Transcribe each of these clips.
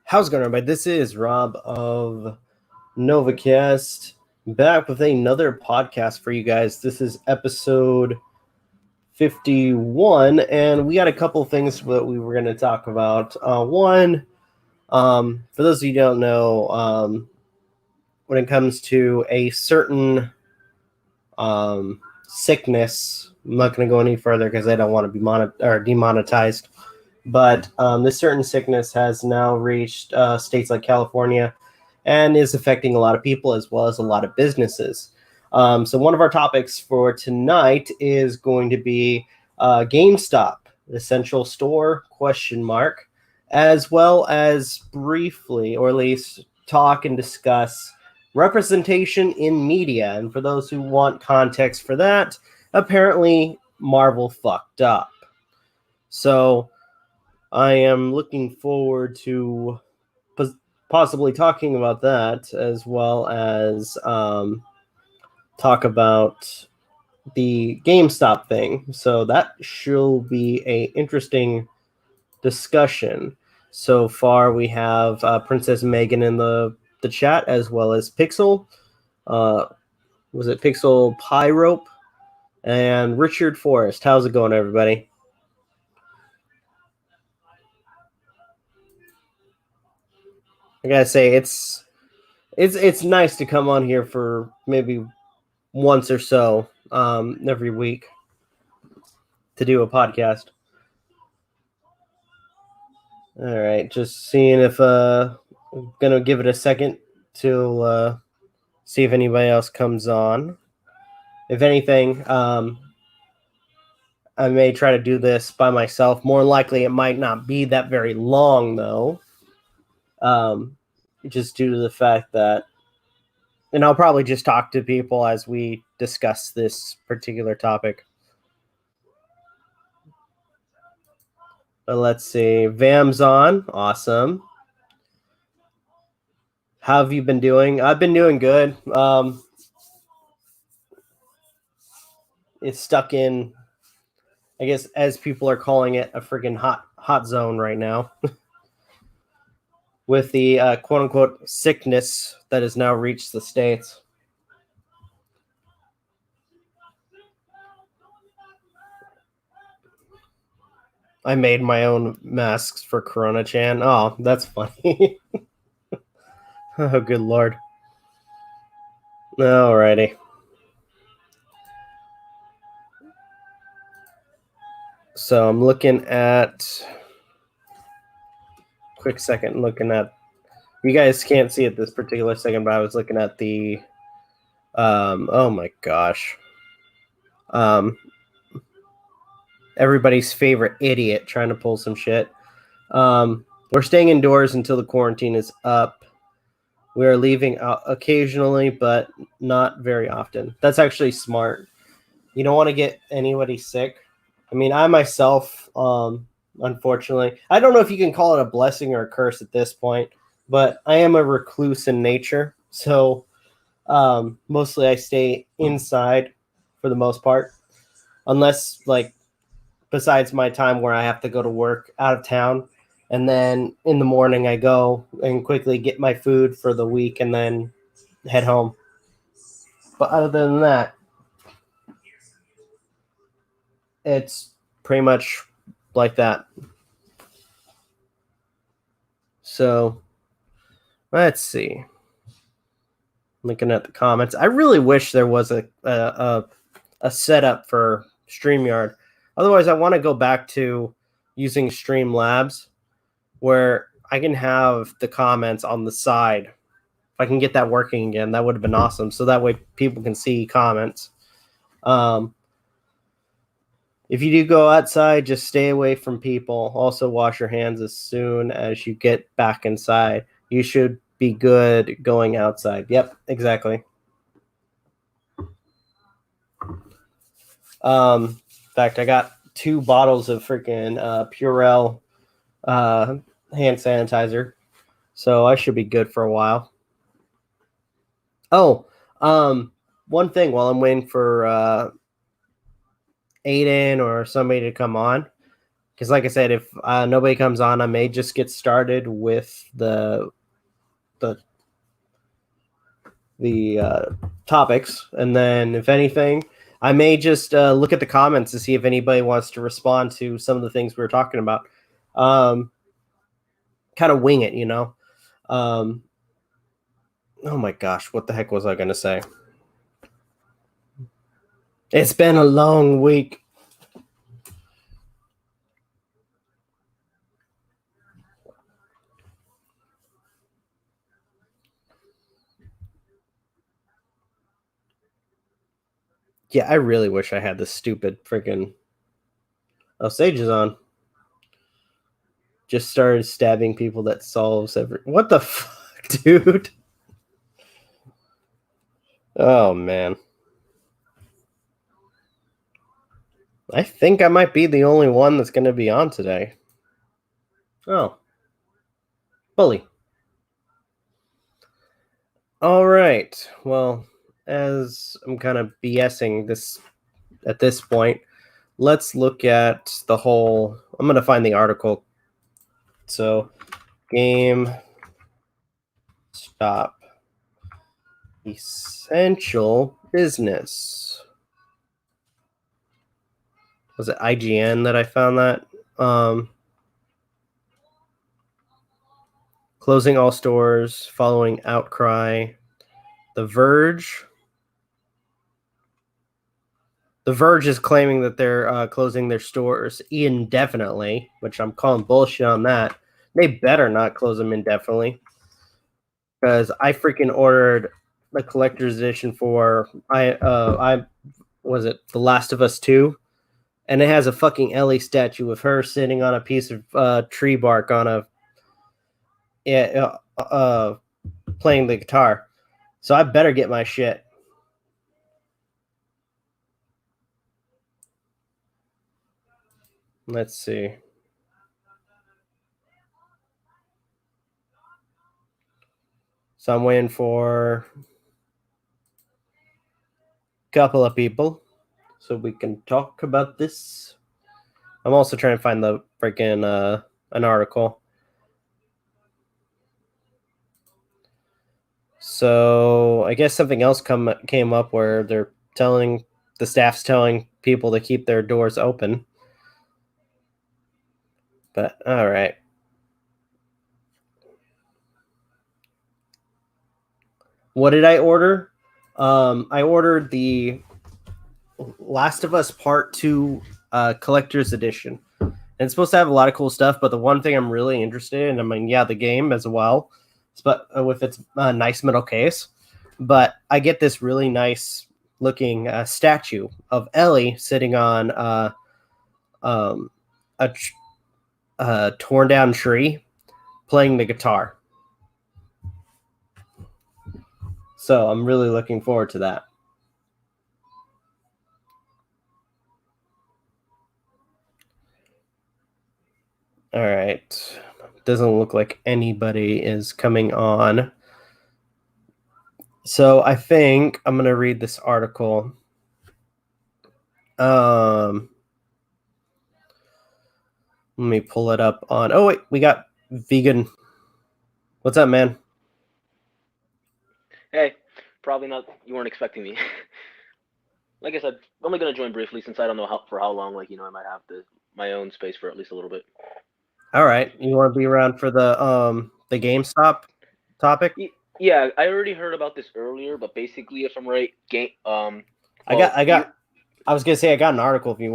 How's it going, everybody? This is Rob of Novakast, back with another podcast for you guys. This is episode 51, and we got a couple of things that we were going to talk about. One, for those of you who don't know, when it comes to a certain sickness, I'm not going to go any further because I don't want to be demonetized. But this certain sickness has now reached states like California and is affecting a lot of people as well as a lot of businesses. So one of our topics for tonight is going to be GameStop, essential store, ? As well as briefly, or at least talk and discuss representation in media. And for those who want context for that, apparently Marvel fucked up. So I am looking forward to possibly talking about that, as well as talk about the GameStop thing. So that should be an interesting discussion. So far, we have Princess Megan in the chat, as well as Pixel. Was it Pixel Pyrope? And Richard Forrest. How's it going, everybody? I gotta say, it's nice to come on here for maybe once or so every week to do a podcast. All right, just seeing if I'm gonna give it a second to see if anybody else comes on. If anything, I may try to do this by myself. More likely, it might not be that very long, though. Just due to the fact that, and I'll probably just talk to people as we discuss this particular topic. But let's see. Vam's on. Awesome. How have you been doing? I've been doing good. It's stuck in, I guess, as people are calling it, a freaking hot zone right now. With the quote-unquote sickness that has now reached the States. I made my own masks for Corona-chan. Oh, that's funny. Oh, good Lord. Alrighty. So I'm looking at... Quick second, looking at... You guys can't see it this particular second, but I was looking at the... oh my gosh. Everybody's favorite idiot trying to pull some shit. We're staying indoors until the quarantine is up. We are leaving out occasionally, but not very often. That's actually smart. You don't want to get anybody sick. I mean, I myself, unfortunately, I don't know if you can call it a blessing or a curse at this point, but I am a recluse in nature. So mostly I stay inside for the most part, unless, like, besides my time where I have to go to work out of town. And then in the morning, I go and quickly get my food for the week and then head home. But other than that, it's pretty much like that. So let's see. Looking at the comments, I really wish there was a setup for StreamYard. Otherwise, I want to go back to using Streamlabs, where I can have the comments on the side. If I can get that working again, that would have been awesome. So that way people can see comments. If you do go outside, just stay away from people. Also, wash your hands as soon as you get back inside. You should be good going outside. Yep, exactly. In fact, I got 2 bottles of freaking Purell hand sanitizer, so I should be good for a while. Oh, one thing while I'm waiting for Aiden or somebody to come on, Because, like I said, if nobody comes on, I may just get started with the topics, and then if anything, I may just look at the comments to see if anybody wants to respond to some of the things we were talking about. Kind of wing it, you know. Oh my gosh, what the heck was I going to say? It's been a long week. Yeah, I really wish I had this stupid freaking... Oh, Sage is on. Just started stabbing people that solves every... What the fuck, dude? Oh, man. I think I might be the only one that's going to be on today. Oh. Bully. All right. Well, as I'm kind of BSing this at this point, let's look at the whole... I'm going to find the article. So, GameStop essential business. Was it IGN that I found that? Closing all stores following outcry. The Verge is claiming that they're closing their stores indefinitely, which I'm calling bullshit on that. They better not close them indefinitely, because I freaking ordered the collector's edition for I was it The Last of Us 2, and it has a fucking Ellie statue of her sitting on a piece of tree bark on a playing the guitar. So I better get my shit. Let's see. So I'm waiting for a couple of people so we can talk about this. I'm also trying to find the freaking an article. So I guess something else came up where they're telling the staff's telling people to keep their doors open. But all right. What did I order? I ordered the Last of Us Part 2 collector's edition. And it's supposed to have a lot of cool stuff, but the one thing I'm really interested in, I mean, yeah, the game as well, but with its nice metal case. But I get this really nice looking statue of Ellie sitting on a torn down tree playing the guitar. So I'm really looking forward to that. All right. Doesn't look like anybody is coming on. So I think I'm going to read this article. Let me pull it up on... Oh, wait. We got Vegan. What's up, man? Hey, probably not. You weren't expecting me. Like I said, I'm only gonna join briefly since I don't know for how long. Like, I might have my own space for at least a little bit. All right, you want to be around for the GameStop topic? Yeah, I already heard about this earlier, but basically, if I'm right, I was gonna say I got an article. If you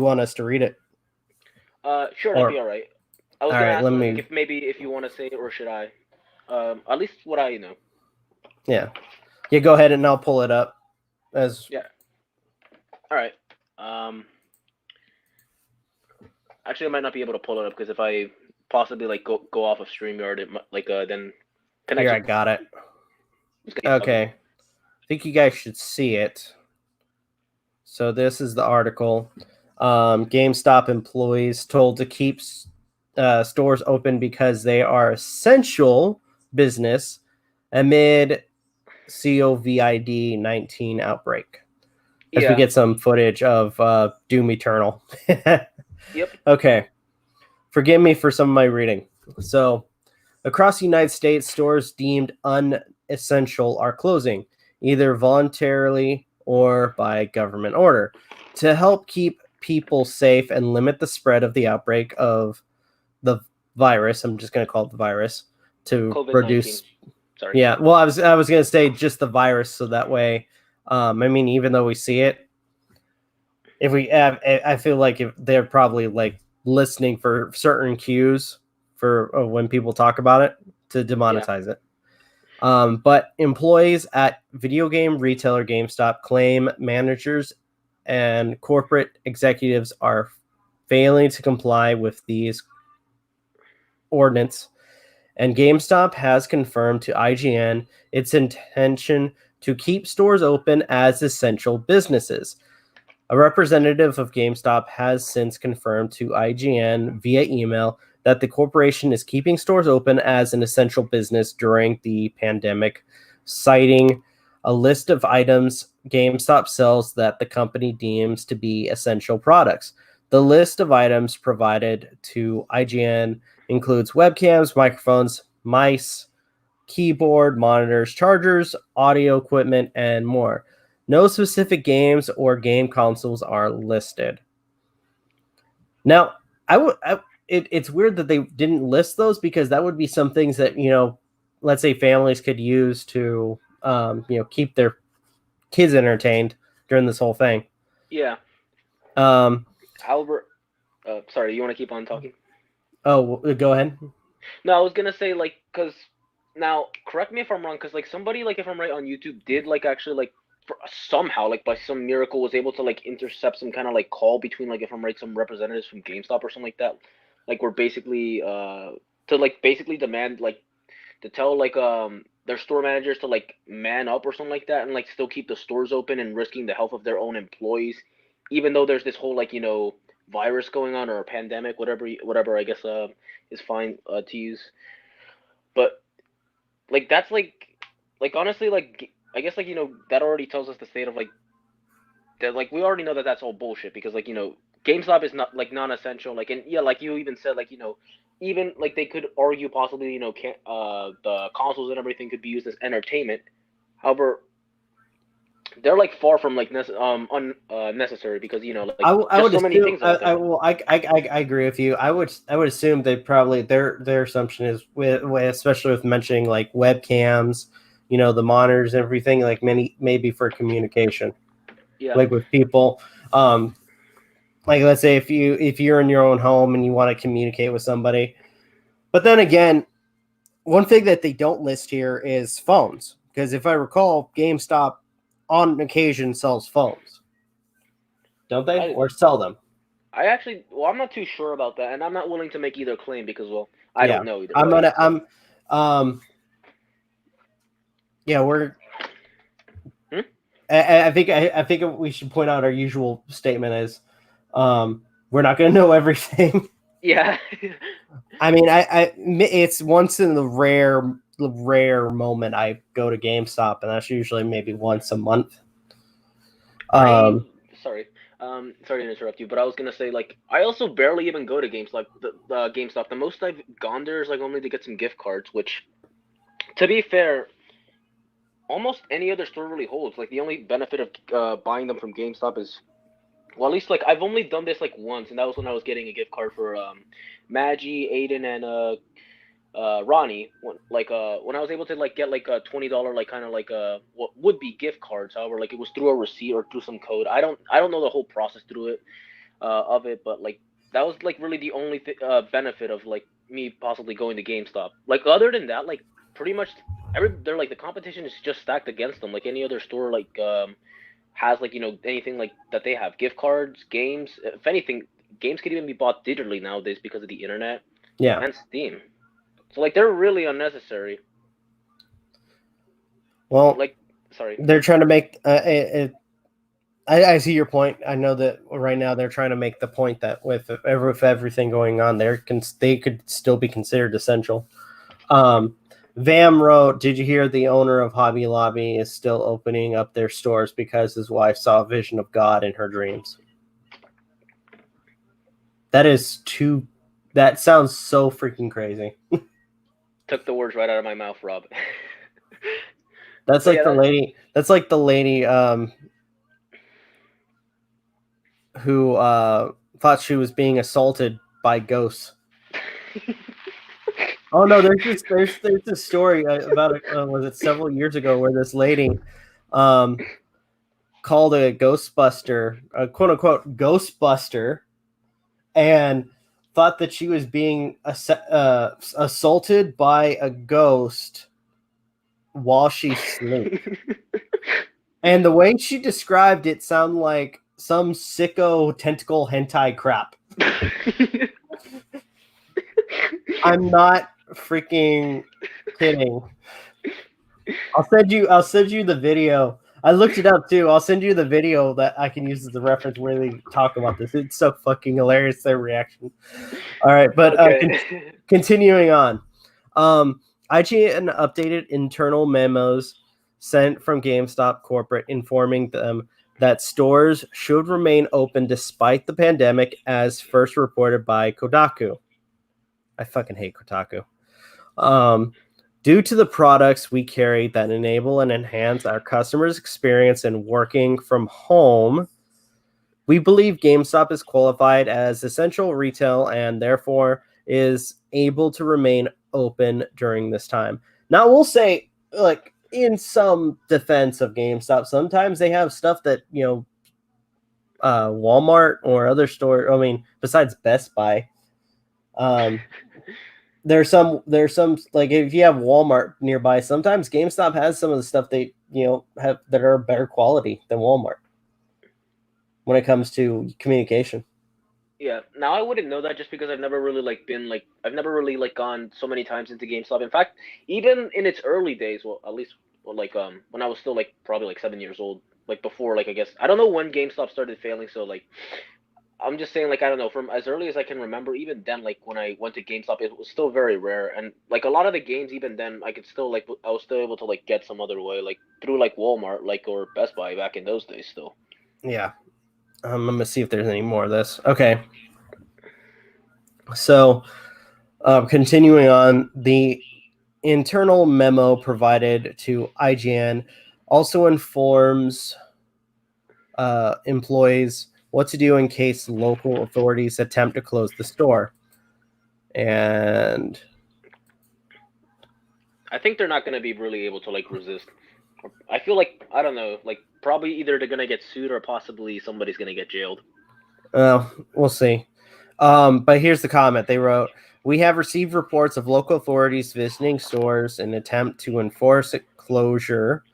want us to read it. Sure, that'd be all right. I was gonna ask if you want to say it, or should I? At least what I know. Yeah, go ahead and I'll pull it up. Yeah. All right. Actually, I might not be able to pull it up because if I possibly go off of StreamYard, it then connection. Here, I got it. Okay. I think you guys should see it. So this is the article. GameStop employees told to keep stores open because they are essential business amid COVID-19 outbreak. As we get some footage of Doom Eternal. Yep. Okay. Forgive me for some of my reading. So, across the United States, stores deemed unessential are closing, either voluntarily or by government order, to help keep people safe and limit the spread of the outbreak of the virus. I'm just going to call it the virus to COVID-19. reduce. Sorry. Yeah, well, I was going to say just the virus, so that way, I mean, even though we see it, if we have, I feel like if they're probably like listening for certain cues for when people talk about it to demonetize it. But employees at video game retailer GameStop claim managers and corporate executives are failing to comply with these ordinance, and GameStop has confirmed to IGN its intention to keep stores open as essential businesses. A representative of GameStop has since confirmed to IGN via email that the corporation is keeping stores open as an essential business during the pandemic, citing a list of items GameStop sells that the company deems to be essential products. The list of items provided to IGN includes webcams, microphones, mice, keyboard, monitors, chargers, audio equipment, and more. No specific games or game consoles are listed. Now, it's weird that they didn't list those, because that would be some things that, let's say families could use to, keep their kids entertained during this whole thing. Yeah. Um, However, sorry, you want to keep on talking? Oh, go ahead. No, I was gonna say like, cause now correct me if I'm wrong, cause like somebody like if I'm right on YouTube did like actually like somehow like by some miracle was able to like intercept some kind of like call between like if I'm right some representatives from GameStop or something like that, like we're basically to like basically demand like to tell like their store managers to like man up or something like that and like still keep the stores open and risking the health of their own employees, even though there's this whole like virus going on or a pandemic, whatever I guess is fine to use. But like that's like honestly like I guess like that already tells us the state of like that like we already know that that's all bullshit because like GameStop is not like non-essential like and yeah like you even said like even like they could argue possibly the consoles and everything could be used as entertainment. However, they're like far from like unnecessary because like I there's would so many assume. things out there. I agree with you. I would assume they probably their assumption is especially with mentioning like webcams, the monitors and everything, like maybe for communication, Yeah. like with people. Like let's say if you're in your own home and you want to communicate with somebody, but then again, one thing that they don't list here is phones, because if I recall, GameStop on occasion sells phones, don't they, I or sell them? I actually, well, I'm not too sure about that, and I'm not willing to make either claim because, well, I Yeah, don't know either I'm way. gonna. So. Yeah, we're. Hmm? I think we should point out our usual statement is, we're not gonna know everything. Yeah. I mean, it's once in the rare moment I go to GameStop, and that's usually maybe once a month. I sorry. Sorry to interrupt you, but I was gonna say like I also barely even go to GameStop. The GameStop. The most I've gone there is like only to get some gift cards, which, to be fair, almost any other store really holds. Like the only benefit of buying them from GameStop is, well, at least like I've only done this like once, and that was when I was getting a gift card for Magi, Aiden, and Ronnie when I was able to like get like a $20 like kind of like what would be gift cards. However, like it was through a receipt or through some code. I don't know the whole process through it of it, but like that was like really the only benefit of like me possibly going to GameStop. Like other than that, like pretty much they're like the competition is just stacked against them. Like any other store like has like anything like that they have gift cards, games. If anything, games could even be bought digitally nowadays because of the internet Yeah. and Steam. So like they're really unnecessary. Well, Like, sorry. they're trying to make. I see your point. I know that right now they're trying to make the point that with everything going on, they could still be considered essential. Vam wrote, "Did you hear the owner of Hobby Lobby is still opening up their stores because his wife saw a vision of God in her dreams?" That sounds so freaking crazy. Took the words right out of my mouth, Rob. That's But like yeah, the lady. That's like the lady who thought she was being assaulted by ghosts. Oh no, there's this story about was it several years ago where this lady called a Ghostbuster, a quote unquote Ghostbuster, and thought that she was being assaulted by a ghost while she slept. And the way she described it sounded like some sicko tentacle hentai crap. I'm not freaking kidding. I'll send you the video. I looked it up too. I'll send you the video that I can use as a reference where they talk about this. It's so fucking hilarious, their reaction. All right, but Okay. continuing on. IGN updated internal memos sent from GameStop corporate informing them that stores should remain open despite the pandemic, as first reported by Kotaku. I fucking hate Kotaku. Due to the products we carry that enable and enhance our customers' experience in working from home, we believe GameStop is qualified as essential retail and therefore is able to remain open during this time. Now, we'll say, like, in some defense of GameStop, sometimes they have stuff that, Walmart or other store. I mean, besides Best Buy, there's some like if you have Walmart nearby, sometimes GameStop has some of the stuff they have that are better quality than Walmart when it comes to communication. Yeah, now I wouldn't know that just because I've never really I've never really gone so many times into GameStop. In fact, even in its early days, well, at least when I was still probably 7 years old, before I guess I don't know when GameStop started failing. So I'm just saying, I don't know, from as early as I can remember, even then, when I went to GameStop, it was still very rare, and a lot of the games, even then, I could still I was still able to get some other way, through Walmart, or Best Buy back in those days, still. Yeah. I'm gonna see if there's any more of this. Okay. So, continuing on, the internal memo provided to IGN also informs employees what to do in case local authorities attempt to close the store. And I think they're not going to be really able to resist. I feel I don't know, probably either they're going to get sued or possibly somebody's going to get jailed. We'll see. But here's the comment they wrote: "We have received reports of local authorities visiting stores in an attempt to enforce a closure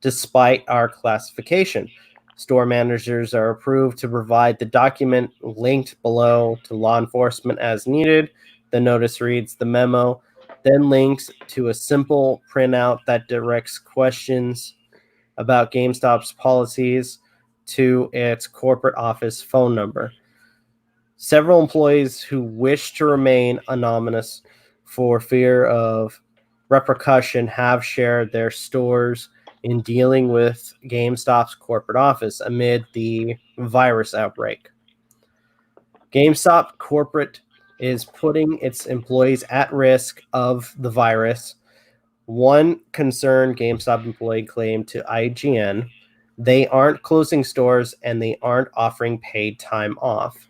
despite our classification. Store managers are approved to provide the document linked below to law enforcement as needed." The notice reads: "The memo then links to a simple printout that directs questions about GameStop's policies to its corporate office phone number. Several employees who wish to remain anonymous for fear of repercussion have shared their stores in dealing with GameStop's corporate office amid the virus outbreak. GameStop corporate is putting its employees at risk of the virus." One concerned GameStop employee claimed to IGN, "They aren't closing stores and they aren't offering paid time off.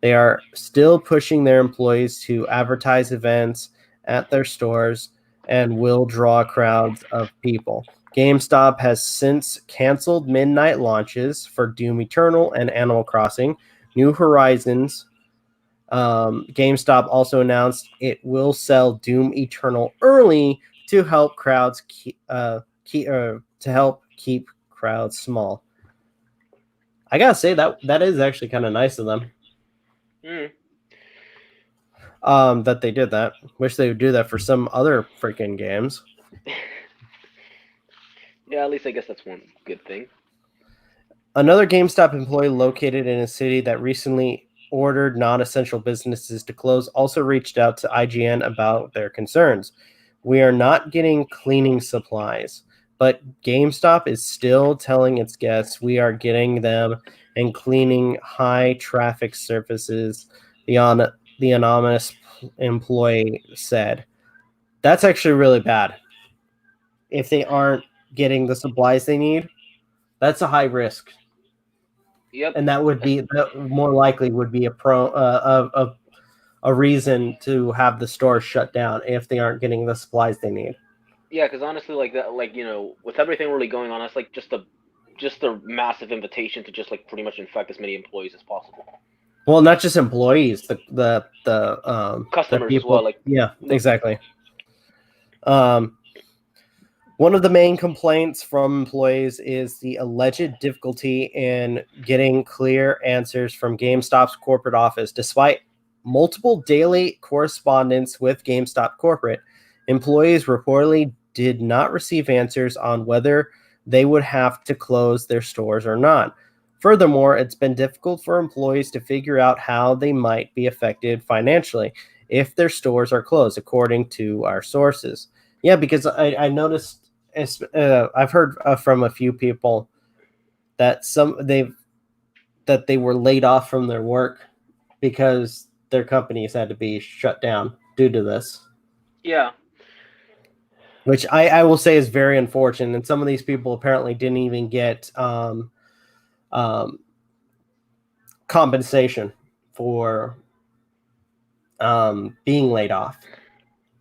They are still pushing their employees to advertise events at their stores and will draw crowds of people. GameStop has since canceled midnight launches for Doom Eternal and Animal Crossing New Horizons. GameStop also announced it will sell Doom Eternal early to help crowds to help keep crowds small." I gotta say that is actually kind of nice of them. That they did that. Wish they would do that for some other freaking games. Yeah, at least I guess that's one good thing. Another GameStop employee located in a city that recently ordered non-essential businesses to close also reached out to IGN about their concerns. "We are not getting cleaning supplies, but GameStop is still telling its guests we are getting them and cleaning high traffic surfaces the anonymous employee said. That's actually really bad. If they aren't getting the supplies they need, that's a high risk. Yep. And that would be more likely would be a reason to have the store shut down if they aren't getting the supplies they need. Yeah, because honestly, like that, like with everything really going on, it's like just a massive invitation to just like pretty much infect as many employees as possible. Well, not just employees, the Customers people, as well. Like, yeah, exactly. One of the main complaints from employees is the alleged difficulty in getting clear answers from GameStop's corporate office. Despite multiple daily correspondence with GameStop corporate, employees reportedly did not receive answers on whether they would have to close their stores or not. Furthermore, it's been difficult for employees to figure out how they might be affected financially if their stores are closed, according to our sources. Yeah, because I noticed, I've heard from a few people that they were laid off from their work because their companies had to be shut down due to this. yeah, Which I will say is very unfortunate. And some of these people apparently didn't even get compensation for being laid off,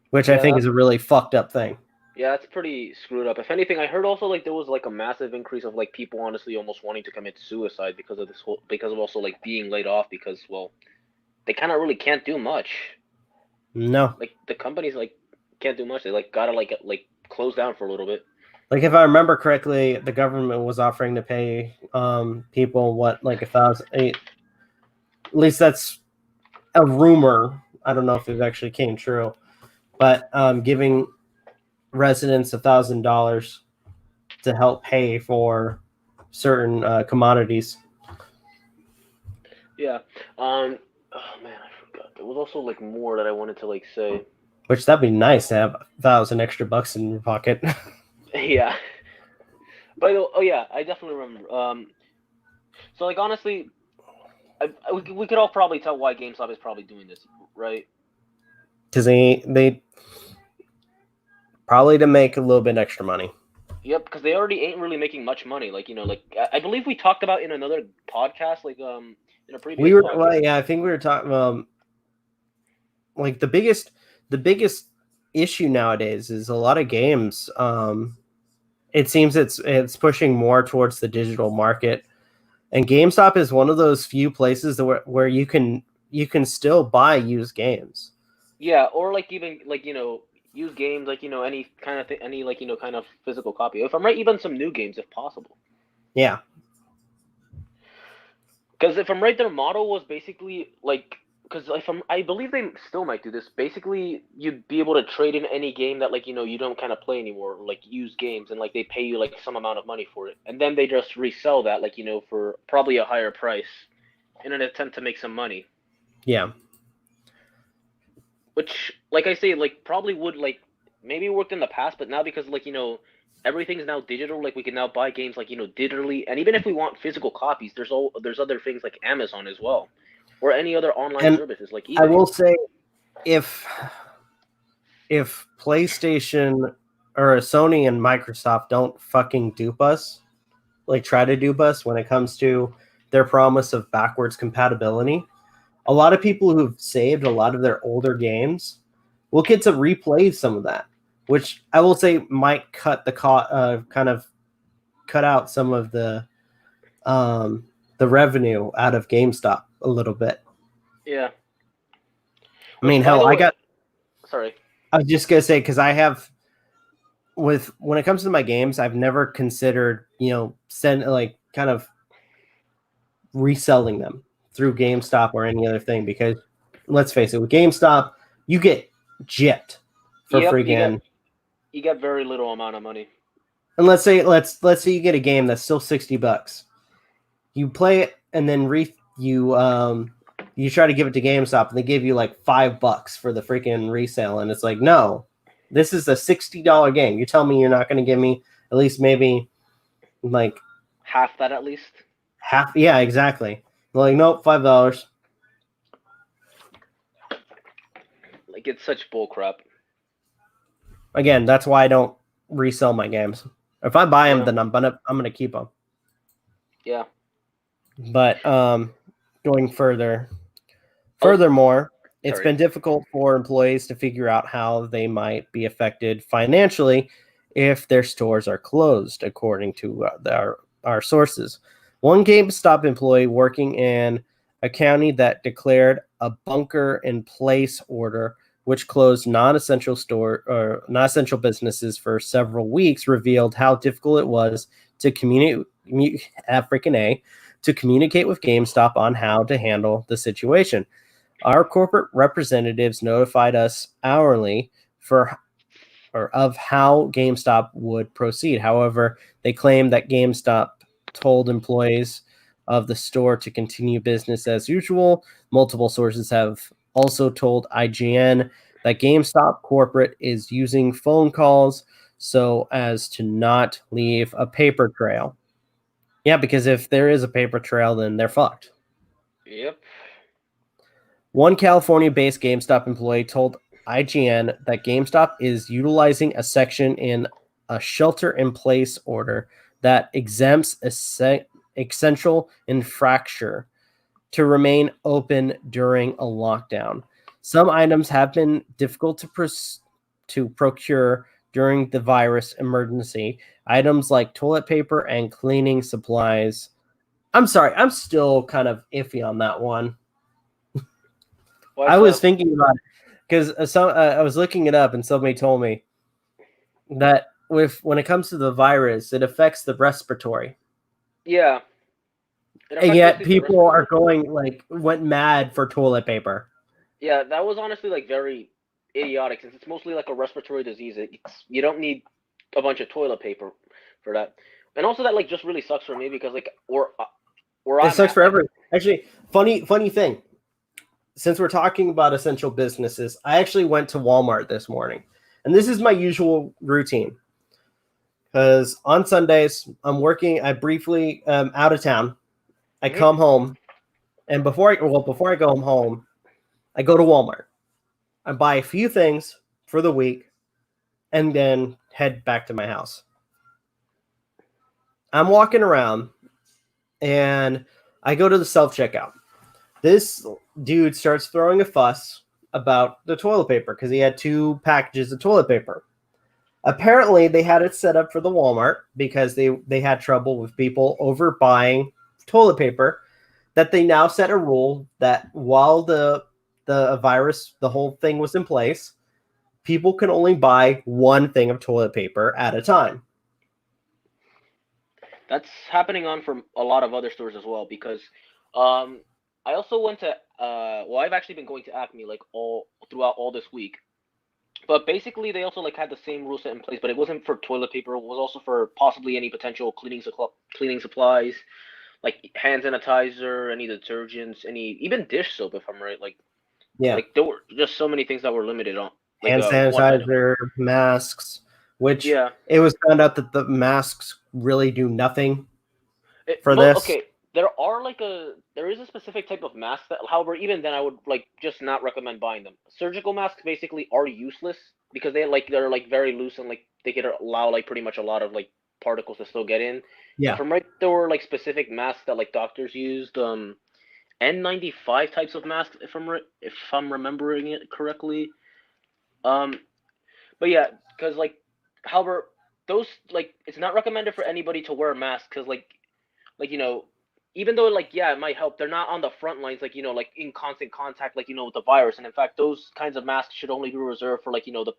which I think is a really fucked up thing. Yeah, that's pretty screwed up. If anything, I heard also like there was like a massive increase of like people honestly almost wanting to commit suicide because of because of also like being laid off because well, they kind of really can't do much. No. Like the companies like can't do much. They like gotta like close down for a little bit. Like if I remember correctly, the government was offering to pay people what, like $1,000. At least that's a rumor. I don't know if it actually came true, but giving residents $1,000 to help pay for certain commodities. Yeah. Oh man, I forgot. There was also like more that I wanted to like say. Which that'd be nice to have $1,000 extra bucks in your pocket. Yeah. But oh yeah, I definitely remember. So like honestly, we could all probably tell why GameStop is probably doing this, right? Because they probably to make a little bit extra money. Yep, because they already ain't really making much money. Like like I believe we talked about in another podcast, like in a previous. I think we were talking like the biggest issue nowadays is a lot of games. It seems it's pushing more towards the digital market, and GameStop is one of those few places where you can still buy used games. Yeah, or like even like use games like any kind of any like kind of physical copy. If I'm right, even some new games if possible. Yeah. Because if I'm right, their model was basically like, because I believe they still might do this. Basically, you'd be able to trade in any game that like you don't kind of play anymore, like used games, and like they pay you like some amount of money for it, and then they just resell that like for probably a higher price, in an attempt to make some money. Yeah. Which, like I say, like probably would like maybe worked in the past, but now because like everything's now digital, like we can now buy games like digitally, and even if we want physical copies, there's other things like Amazon as well, or any other online services like eBay. I will say, if PlayStation or Sony and Microsoft don't fucking dupe us, like try to dupe us when it comes to their promise of backwards compatibility, a lot of people who've saved a lot of their older games will get to replay some of that, which I will say might cut the kind of cut out some of the revenue out of GameStop a little bit. Yeah. I mean, hell, Sorry. I was just gonna say, because I have, when it comes to my games, I've never considered kind of reselling them through GameStop or any other thing, because let's face it, with GameStop you get gypped for freaking. You get very little amount of money. And let's say you get a game that's still $60. You play it and then you try to give it to GameStop and they give you like $5 for the freaking resale, and it's like, no, this is a $60 game. You tell me you're not going to give me at least maybe like half that at least. Half, yeah, exactly. Like, nope, $5. like it's such bullcrap. Again, that's why I don't resell my games. If I buy them, Yeah. then I'm gonna keep them. Yeah. But going furthermore, it's Sorry. been difficult for employees to figure out how they might be affected financially if their stores are closed, according to our sources. One GameStop employee working in a county that declared a bunker-in-place order, which closed non-essential businesses for several weeks, revealed how difficult it was to communicate with GameStop on how to handle the situation. Our corporate representatives notified us hourly of how GameStop would proceed. However, they claimed that GameStop told employees of the store to continue business as usual. Multiple sources have also told IGN that GameStop corporate is using phone calls so as to not leave a paper trail. Yeah, because if there is a paper trail, then they're fucked. Yep. One California-based GameStop employee told IGN that GameStop is utilizing a section in a shelter-in-place order that exempts essential infrastructure to remain open during a lockdown. Some items have been difficult to procure during the virus emergency. Items like toilet paper and cleaning supplies. I'm sorry, I'm still kind of iffy on that one. Why I was so? thinking about it because I was looking it up, and somebody told me that when it comes to the virus, it affects the respiratory, Yeah. It and affects yet basically the people are respiratory. went mad for toilet paper. Yeah, that was honestly like very idiotic since it's mostly like a respiratory disease. You don't need a bunch of toilet paper for that. And also that like just really sucks for me because like where It I'm sucks at for like everyone. Actually, funny thing. Since we're talking about essential businesses, I actually went to Walmart this morning, and this is my usual routine. Because on Sundays I'm working. I briefly out of town. I mhm. come home, and before I go home, I go to Walmart. I buy a few things for the week, and then head back to my house. I'm walking around, and I go to the self checkout. This dude starts throwing a fuss about the toilet paper because he had 2 packages of toilet paper. Apparently, they had it set up for the Walmart because they had trouble with people overbuying toilet paper. That they now set a rule that while the whole thing was in place, people can only buy one thing of toilet paper at a time. That's happening on from a lot of other stores as well because um I also went to well I've actually been going to Acme like all throughout all this week. But basically they also like had the same rule set in place, but it wasn't for toilet paper, it was also for possibly any potential cleaning supplies, like hand sanitizer, any detergents, any even dish soap if I'm right. Yeah, Like there were just so many things that were limited on like hand one item. sanitizer, masks, which Yeah. it was found out that the masks really do nothing for Well, this. okay, there is a specific type of mask that, however, even then I would like just not recommend buying them. Surgical masks basically are useless because they're like very loose and like they could allow like pretty much a lot of like particles to still get in. But Yeah, from right, there were like specific masks that like doctors used, N95 types of masks if I'm remembering it correctly. Um, but yeah, because like, however, those like it's not recommended for anybody to wear a mask because like even though like yeah it might help, they're not on the front lines like like in constant contact like with the virus. And in fact those kinds of masks should only be reserved for like the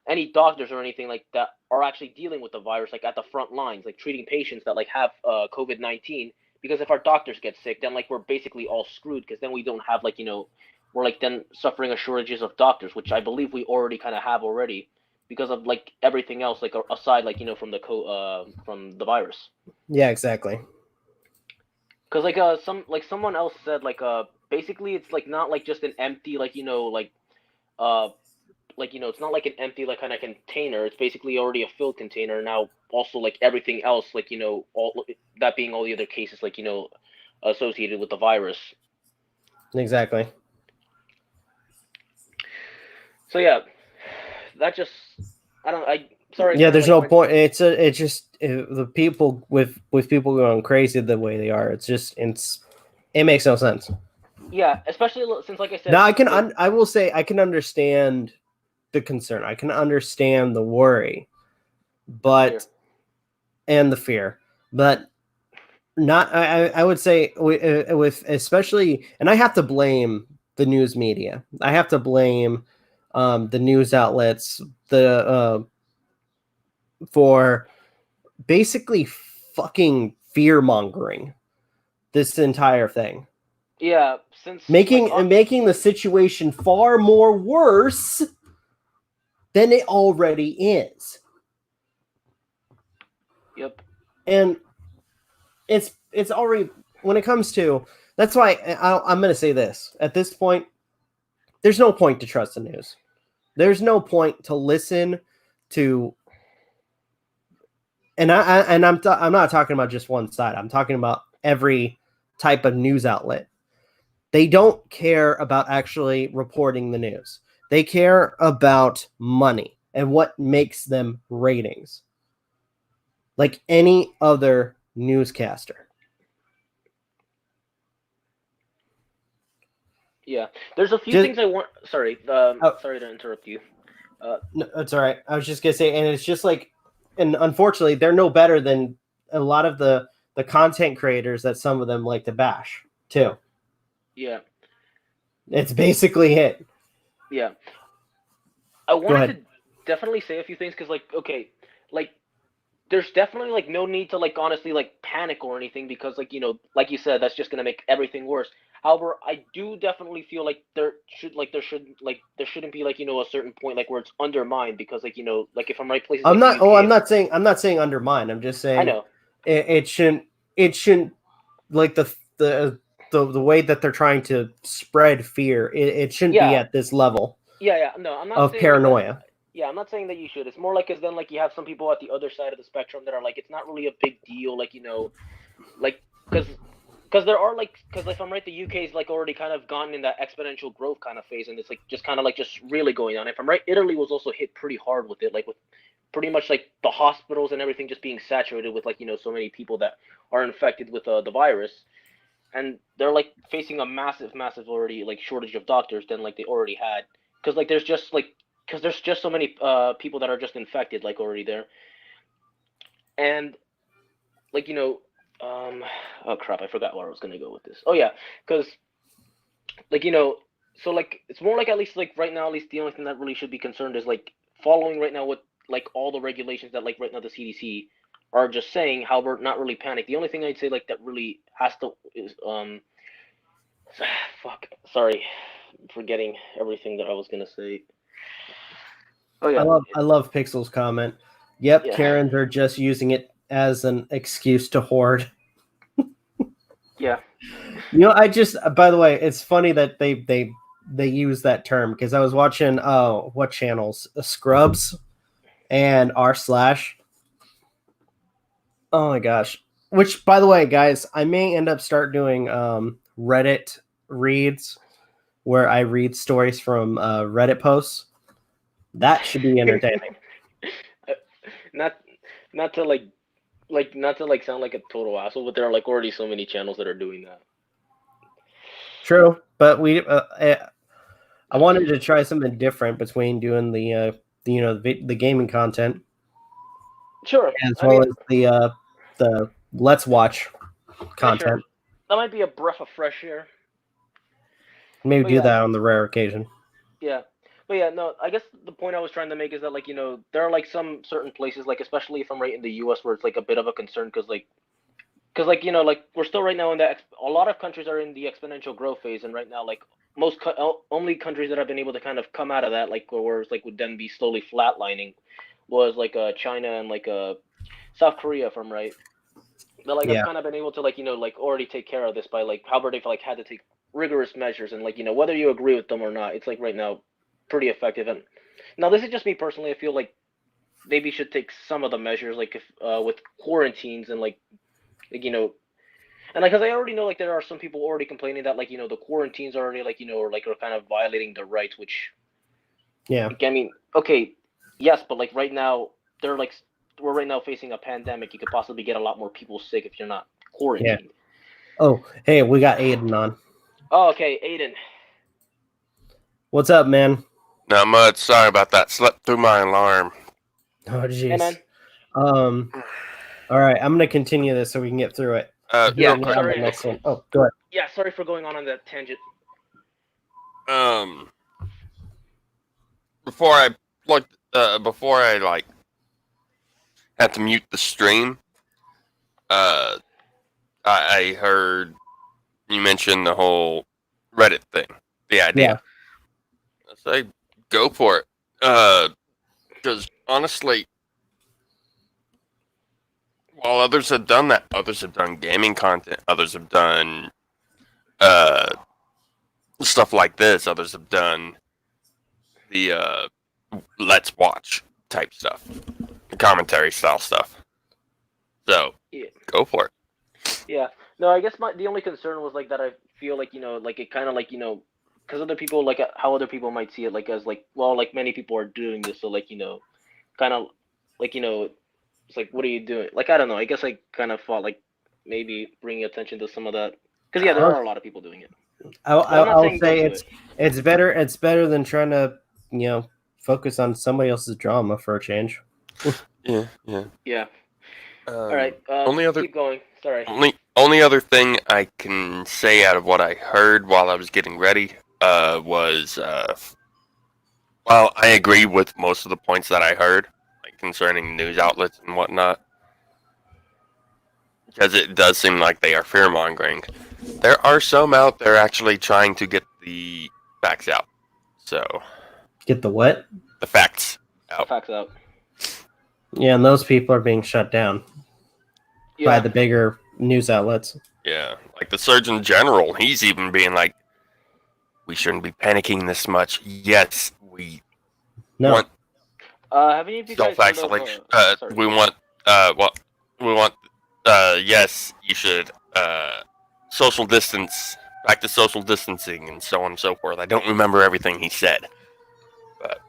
any doctors or anything like that are actually dealing with the virus like at the front lines like treating patients that like have COVID-19. Because if our doctors get sick, then like we're basically all screwed because then we don't have like we're like then suffering a shortages of doctors, which I believe we already kind of have already because of like everything else like aside like from the from the virus. yeah, exactly. Cause like someone else said basically it's like not like just an empty uh it's not like an empty like kind of container. It's basically already a filled container now. Also like everything else like all that being all the other cases like associated with the virus. Exactly. So yeah, that just I don't I sorry. Yeah, For, there's like, no my, point. It's just the people with people going crazy the way they are. It makes no sense. yeah, especially since like I Now said, like, I will say I can understand the concern. I can understand the worry, and the fear. but and the fear, but not. I would say with especially, and I have to blame the news media. I have to blame the news outlets for basically fucking fear mongering this entire thing, Yeah, since like making the situation far more worse than it already is. yep. And it's already, when it comes to, that's why I'm going to say this at this point, there's no point to trust the news. There's no point to listen to, and I'm not talking about just one side. I'm talking about every type of news outlet. They don't care about actually reporting the news. They care about money and what makes them ratings, like any other newscaster. Yeah, there's a few Just things I want. Sorry, oh, sorry to interrupt you. no, that's all right. I was just gonna say, and it's just like, and unfortunately, they're no better than a lot of the content creators that some of them like to bash too. Yeah, It's basically it. yeah. I Go wanted ahead. to definitely say a few things because, like, okay, like, there's definitely like no need to like honestly like panic or anything because like you said, that's just gonna make everything worse. However, I do definitely feel like there shouldn't be like a certain point like where it's undermined because like if I'm right, places I'm like the not. Oh, UK. I'm not saying undermine. I'm just I saying know. it shouldn't. It shouldn't, like the way that they're trying to spread fear. It shouldn't be Yeah, at this level yeah. No, I'm not of saying like that. paranoia. Yeah, I'm not saying that you should. It's more like because then like you have some people at the other side of the spectrum that are like it's not really a big deal. Like like because there are because if I'm right, the UK's like already kind of gone in that exponential growth kind of phase, and it's like just kind of like just really going on. If I'm right, Italy was also hit pretty hard with it, like with pretty much like the hospitals and everything just being saturated with like so many people that are infected with the virus, and they're like facing a massive already like shortage of doctors than like they already had because like there's just so many people that are just infected like already there, and like oh crap, I forgot where I was gonna go with this. Oh yeah, because like so like it's more like at least like right now at least the only thing that really should be concerned is like following right now what like all the regulations that like right now the CDC are just saying. However, not really panic. The only thing I'd say like that really has to is fuck, sorry, I'm forgetting everything that I was gonna say. Oh yeah, I love Pixel's comment. Yep, yeah, Karens are just using it as an excuse to hoard. yeah, I just, by the way, it's funny that they use that term because I was watching what channels, Scrubs and r slash. Oh my gosh! Which, by the way, guys, I may end up start doing Reddit reads where I read stories from Reddit posts. That should be entertaining. not not to not to like sound like a total asshole, but there are like already so many channels that are doing that. True, but I wanted to try something different between doing the gaming content Sure, as I well mean, as the Let's Watch yeah, sure, content. that might be a breath of fresh air. Maybe But do yeah, that on the rare occasion. yeah, but yeah, no, I guess the point I was trying to make is that like there are like some certain places like especially if I'm right in the U.S. where it's like a bit of a concern because like we're still right now in that a lot of countries are in the exponential growth phase, and right now like only countries that have been able to kind of come out of that like where it's like would then be slowly flatlining was like China and like South Korea, if I'm right. That like have Yeah, kind of been able to like like already take care of this by like however they've like had to take rigorous measures, and like whether you agree with them or not, it's like right now pretty effective. And now this is just me personally. I feel like maybe should take some of the measures like if with quarantines and like and like because I already know like there are some people already complaining that like the quarantines already like are like are kind of violating their rights, which Yeah. I mean, okay, yes, but like right now, they're like we're right now facing a pandemic. You could possibly get a lot more people sick if you're not quarantined. Oh, hey, we got Aiden on. Oh, okay, Aiden. What's up, man? Not much. Sorry about that. Slept through my alarm. Oh, Hey, man. jeez. All right, I'm gonna continue this so we can get through it. Yeah, Real quick. sorry. The next one. Oh, go ahead. Yeah, sorry for going on that tangent. Before I like had to mute the stream, I heard you mention the whole Reddit thing, the idea. I say go for it. Because honestly, while others have done that, others have done gaming content, others have done stuff like this, others have done the let's watch type stuff, the commentary style stuff. So Yeah. go for it. Yeah. No, I guess the only concern was like that I feel like like it kind of like because other people like how other people might see it like as like well like many people are doing this so like kind of like it's like what are you doing like I don't know I guess I kind of thought like maybe bringing attention to some of that because yeah there are a lot of people doing it. I'll say it's better than trying to focus on somebody else's drama for a change. Yeah. All right. Keep going. Sorry. Only other thing I can say out of what I heard while I was getting ready was well, I agree with most of the points that I heard, like concerning news outlets and whatnot, because it does seem like they are fear mongering. There are some out there actually trying to get the facts out. So get the what? The facts out. The facts out. Yeah, and those people are being shut down by the bigger news outlets. Yeah, like the Surgeon General, he's even being like, we shouldn't be panicking this much. Yes, we want have any of you guys self-isolation. We want, yes, you should social distance, practice social distancing, and so on and so forth. I don't remember everything he said, but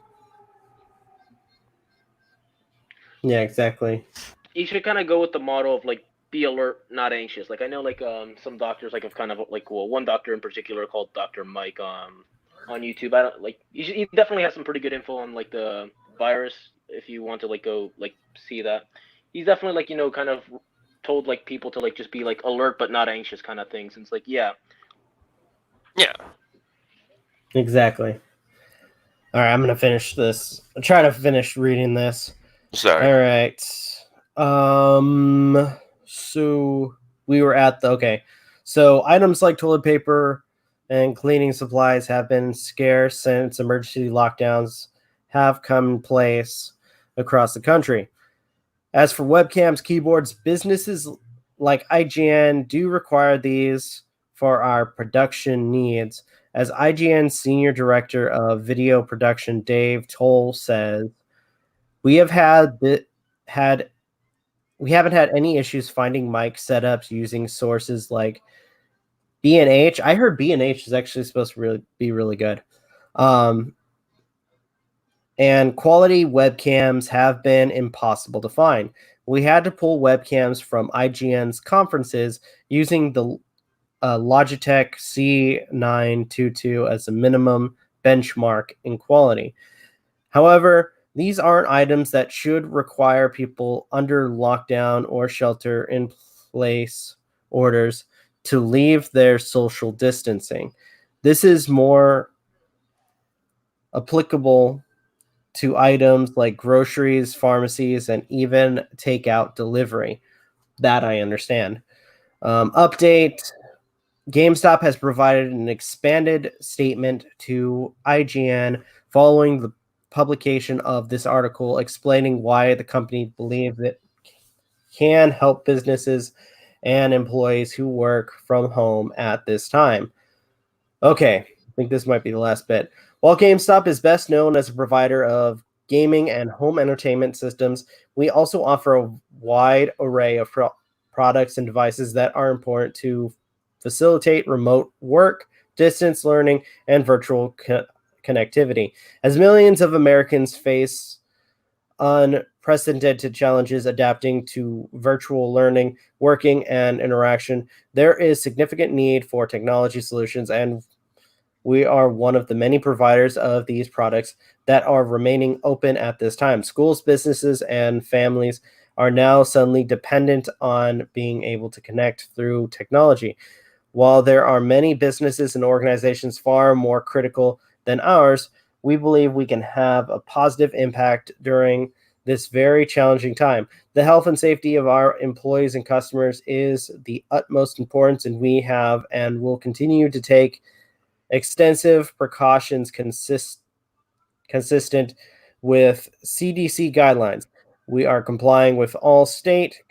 yeah, exactly. You should kind of go with the model of like be alert, not anxious. Like I know like some doctors like have kind of like one doctor in particular called Dr. Mike on YouTube. I don't like he definitely has some pretty good info on like the virus if you want to like go like see that. He's definitely like kind of told like people to like just be like alert but not anxious kind of things. And it's like yeah. Exactly. All right, I'm gonna finish this. I'll try to finish reading this. Sorry. All right. So we were at So items like toilet paper and cleaning supplies have been scarce since emergency lockdowns have come in place across the country. As for webcams, keyboards, businesses like IGN do require these for our production needs. As IGN's senior director of video production, Dave Toll, says, we haven't had any issues finding mic setups using sources like B&H. I heard B&H is actually supposed to be really good. And quality webcams have been impossible to find. We had to pull webcams from IGN's conferences using the Logitech C922 as a minimum benchmark in quality. However, these aren't items that should require people under lockdown or shelter-in-place orders to leave their social distancing. This is more applicable to items like groceries, pharmacies, and even takeout delivery. That I understand. Update. GameStop has provided an expanded statement to IGN following the publication of this article explaining why the company believes it can help businesses and employees who work from home at this time. Okay, I think this might be the last bit. While GameStop is best known as a provider of gaming and home entertainment systems, we also offer a wide array of products and devices that are important to facilitate remote work, distance learning, and virtual connectivity. As millions of Americans face unprecedented challenges adapting to virtual learning, working, and interaction, there is significant need for technology solutions, and we are one of the many providers of these products that are remaining open at this time. Schools, businesses, and families are now suddenly dependent on being able to connect through technology. While there are many businesses and organizations far more critical than ours, we believe we can have a positive impact during this very challenging time. The health and safety of our employees and customers is the utmost importance, and we have and will continue to take extensive precautions consistent with CDC guidelines. We are complying with all state,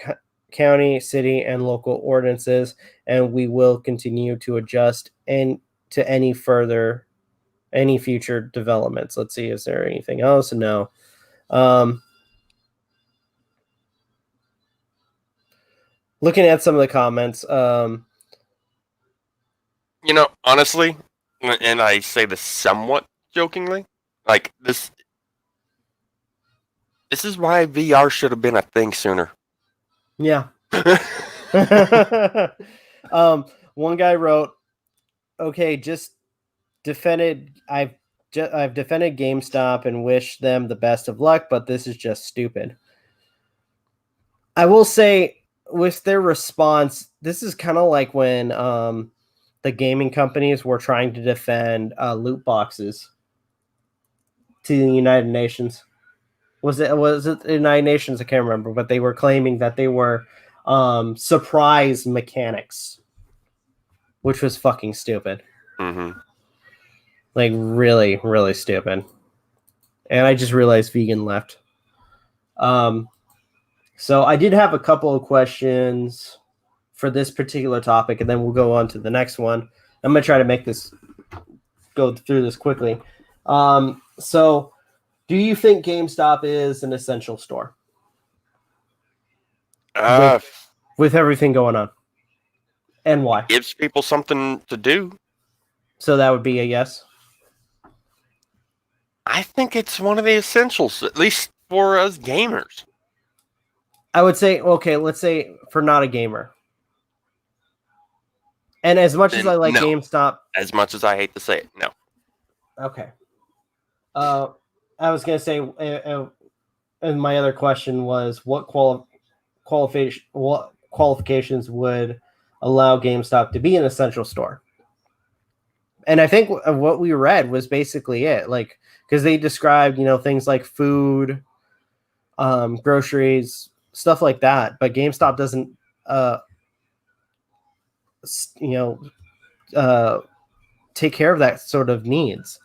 county, city, and local ordinances, and we will continue to adjust to any future developments. Let's see, is there anything else? No. Looking at some of the comments, honestly, and I say this somewhat jokingly, like this is why VR should have been a thing sooner. Yeah. One guy wrote, "Okay, just defended. I've defended GameStop and wish them the best of luck, but this is just stupid." I will say, with their response, this is kind of like when the gaming companies were trying to defend loot boxes to the United Nations. Was it the United Nations? I can't remember, but they were claiming that they were surprise mechanics, which was fucking stupid. Mm-hmm. Like really, really stupid. And I just realized Vegan left. So I did have a couple of questions for this particular topic, and then we'll go on to the next one. I'm gonna try to go through this quickly. So do you think GameStop is an essential store? With everything going on. And why? Gives people something to do. So that would be a yes? I think it's one of the essentials, at least for us gamers. I would say, okay, let's say for not a gamer. And as much as I like GameStop... As much as I hate to say it, no. Okay. I was going to say, and my other question was, what qualifications would allow GameStop to be an essential store? And I think what we read was basically it. Like, because they described, things like food, groceries, stuff like that. But GameStop doesn't, take care of that sort of needs.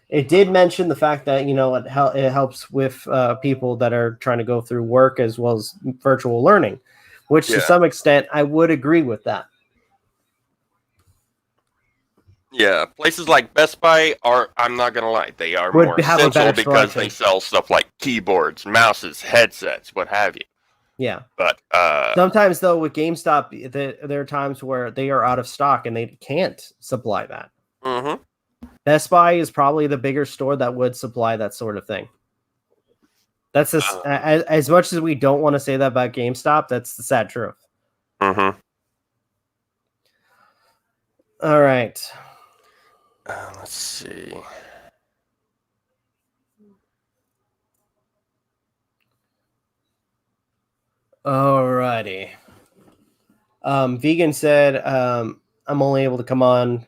It did mention the fact that, it helps with people that are trying to go through work as well as virtual learning, which to some extent I would agree with that. Yeah, places like Best Buy are, I'm not going to lie, they are more essential because they sell stuff like keyboards, mouses, headsets, what have you. Yeah. But sometimes, though, with GameStop, there are times where they are out of stock and they can't supply that. Mm-hmm. Best Buy is probably the bigger store that would supply that sort of thing. That's as much as we don't want to say that about GameStop, that's the sad truth. Mm-hmm. All right. Let's see. Alrighty. Vegan said, I'm only able to come on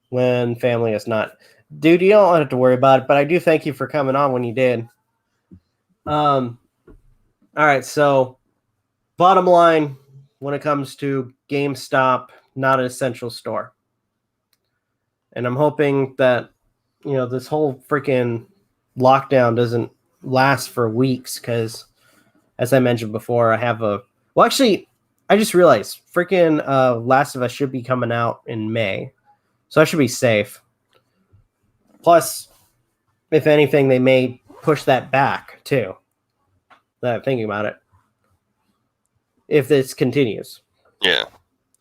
when family is not. Dude, you don't have to worry about it, but I do thank you for coming on when you did. All right, so bottom line, when it comes to GameStop, not an essential store. And I'm hoping that, this whole freaking lockdown doesn't last for weeks, because as I mentioned before, I have I just realized freaking Last of Us should be coming out in May. So I should be safe. Plus, if anything, they may push that back too. That I'm thinking about it. If this continues. Yeah.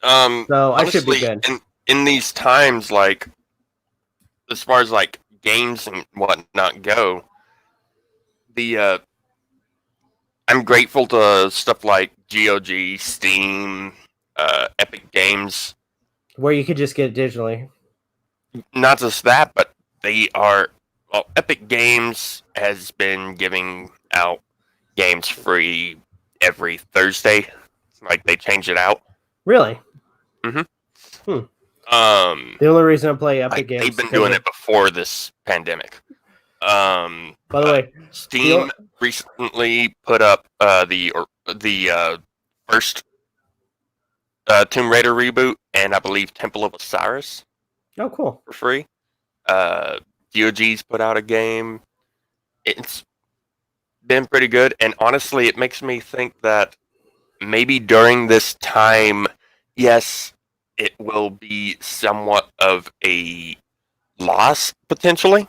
So honestly, I should be good. In these times, like, as far as like games and whatnot go, the I'm grateful to stuff like GOG, Steam, Epic Games. Where you could just get it digitally. Not just that, but they are. Well, Epic Games has been giving out games free every Thursday. Like they change it out. Really? Mm-hmm. The only reason I play Epic Games. They've been doing it before this pandemic. By the way, Steam recently put up the first Tomb Raider reboot, and I believe Temple of Osiris. Oh, cool. For free. GOG's put out a game. It's been pretty good, and honestly, it makes me think that maybe during this time, yes, it will be somewhat of a loss potentially,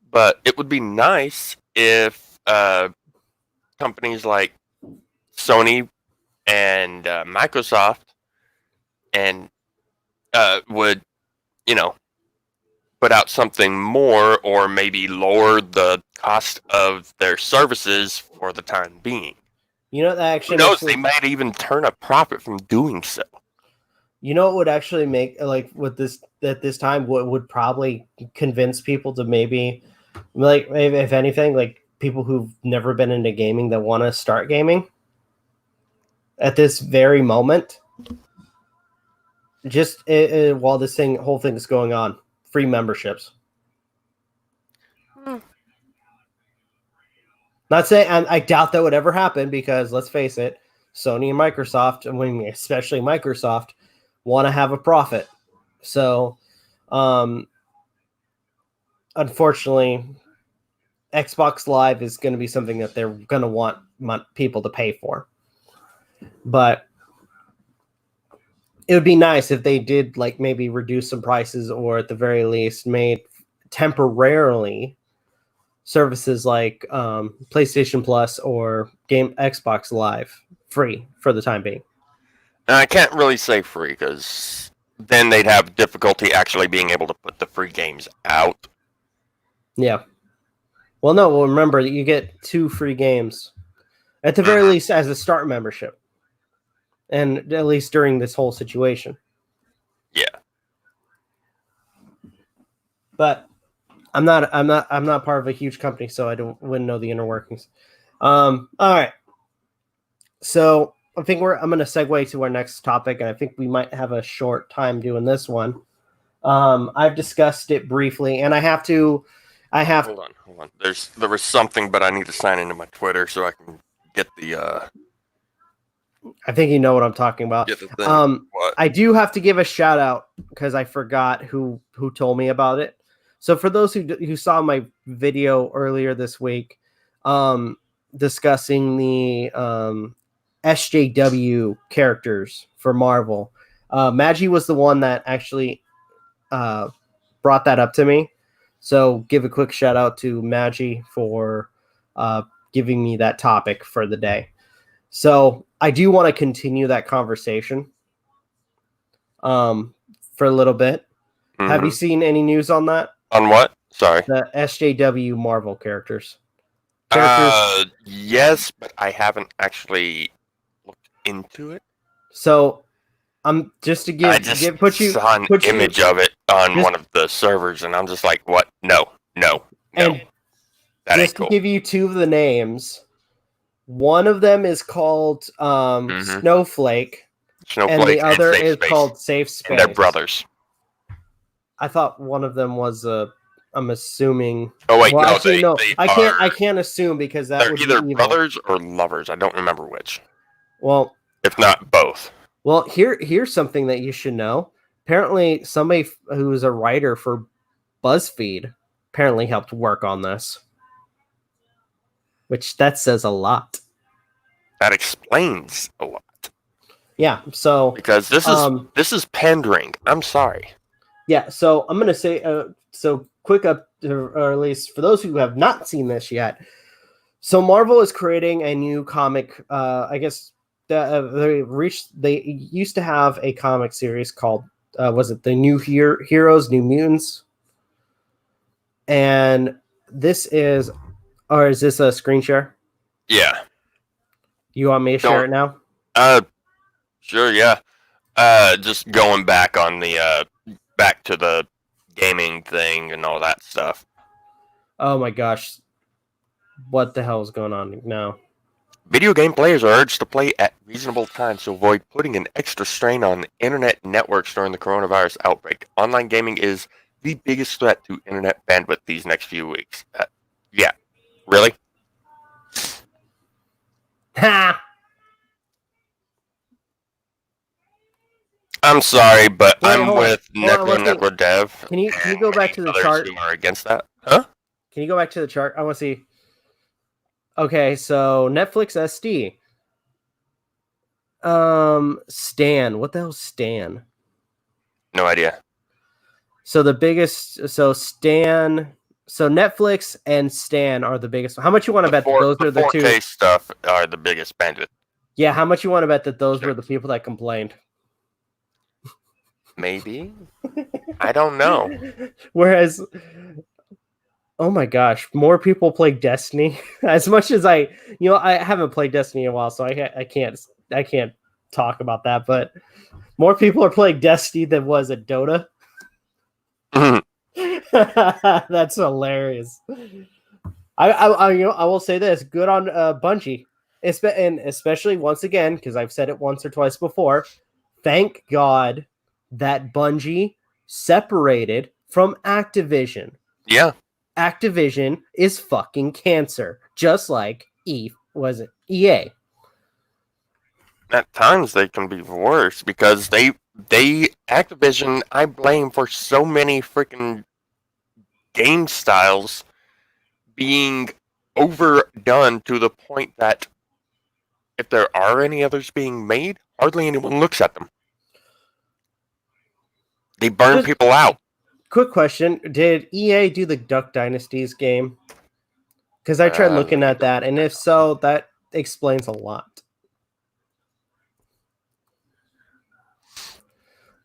but it would be nice if companies like Sony and Microsoft and would, put out something more, or maybe lower the cost of their services for the time being. That actually Who knows? They might even turn a profit from doing so. What would actually make, like, with this at this time, what would probably convince people to maybe, like, if anything, like people who've never been into gaming that want to start gaming at this very moment, just while this whole thing is going on, free memberships. Not saying, I doubt that would ever happen, because let's face it, Sony and Microsoft, especially Microsoft, want to have a profit. So, unfortunately, Xbox Live is going to be something that they're going to want people to pay for. But it would be nice if they did, like, maybe reduce some prices, or at the very least made temporarily services like PlayStation Plus or Xbox Live free for the time being. And I can't really say free, because then they'd have difficulty actually being able to put the free games out. Yeah. Well, no. Well, remember that you get 2 free games at the very least as a start membership, and at least during this whole situation. Yeah. But I'm not part of a huge company, so wouldn't know the inner workings. All right. So I think I'm going to segue to our next topic, and I think we might have a short time doing this one. I've discussed it briefly, and hold on. There was something, but I need to sign into my Twitter so I can get the. I think you know what I'm talking about. Get the thing. What? I do have to give a shout out, because I forgot who told me about it. So for those who saw my video earlier this week, discussing the SJW characters for Marvel, Magi was the one that actually brought that up to me. So give a quick shout out to Magi for giving me that topic for the day. So I do want to continue that conversation for a little bit. Mm-hmm. Have you seen any news on that? On what? Sorry. The SJW Marvel characters. Yes, but I haven't actually looked into it. So I'm just to give saw an image of it on one of the servers, and I'm just like, what? No. And that just cool. To give you 2 of the names, one of them is called Snowflake, and the other is called Safe Space. And they're brothers. I thought one of them was I'm assuming. Oh wait, well, no, actually, no. they I can't assume, because that they're would either be evil. brothers or lovers. I don't remember which. Well, if not both. Well, here's something that you should know. Apparently, somebody who is a writer for BuzzFeed apparently helped work on this, which that says a lot. That explains a lot. Yeah. So because this is pandering. I'm sorry. Yeah. So I'm gonna say quick up, or at least for those who have not seen this yet. So Marvel is creating a new comic. I guess they used to have a comic series called was it the New Heroes, New Mutants? And this is, or is this a screen share? Yeah. You want me to share it now? Sure, yeah. Just going back on the back to the gaming thing and all that stuff. Oh my gosh. What the hell is going on now? Video game players are urged to play at reasonable times to avoid putting an extra strain on internet networks during the coronavirus outbreak. Online gaming is the biggest threat to internet bandwidth these next few weeks. Yeah. Really? Ha! I'm sorry, but Wait, I'm hold on. with Hold on, let's see. Necrodev. Can you go back to the others chart? who are against that? Huh? Can you go back to the chart? I want to see. Okay, so Netflix SD. Stan. What the hell is Stan? No idea. So the biggest, so Netflix and Stan are the biggest. How much you want to bet that those are the 4K two? stuff are the biggest bandwidth. Yeah, how much you want to bet that those were the people that complained? Maybe. I don't know. Whereas, oh my gosh, more people play Destiny. As much as I haven't played Destiny in a while, so I can't talk about that. But more people are playing Destiny than was at Dota. That's hilarious. I will say this: good on Bungie, and especially once again because I've said it once or twice before. Thank God that Bungie separated from Activision. Yeah. Activision is fucking cancer, just like EA. At times they can be worse because they Activision I blame for so many freaking game styles being overdone to the point that if there are any others being made, hardly anyone looks at them. They burn people out. Quick question: did EA do the Duck Dynasties game? Because I tried looking at that, and if so, that explains a lot.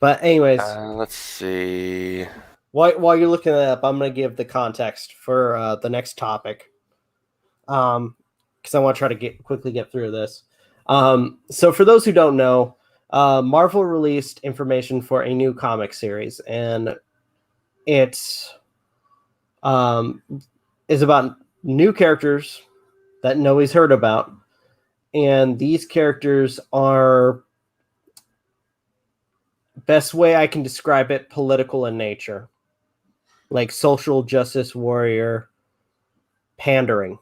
But anyways, let's see. While you're looking that up, I'm going to give the context for the next topic. Because I want to try to quickly get through this. So for those who don't know, Marvel released information for a new comic series, and it is about new characters that nobody's heard about. And these characters are, best way I can describe it, political in nature. Like social justice warrior pandering.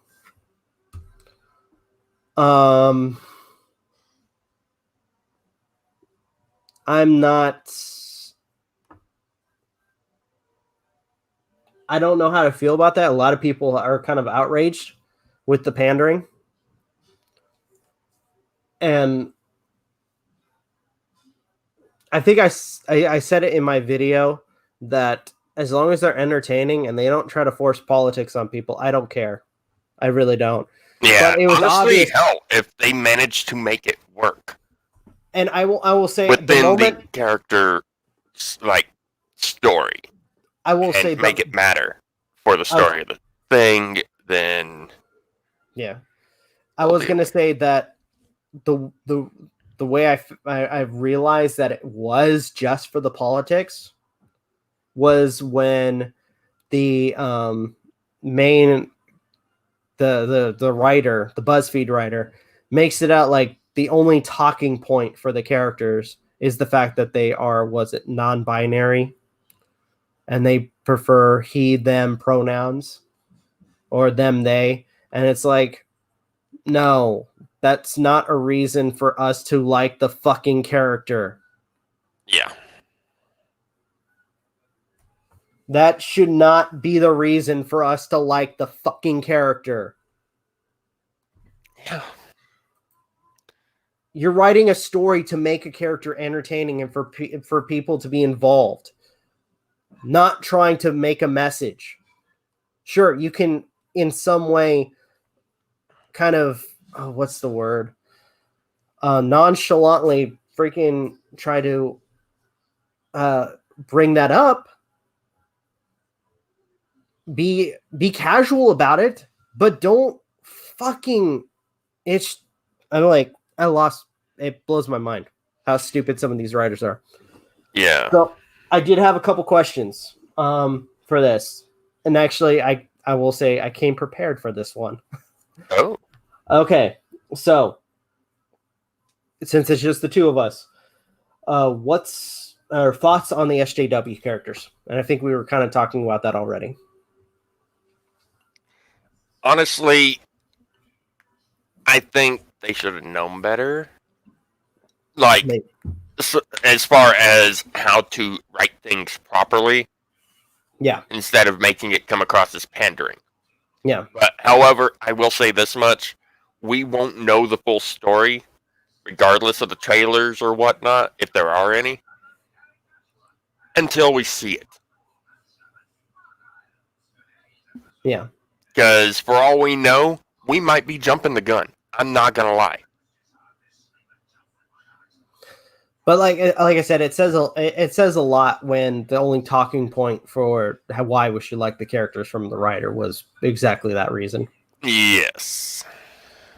I'm not. I don't know how to feel about that. A lot of people are kind of outraged with the pandering. And I think I said it in my video that as long as they're entertaining and they don't try to force politics on people, I don't care. I really don't. Yeah, but it was honestly, obvious. Hell, if they manage to make it work. And I will say within the character story. I will say make it matter for the story of the thing, then yeah. I was gonna say that the way I've realized that it was just for the politics was when the main the writer, the BuzzFeed writer, makes it out like the only talking point for the characters is the fact that they are, non-binary, and they prefer he, them pronouns, or them, they, and it's like, no, that's not a reason for us to like the fucking character. Yeah. That should not be the reason for us to like the fucking character. Yeah. You're writing a story to make a character entertaining and for people to be involved, not trying to make a message. Sure, you can in some way kind of, what's the word? Nonchalantly freaking try to bring that up. be casual about it, but don't fucking. It's I'm like I lost. It blows my mind how stupid some of these writers are. Yeah. So I did have a couple questions for this, and actually I will say I came prepared for this one. Oh. Okay, so since it's just the two of us, what's our thoughts on the SJW characters? And I think we were kind of talking about that already. Honestly, I think they should have known better. Like, Maybe. as far as how to write things properly, Yeah, instead of making it come across as pandering. yeah. But however, I will say this much: we won't know the full story, regardless of the trailers or whatnot, if there are any, until we see it. Yeah. Because for all we know, we might be jumping the gun. I'm not gonna lie. But like I said, it says a lot when the only talking point for why we should like the characters from the writer was exactly that reason. Yes.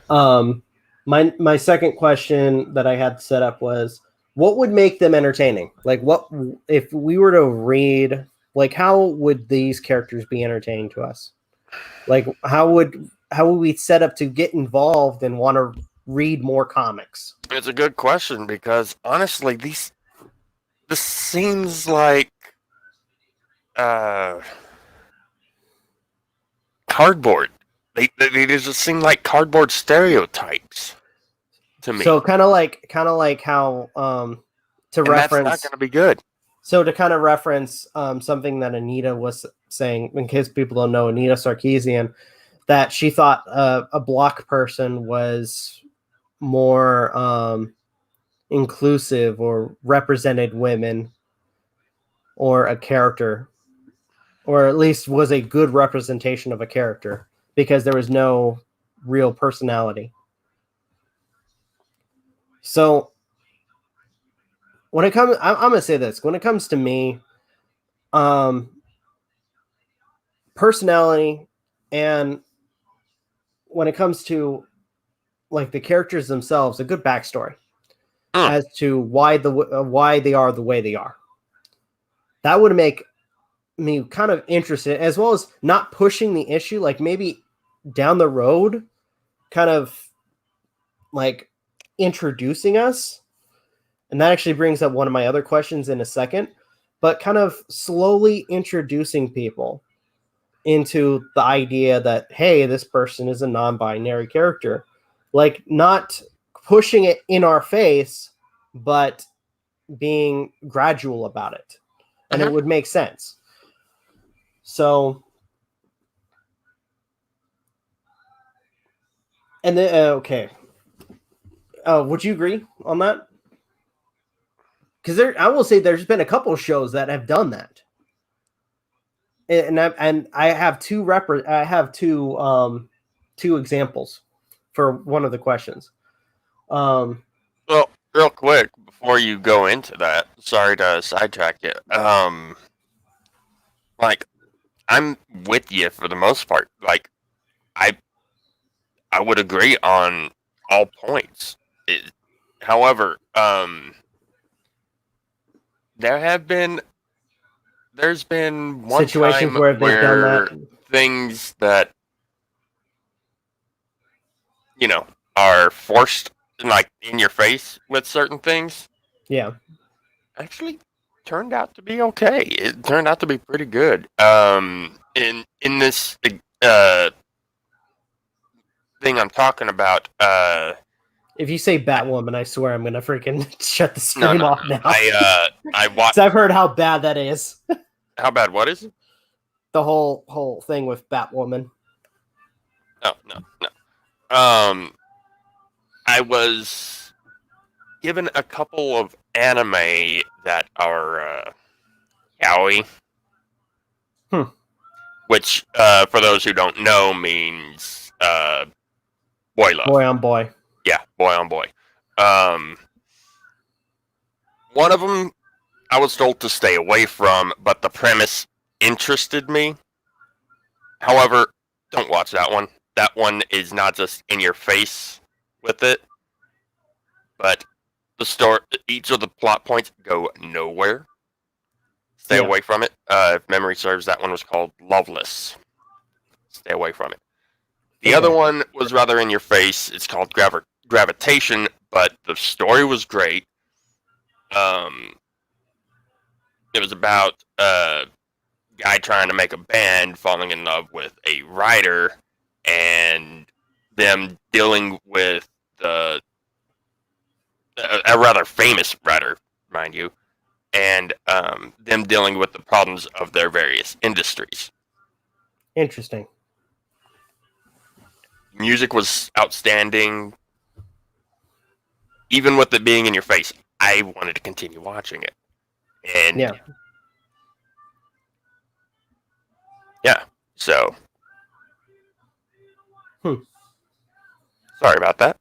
My second question that I had set up was, what would make them entertaining? Like, what if we were to read? Like, how would these characters be entertaining to us? Like, how would we set up to get involved and want to read more comics? It's a good question because honestly, this seems like cardboard. They just seem like cardboard stereotypes to me. So kind of like how to and reference. That's not going to be good. So to kind of reference something that Anita was saying, in case people don't know, Anita Sarkeesian, that she thought a block person was more inclusive or represented women or a character, or at least was a good representation of a character because there was no real personality. So when it comes, I'm going to say this, when it comes to me, personality, and when it comes to like the characters themselves, a good backstory as to why they are the way they are. That would make me kind of interested, as well as not pushing the issue, like maybe down the road, kind of like introducing us. And that actually brings up one of my other questions in a second, but kind of slowly introducing people into the idea that, hey, this person is a non-binary character, like not pushing it in our face, but being gradual about it. And it would make sense. So, and then, okay. Would you agree on that? Because I will say there's been a couple of shows that have done that. And I have two examples for one of the questions. Well, real quick before you go into that, sorry to sidetrack you. Like, I'm with you for the most part. Like, I would agree on all points. However, there's been one situations time where they've done that. Things that are forced, like in your face with certain things. Yeah, actually turned out to be okay. It turned out to be pretty good. In this thing I'm talking about. If you say Batwoman, I swear I'm gonna freaking shut the stream off now. I watched. I've heard how bad that is. How bad? What is it? The whole thing with Batwoman. Oh no. I was given a couple of anime that are yaoi. Which, for those who don't know, means boy love. Boy on boy. Yeah, boy on boy. One of them I was told to stay away from, but the premise interested me. However, don't watch that one. That one is not just in your face with it, but the story, each of the plot points go nowhere. Stay away from it. If memory serves, that one was called Loveless. Stay away from it. The other one was rather in your face. It's called Gravitation, but the story was great. It was about a guy trying to make a band, falling in love with a writer, and them dealing with a rather famous writer, mind you, and them dealing with the problems of their various industries. Interesting. Music was outstanding. Even with it being in your face, I wanted to continue watching it. And yeah, so sorry about that.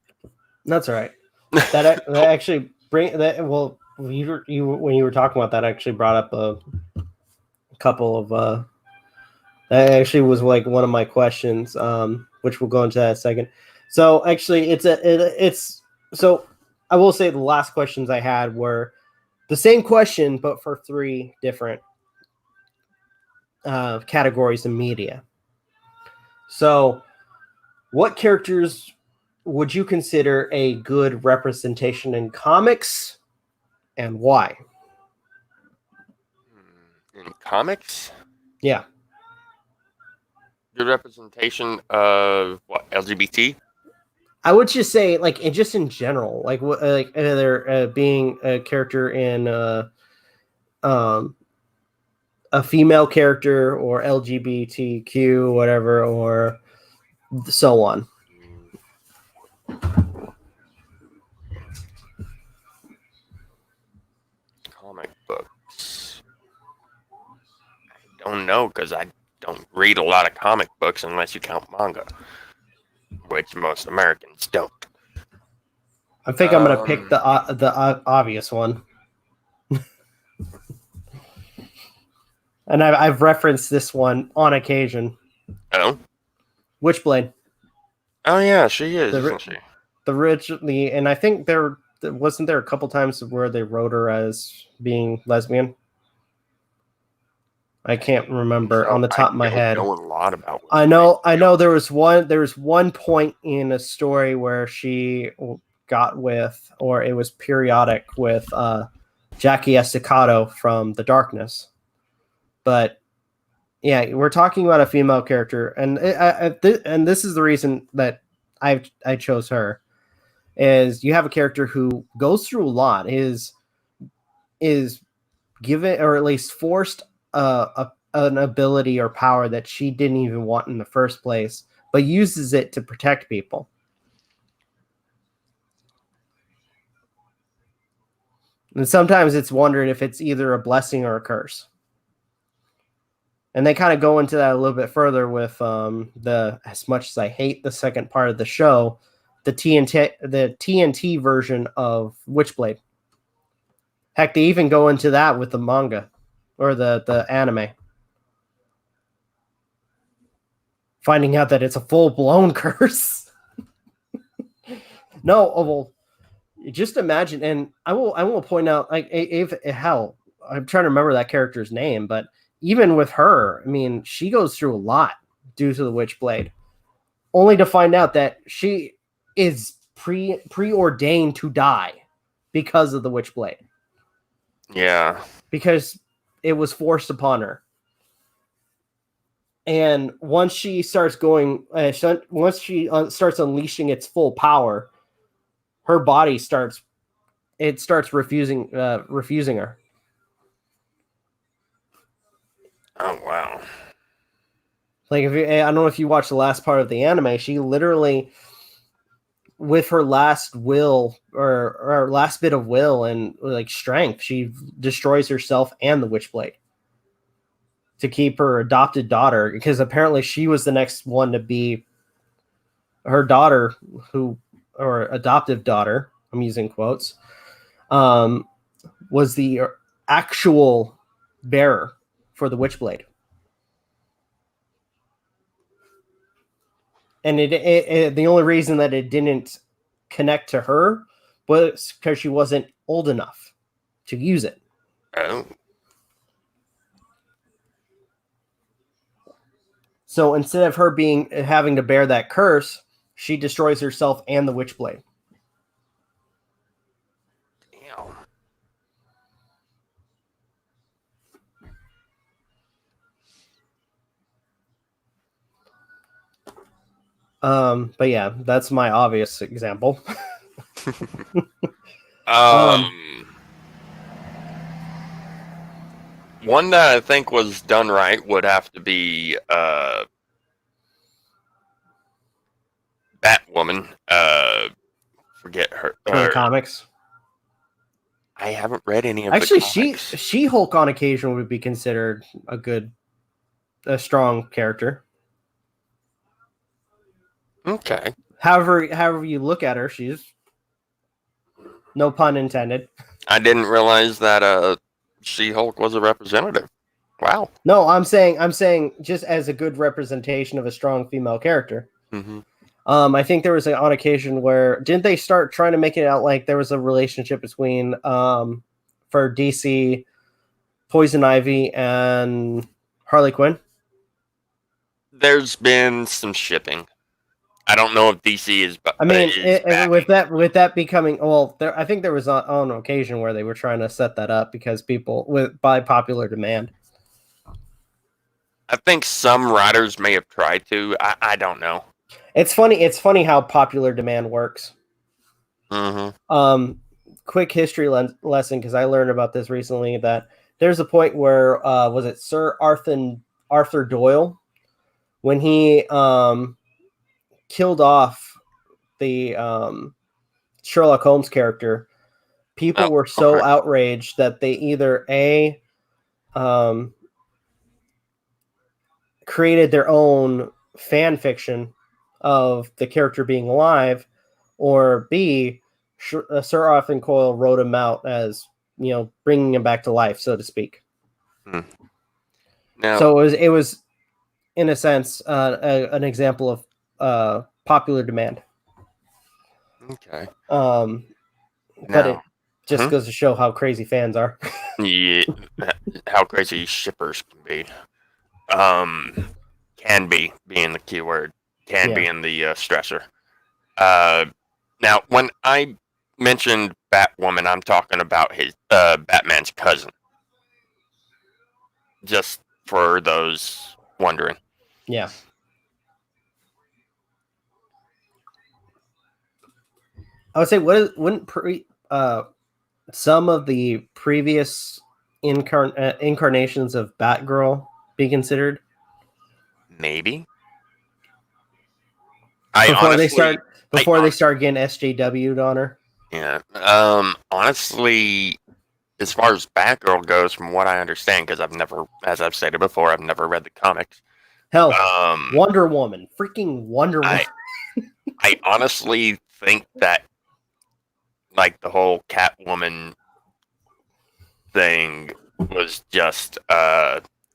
That's all right. That actually when you were talking about that, actually brought up a couple of that actually was like one of my questions, which we'll go into that in a second. So actually, so I will say the last questions I had were the same question, but for 3 different categories of media. So, what characters would you consider a good representation in comics, and why? In comics? Yeah. Good representation of what, LGBT? I would just say, like, just in general, like, what, like, either being a character in a female character or LGBTQ, whatever, or so on. Comic books. I don't know, because I don't read a lot of comic books unless you count manga, which most Americans don't. I think I'm gonna pick the obvious one, and I've referenced this one on occasion. Oh, Witchblade. Oh yeah, she is, isn't she? Originally, and I think there wasn't there a couple times where they wrote her as being lesbian. I can't remember on the top of my head. I know a lot about. I know there was one point in a story where she got with, or it was periodic with Jackie Estacado from The Darkness. But yeah, we're talking about a female character, and and this is the reason that I chose her. Is you have a character who goes through a lot, is given, or at least forced an ability or power that she didn't even want in the first place, but uses it to protect people. And sometimes it's wondered if it's either a blessing or a curse. And they kind of go into that a little bit further with as much as I hate the second part of the show, the TNT version of Witchblade. Heck, they even go into that with the manga or the anime. Finding out that it's a full-blown curse. No, well, just imagine, and I will point out, like, hell, I'm trying to remember that character's name, but even with her, I mean, she goes through a lot due to the Witchblade, only to find out that she is preordained to die because of the Witchblade. Yeah. Because it was forced upon her. And once she starts starts unleashing its full power, her body starts refusing her. Oh wow! Like, I don't know if you watched the last part of the anime, she literally, with her last will or last bit of will and like strength, she destroys herself and the Witchblade to keep her adopted daughter, because apparently she was the next one to be her daughter, or adoptive daughter, I'm using quotes, was the actual bearer for the Witchblade. and the only reason that it didn't connect to her was because she wasn't old enough to use it. Oh. So instead of her having to bear that curse, she destroys herself and the Witchblade. Damn. But yeah, that's my obvious example. One that I think was done right would have to be Batwoman. Forget her. From the comics. I haven't read any of Actually, the comics. She-Hulk on occasion would be considered a strong character. Okay. However you look at her, she's no pun intended. I didn't realize that She-Hulk was a representative. Wow. No, I'm saying just as a good representation of a strong female character. Mm-hmm. I think there was on occasion where didn't they start trying to make it out like there was a relationship between for DC, Poison Ivy and Harley Quinn? There's been some shipping. I don't know if DC is. I mean, with that becoming I think there was on occasion where they were trying to set that up because by popular demand. I think some writers may have tried to. I don't know. It's funny how popular demand works. Mm-hmm. Quick history lesson, because I learned about this recently, that there's a point where was it Sir Arthur Doyle, when he killed off the Sherlock Holmes character, people were so outraged that they either created their own fan fiction of the character being alive, or B, Sir Arthur Coyle wrote him out as, bringing him back to life, so to speak. Now, so it was in a sense an example of popular demand. Okay. But it just goes to show how crazy fans are. Yeah, how crazy shippers can be. Can be being the keyword. Can be in the stressor. Now, when I mentioned Batwoman, I'm talking about his Batman's cousin. Just for those wondering. Yeah. I would say, wouldn't some of the previous incarnations of Batgirl be considered? Maybe. Before they start getting SJW'd on her. Yeah. Honestly, as far as Batgirl goes, from what I understand, because as I've stated before, I've never read the comics. Hell, Wonder Woman, freaking Wonder Woman. I honestly think that, like, the whole Catwoman thing was just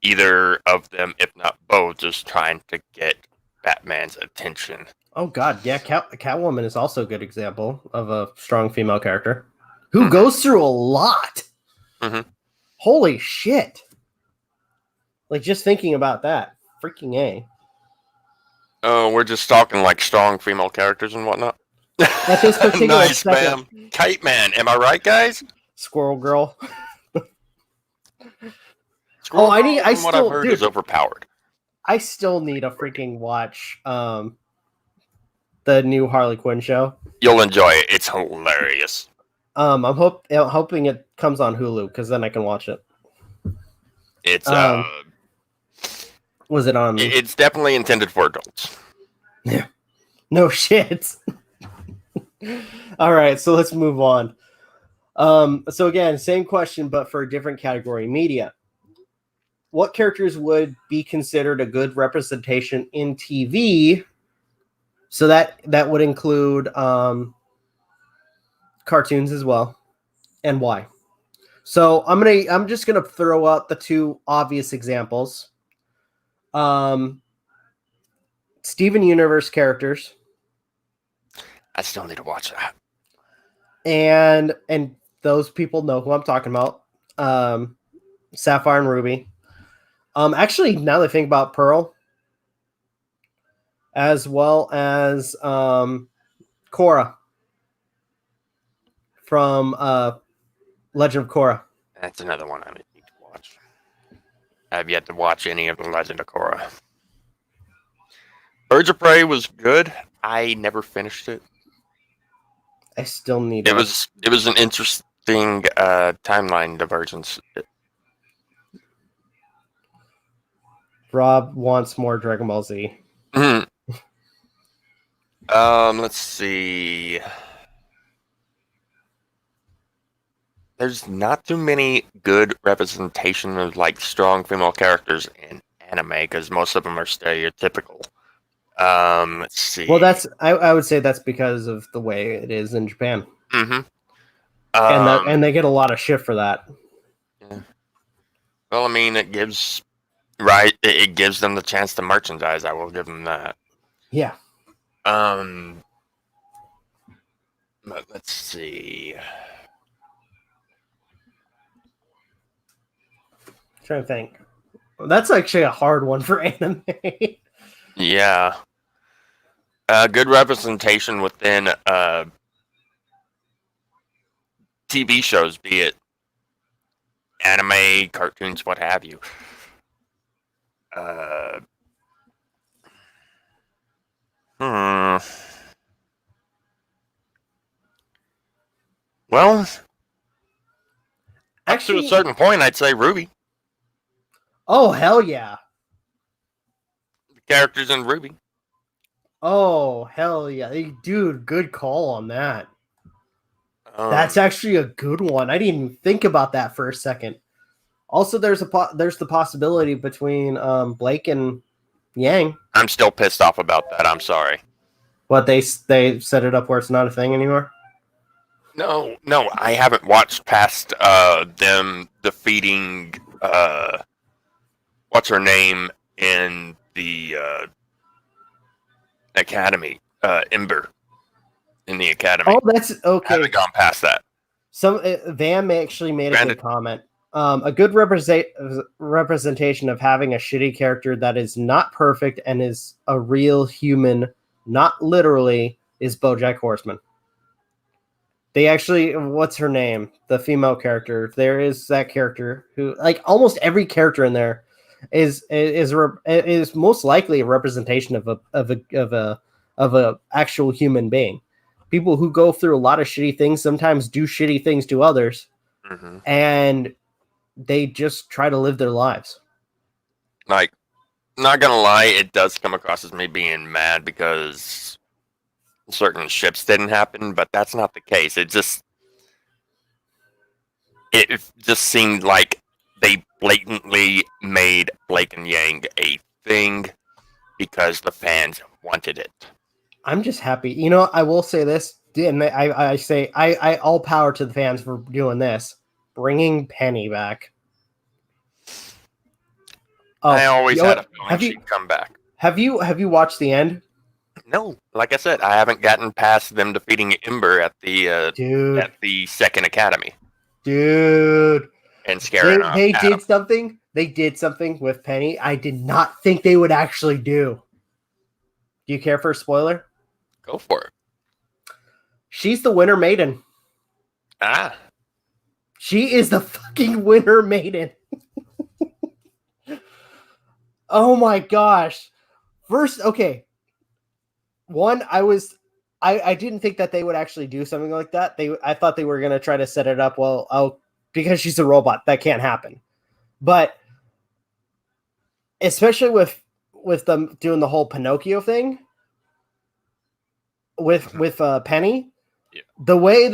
either of them, if not both, just trying to get Batman's attention. Oh God, yeah, Catwoman is also a good example of a strong female character who goes through a lot. Mm-hmm. Holy shit! Like, just thinking about that, freaking A. Oh, we're just talking like strong female characters and whatnot. At this particular nice, ma'am. Kite Man, am I right, guys? Squirrel Girl. Squirrel Girl, from what I've heard, is overpowered. I still need to freaking watch the new Harley Quinn show. You'll enjoy it. It's hilarious. I'm hoping it comes on Hulu, because then I can watch it. It's was it on? It's definitely intended for adults. Yeah. No shit. All right, so let's move on. So again, same question, but for a different category: media. What characters would be considered a good representation in TV? So that would include cartoons as well, and why? So I'm just gonna throw out the two obvious examples. Steven Universe characters. I still need to watch that. And those people know who I'm talking about. Sapphire and Ruby. Actually, now that I think about Pearl, as well as Korra from Legend of Korra. That's another one I need to watch. I have yet to watch any of the Legend of Korra. Birds of Prey was good. I never finished it. I still need it. It was an interesting timeline divergence. Rob wants more Dragon Ball Z. Let's see. There's not too many good representation of like strong female characters in anime because most of them are stereotypical. Let's see. Well, that's I would say that's because of the way it is in Japan. Mm-hmm. And they get a lot of shit for that. Yeah. Well, I mean, it gives them the chance to merchandise. I will give them that. Yeah. But let's see. I'm trying to think. That's actually a hard one for anime. Yeah. Good representation within TV shows, be it anime, cartoons, what have you. Well, actually, up to a certain point, I'd say Ruby. Oh, hell yeah. The characters in Ruby. Oh, hell yeah. Dude, good call on that. That's actually a good one. I didn't even think about that for a second. Also, there's the possibility between Blake and Yang. I'm still pissed off about that. I'm sorry. What, they set it up where it's not a thing anymore? No, I haven't watched past them defeating what's her name in the academy, Ember in the academy. Oh, that's okay. I haven't gone past that. Some Van actually made a good comment. A good representation of having a shitty character that is not perfect and is a real human, not literally, is BoJack Horseman. They actually, what's her name? The female character. There is that character who, like, almost every character in there is most likely a representation of a actual human being. People who go through a lot of shitty things sometimes do shitty things to others, and they just try to live their lives. Like, not gonna lie, it does come across as me being mad because certain ships didn't happen, but that's not the case. It just seemed like they blatantly made Blake and Yang a thing because the fans wanted it. I'm just happy. You know, I will say this, and I say I all power to the fans for doing this, bringing Penny back. Oh, I always had a feeling she'd come back. Have you watched the end? No, like I said, I haven't gotten past them defeating Ember at the second academy. Dude, and scaring they did something. They did something with Penny I did not think they would actually do. Do you care for a spoiler? Go for it. She's the Winter Maiden. Ah. She is the fucking Winter Maiden. Oh my gosh. First, okay. One, I didn't think that they would actually do something like that. I thought they were going to try to set it up. Well, because she's a robot, that can't happen. But especially with them doing the whole Pinocchio thing with Penny, yeah. the way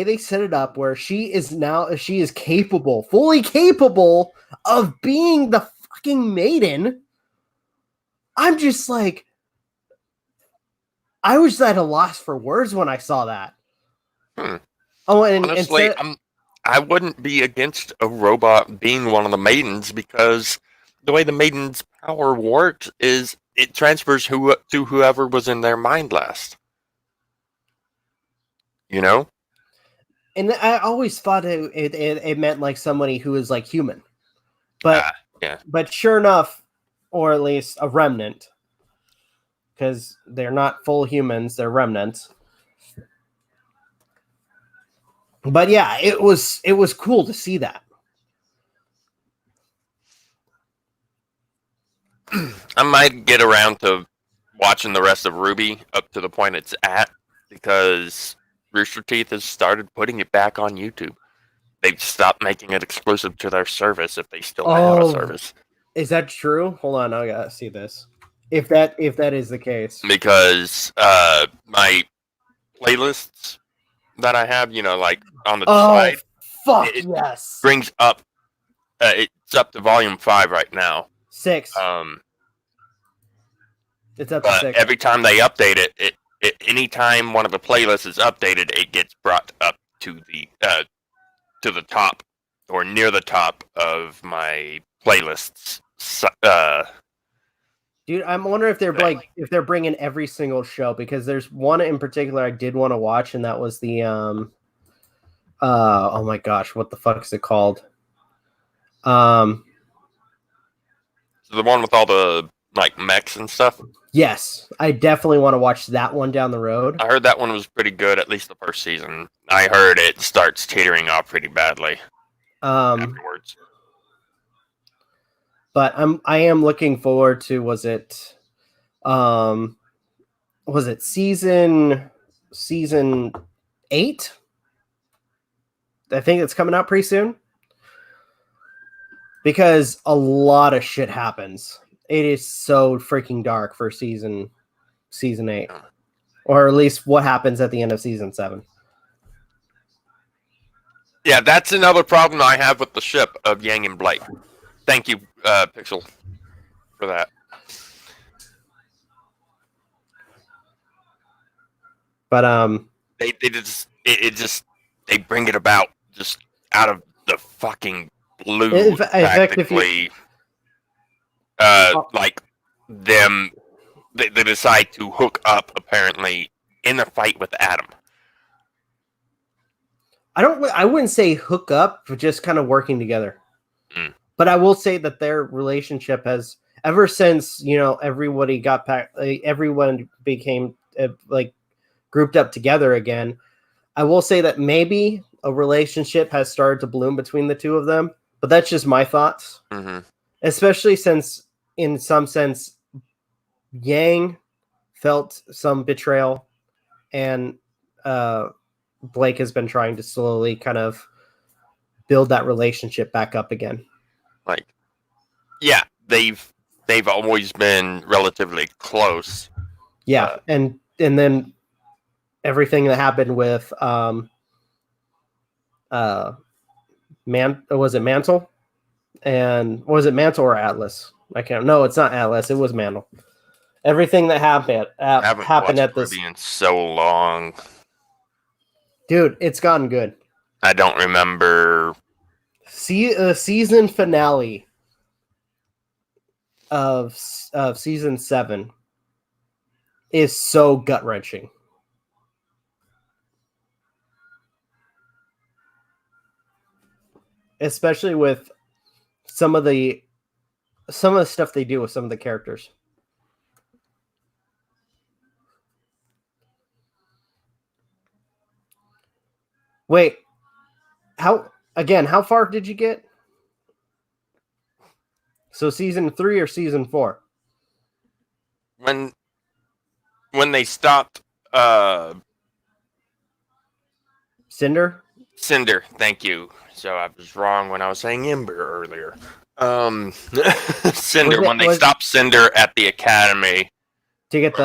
they set it up, where she is capable, fully capable of being the fucking maiden. I'm just like, I was at a loss for words when I saw that. Oh, and honestly, I wouldn't be against a robot being one of the maidens because the way the maiden's power works is it transfers to whoever was in their mind last. You know? And I always thought it meant like somebody who is like human, but yeah. But sure enough, or at least a remnant, because they're not full humans, they're remnants. But yeah, it was cool to see that. I might get around to watching the rest of Ruby up to the point it's at, because Rooster Teeth has started putting it back on YouTube. They've stopped making it exclusive to their service if they still have a service. Is that true? Hold on, I gotta see this. If that is the case, because my playlists that I have, like on the side, yes, brings up. It's up to volume 5 right now. 6. It's up to 6. Every time they update it, anytime one of the playlists is updated, it gets brought up to the top or near the top of my playlists. Dude, I'm wondering if they're bringing every single show, because there's one in particular I did want to watch, and that was the oh my gosh, what the fuck is it called? So the one with all the like mechs and stuff? Yes, I definitely want to watch that one down the road. I heard that one was pretty good, at least the first season. I heard it starts teetering off pretty badly afterwards. But I am looking forward to was it season 8? I think it's coming out pretty soon. Because a lot of shit happens. It is so freaking dark for season 8. Or at least what happens at the end of season 7. Yeah, that's another problem I have with the ship of Yang and Blake. Thank you, Pixel, for that. But they bring it about just out of the fucking blue, practically. Like them, they decide to hook up apparently in a fight with Adam. I wouldn't say hook up, but just kind of working together. But I will say that their relationship has, ever since everybody got back, everyone became like grouped up together again. I will say that maybe a relationship has started to bloom between the two of them, but that's just my thoughts. Mm-hmm. Especially since, in some sense, Yang felt some betrayal, and Blake has been trying to slowly kind of build that relationship back up again. Like, yeah, they've always been relatively close. Yeah, and then everything that happened with was it Mantle? And was it Mantle or Atlas? I can't. No, it's not Atlas. It was Mantle. Everything that happened at this. In so long, dude. It's gotten good. I don't remember. Season finale of season 7 is so gut wrenching. Especially with some of the stuff they do with some of the characters. Wait, how far did you get? So season 3 or season 4? When they stopped Cinder, thank you. So I was wrong when I was saying Ember earlier. Cinder, when they stopped Cinder at the academy to get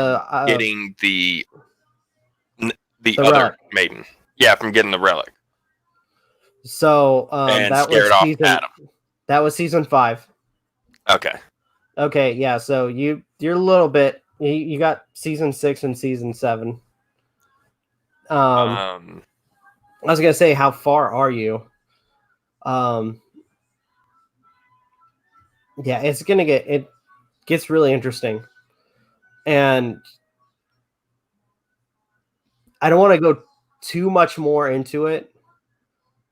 getting the other relic. maiden. Yeah, from getting the relic. So that was season 5. Okay, yeah, so you're a little bit, you got season 6 and season 7. I was gonna say, how far are you? Yeah, it gets really interesting. And I don't want to go too much more into it,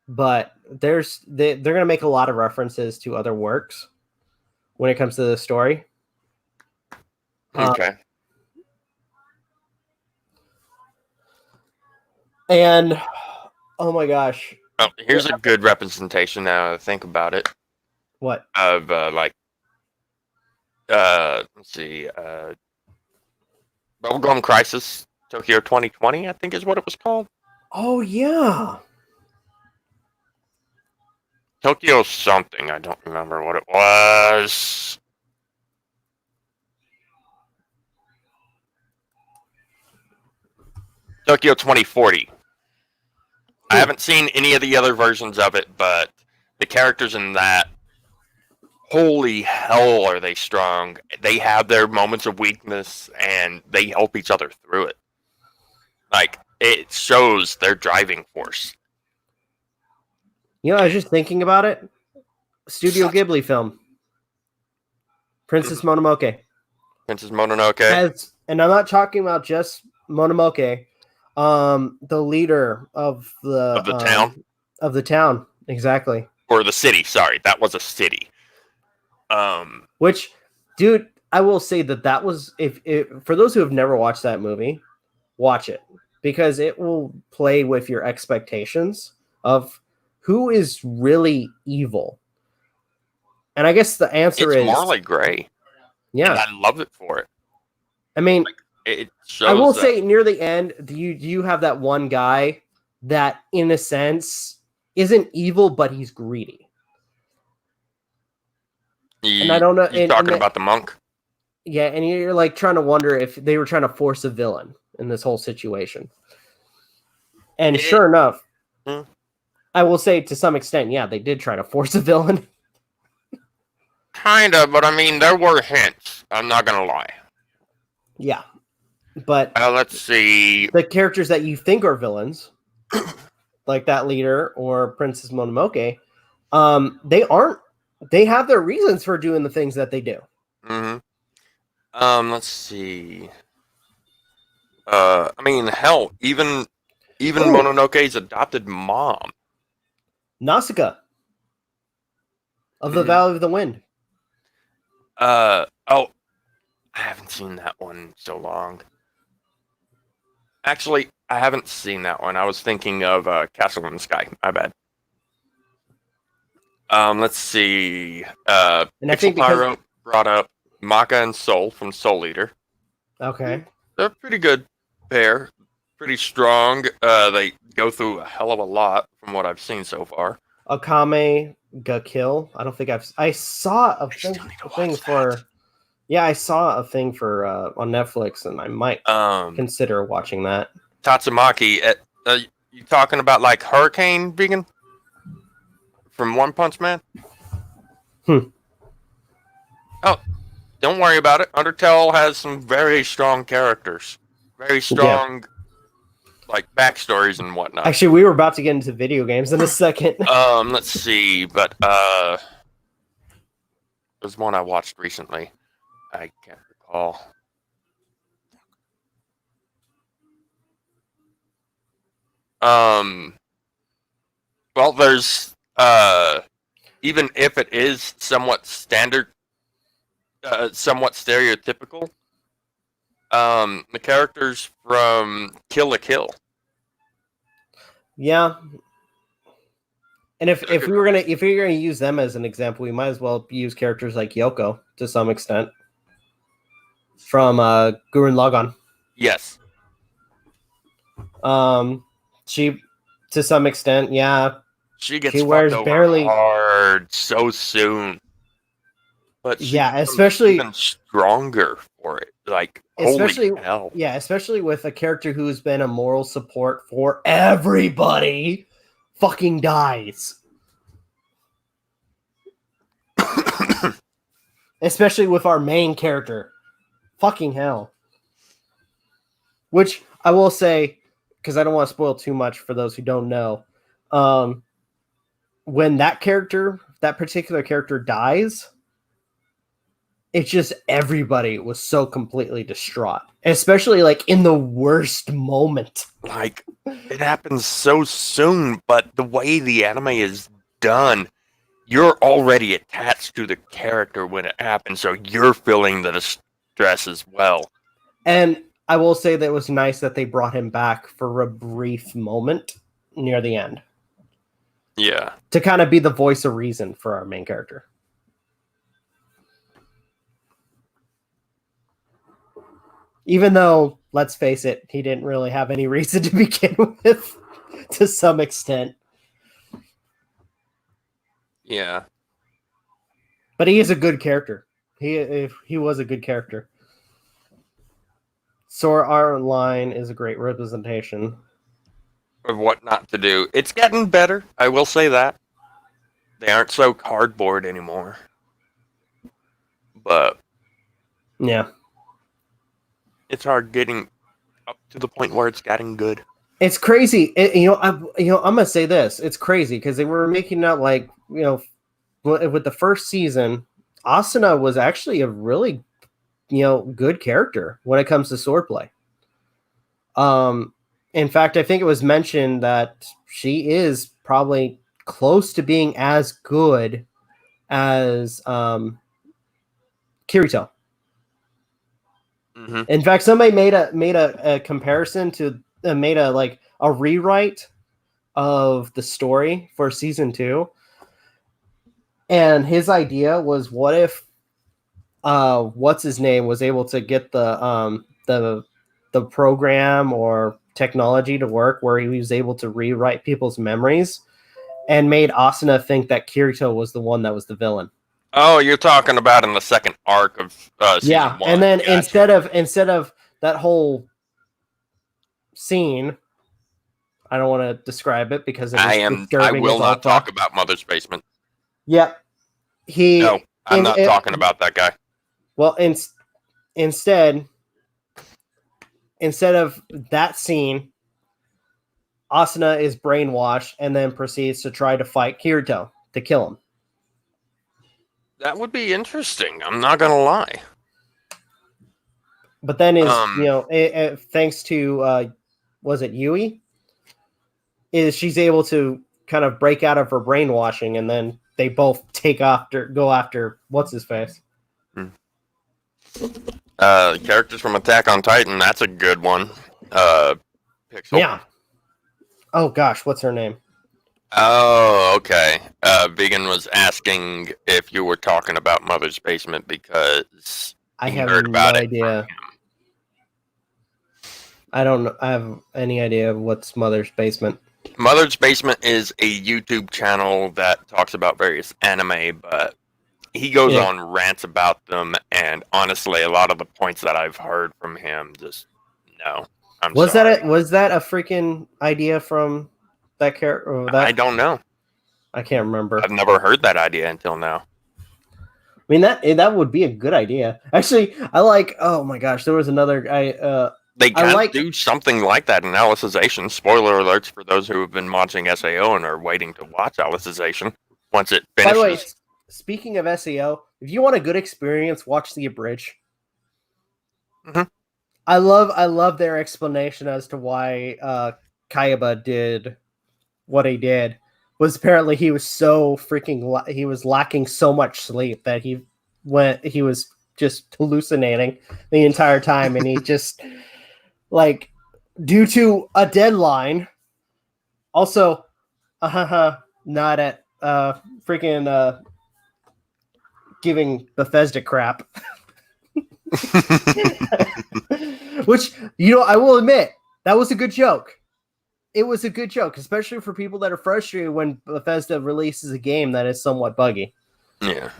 but they're going to make a lot of references to other works when it comes to the story. Okay. And oh my gosh. Oh, here's a good representation now that I think about it. What? Of let's see, Bubblegum Crisis Tokyo 2020, I think is what it was called. Oh yeah. Tokyo something, I don't remember what it was. Tokyo 2040. I haven't seen any of the other versions of it, but the characters in that, holy hell, are they strong. They have their moments of weakness, and they help each other through it. Like, it shows their driving force. You know, I was just thinking about it. Studio Ghibli film. Princess Mononoke. Princess Mononoke. And I'm not talking about just Mononoke. The leader of the town. Of the town, exactly. Or the city, sorry. That was a city. Which, dude, I will say that was, if for those who have never watched that movie, watch it, because it will play with your expectations of who is really evil. And I guess the answer is Morally gray. Yeah, and I love it for it. I mean, it shows. I will say near the end, do you have that one guy that, in a sense, isn't evil, but he's greedy. And I don't know. You're talking about the monk? Yeah, and you're like trying to wonder if they were trying to force a villain in this whole situation. And sure enough, I will say to some extent, yeah, they did try to force a villain. Kind of, but I mean, there were hints. I'm not going to lie. Yeah. But let's see. The characters that you think are villains, like that leader or Princess Mononoke, they aren't. They have their reasons for doing the things that they do. Mm-hmm. Let's see. I mean, hell, even Mononoke's adopted mom, Nausicaa of the Valley of the Wind. I haven't seen that one in so long. Actually, I haven't seen that one. I was thinking of Castle in the Sky. My bad. Let's see. And I think Pyro brought up Maka and Soul from Soul Eater. Okay. They're a pretty good pair. Pretty strong. They go through a hell of a lot from what I've seen so far. Akame ga Kill. I don't think I saw a thing for. Yeah, I saw a thing for on Netflix, and I might consider watching that. Tatsumaki, you talking about like Hurricane Vegan from One Punch Man? Oh, don't worry about it. Undertale has some very strong characters, very strong, like backstories and whatnot. Actually, we were about to get into video games in a second. Let's see, but there's one I watched recently. I can't recall. Well, there's even if it is somewhat standard, somewhat stereotypical, the characters from Kill la Kill. Yeah. And if you're gonna use them as an example, we might as well use characters like Yoko to some extent from Gurren Lagann. Yes. She, to some extent, yeah. She gets wears barely hard so soon. But yeah, especially even stronger for it. Like, especially, holy hell. Yeah, especially with a character who's been a moral support for everybody fucking dies. Especially with our main character. Fucking hell. Which I will say, because I don't want to spoil too much for those who don't know, when that particular character dies, it's just everybody was so completely distraught, especially like in the worst moment. Like, it happens so soon, but the way the anime is done, you're already attached to the character when it happens, so you're feeling the distress as well. And I will say that it was nice that they brought him back for a brief moment near the end. Yeah. To kind of be the voice of reason for our main character. Even though, let's face it, he didn't really have any reason to begin with, to some extent. Yeah. But he is a good character. He was a good character. Sword Art Online is a great representation Of what not to do. It's getting better, I will say that. They aren't so cardboard anymore. But yeah, it's hard getting up to the point where it's getting good. it's crazy. I'm gonna say this. It's crazy because they were making out like with the first season, Asuna was actually a really good character when it comes to swordplay. In fact, I think it was mentioned that she is probably close to being as good as Kirito. Mm-hmm. In fact, somebody made a comparison to made a rewrite of the story for season 2, and his idea was, what if what's his name was able to get the program or technology to work where he was able to rewrite people's memories and made Asuna think that Kirito was the one that was the villain. Oh, you're talking about in the second arc of season 1. And then Gotcha. instead of that whole scene, I don't want to describe it because it is disturbing. I will not talk about Mother's Basement. Yep. No, I'm not talking about that guy. Well, instead of that scene, Asuna is brainwashed and then proceeds to try to fight Kirito to kill him. That would be interesting. I'm not gonna lie. But then thanks to was it Yui? She's able to kind of break out of her brainwashing, and then they both go after what's his face. Characters from Attack on Titan. That's a good one. Pixel. Yeah. Oh gosh, what's her name? Oh, okay. Vegan was asking if you were talking about Mother's Basement because I he have heard no about idea. I don't have any idea of what's Mother's Basement. Mother's Basement is a YouTube channel that talks about various anime, but he goes on rants about them, and honestly, a lot of the points that I've heard from him, just no. Was that a freaking idea from that character? I don't know. I can't remember. I've never heard that idea until now. I mean, that would be a good idea. Actually, I like. Oh my gosh, there was another guy. They can do something like that in Alicization. Spoiler alerts for those who have been watching SAO and are waiting to watch Alicization once it finishes. By the way, speaking of SAO, if you want a good experience, watch the Abridge. Mm-hmm. I love their explanation as to why Kayaba did what he did. Was apparently he was so freaking he was lacking so much sleep that he was just hallucinating the entire time, and he just like, due to a deadline. Also, not at freaking giving Bethesda crap. Which, I will admit, that was a good joke. It was a good joke, especially for people that are frustrated when Bethesda releases a game that is somewhat buggy. Yeah.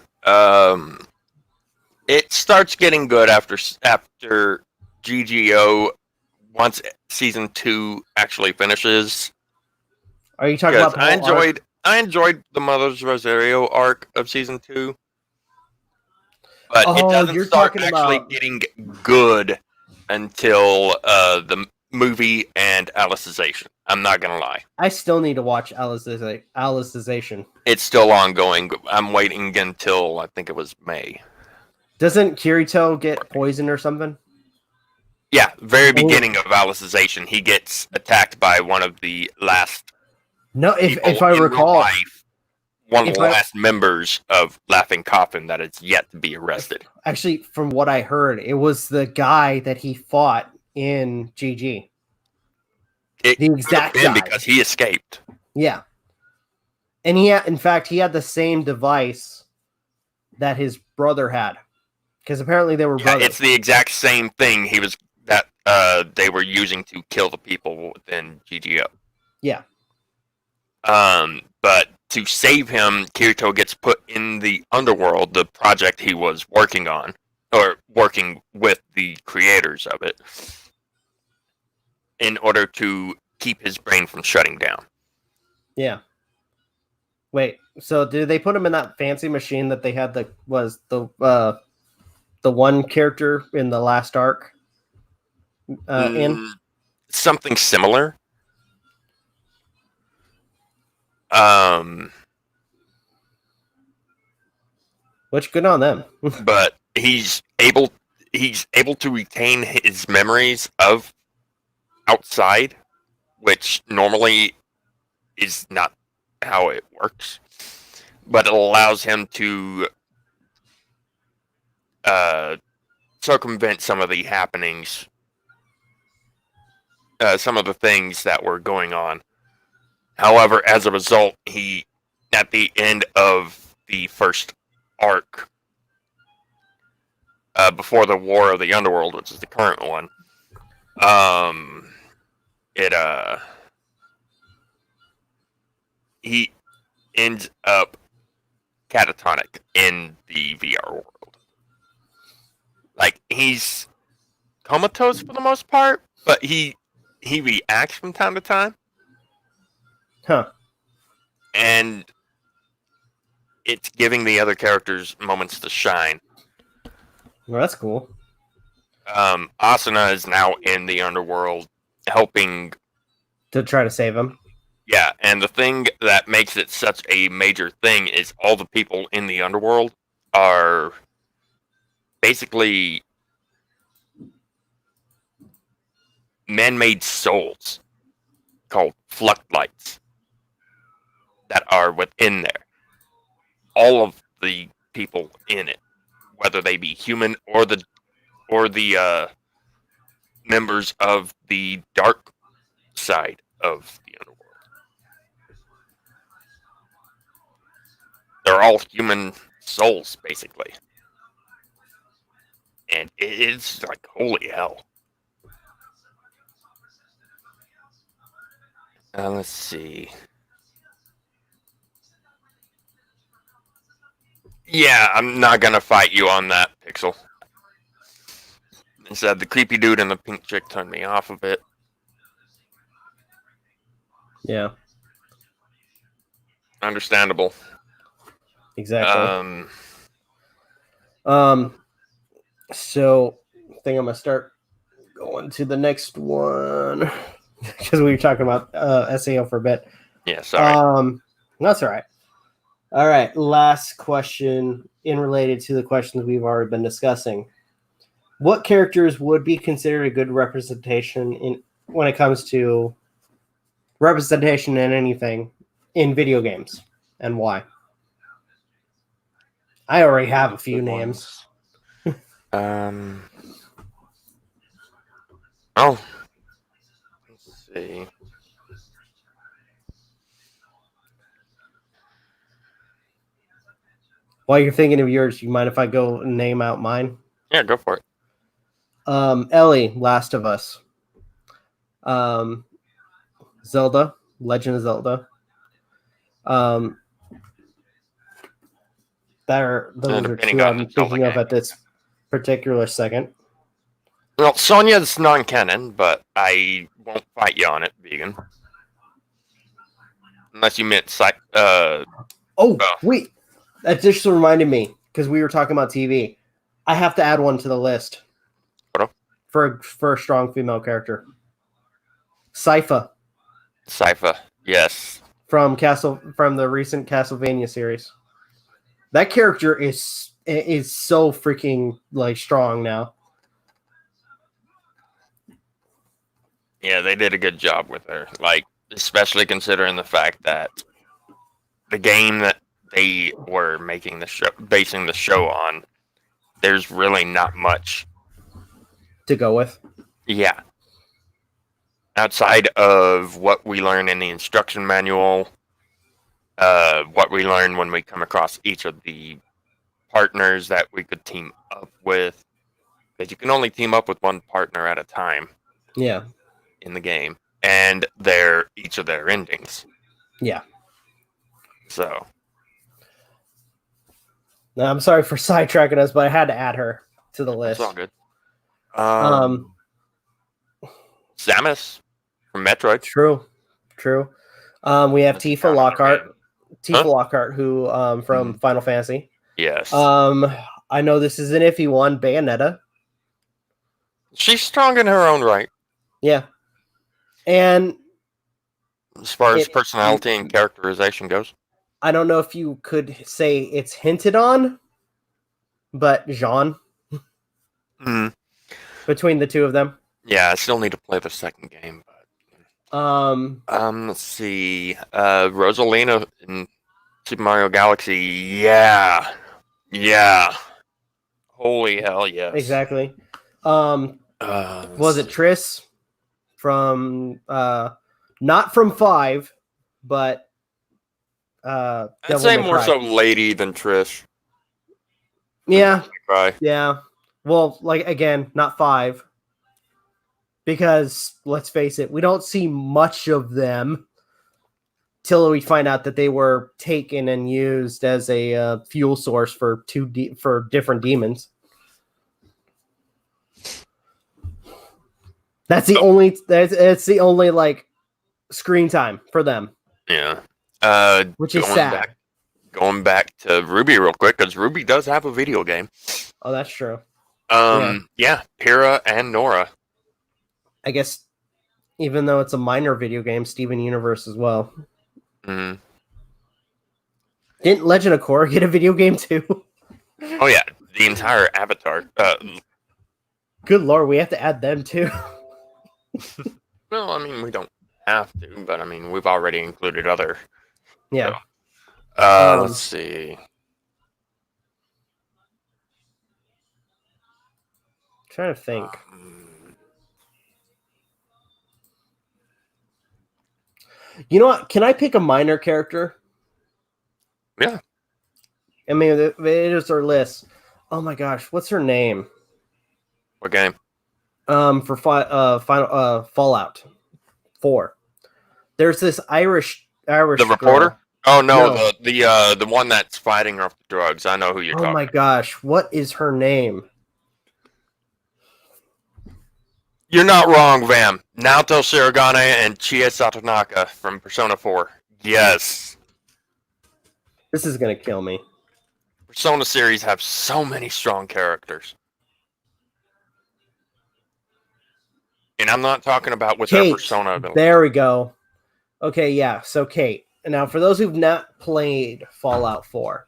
It starts getting good after GGO once season 2 actually finishes. Are you talking about? I enjoyed the Mother's Rosario arc of season 2, but it doesn't start actually getting good until the movie and Alicization. I'm not gonna lie. I still need to watch Alicization. It's still ongoing. I'm waiting until I think it was May. Doesn't Kirito get poisoned or something? Yeah, very beginning of Alicization, he gets attacked by one of the last No, if people I in real recall, life, one of if the I- last members of Laughing Coffin that is yet to be arrested. actually, from what I heard, it was the guy that he fought in GG. It The could have exact been guy. because he escaped. Yeah. And in fact, he had the same device that his brother had. Because apparently they were Yeah, brothers. it's the exact same thing they were using to kill the people within GGO. Yeah. But to save him, Kirito gets put in the underworld, the project he was working on, or working with the creators of it, in order to keep his brain from shutting down. Yeah. Wait, so did they put him in that fancy machine that they had the one character in the last arc in? Something similar. Which good on them. But he's able to retain his memories of outside, which normally is not how it works. But it allows him to circumvent some of the happenings, some of the things that were going on. However, as a result, he, at the end of the first arc, before the War of the Underworld, which is the current one, he ends up catatonic in the VR world. Like, he's comatose for the most part, but he reacts from time to time. Huh. And it's giving the other characters moments to shine. Well, that's cool. Asuna is now in the underworld helping To try to save him. Yeah, and the thing that makes it such a major thing is all the people in the underworld are basically man-made souls called Fluctlights that are within there. All of the people in it, whether they be human or the members of the dark side of the underworld. They're all human souls, basically. And it's like, holy hell. Let's see. Yeah, I'm not gonna fight you on that, Pixel. Instead, the creepy dude and the pink chick turned me off of it. Yeah. Understandable. Exactly. So I think I'm gonna start going to the next one because we were talking about SAO for a bit. Yeah, sorry. That's all right. All right, last question in related to the questions we've already been discussing. What characters would be considered a good representation when it comes to representation in anything in video games, and why? I already have a few names. Oh. Let's see. While you're thinking of yours, you mind if I go and name out mine? Yeah, go for it. Ellie, Last of Us. Zelda, Legend of Zelda. Those are two I'm thinking of at this particular second. Well, Sonya's non-canon, but I won't fight you on it, vegan. Unless you meant Wait. That just reminded me, because we were talking about TV. I have to add one to the list. What? For a strong female character. Sypha. Sypha, yes. From the recent Castlevania series. That character is is so freaking like strong now. Yeah, they did a good job with her. Like, especially considering the fact that the game that they were making the show, basing the show on, there's really not much To go with. Yeah. Outside of what we learn in the instruction manual, what we learn when we come across each of the partners that we could team up with, because you can only team up with one partner at a time Yeah. in the game, and each of their endings. Yeah. So. Now, I'm sorry for sidetracking us, but I had to add her to the list. It's all good. Samus from Metroid. True. We have Tifa Lockhart. Lockhart, who from Final Fantasy. Yes. I know this is an iffy one. Bayonetta. She's strong in her own right. Yeah. And as far as personality and characterization goes, I don't know if you could say it's hinted on, but Jean. Between the two of them. Yeah, I still need to play the second game. But... let's see. Rosalina in Super Mario Galaxy. Yeah. Holy hell, yes. Exactly. Was it Triss from not from 5, but I'd say more so Lady than Trish. Yeah. Yeah. Well, like again, not 5. Because let's face it, we don't see much of them till we find out that they were taken and used as a fuel source for different demons. That's the only. It's the only like screen time for them. Yeah. Which is sad. Going back to Ruby real quick, because Ruby does have a video game. Oh, that's true. Yeah, Pyrrha and Nora. I guess, even though it's a minor video game, Steven Universe as well. Mm-hmm. Didn't Legend of Korra get a video game too? Oh yeah, the entire Avatar. Good lord, we have to add them too. Well, I mean, we don't have to, but I mean, we've already included other. Yeah. Let's see. Trying to think. You know what? Can I pick a minor character? Yeah. I mean, it is our list. Oh my gosh, what's her name? What game? For Fallout 4. There's this Irish. The reporter. Girl. Oh no, the one that's fighting off the drugs. I know who you're talking. Oh my gosh, what is her name? You're not wrong, Vam. Naoto Shirogane and Chie Satonaka from Persona 4. Yes. This is gonna kill me. Persona series have so many strong characters. And I'm not talking about with their persona ability. There we go. Okay, yeah. So Kate. Now, for those who've not played Fallout 4,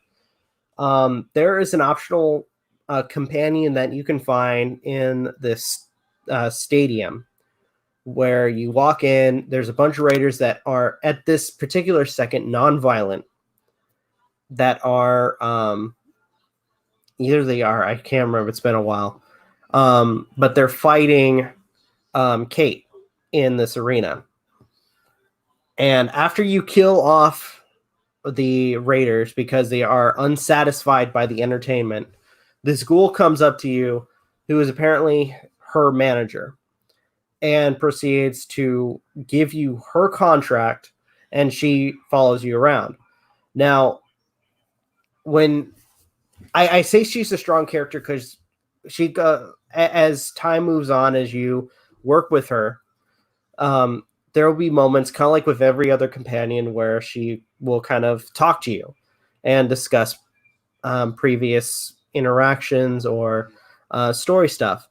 there is an optional companion that you can find in this stadium where you walk in. There's a bunch of raiders that are at this particular second non-violent. That are either they are. I can't remember. It's been a while. But they're fighting Kate in this arena. And after you kill off the raiders because they are unsatisfied by the entertainment, this ghoul comes up to you, who is apparently her manager, and proceeds to give you her contract, and she follows you around. Now, when I say she's a strong character because she, as time moves on, as you work with her, there will be moments, kind of like with every other companion, where she will kind of talk to you and discuss previous interactions or story stuff,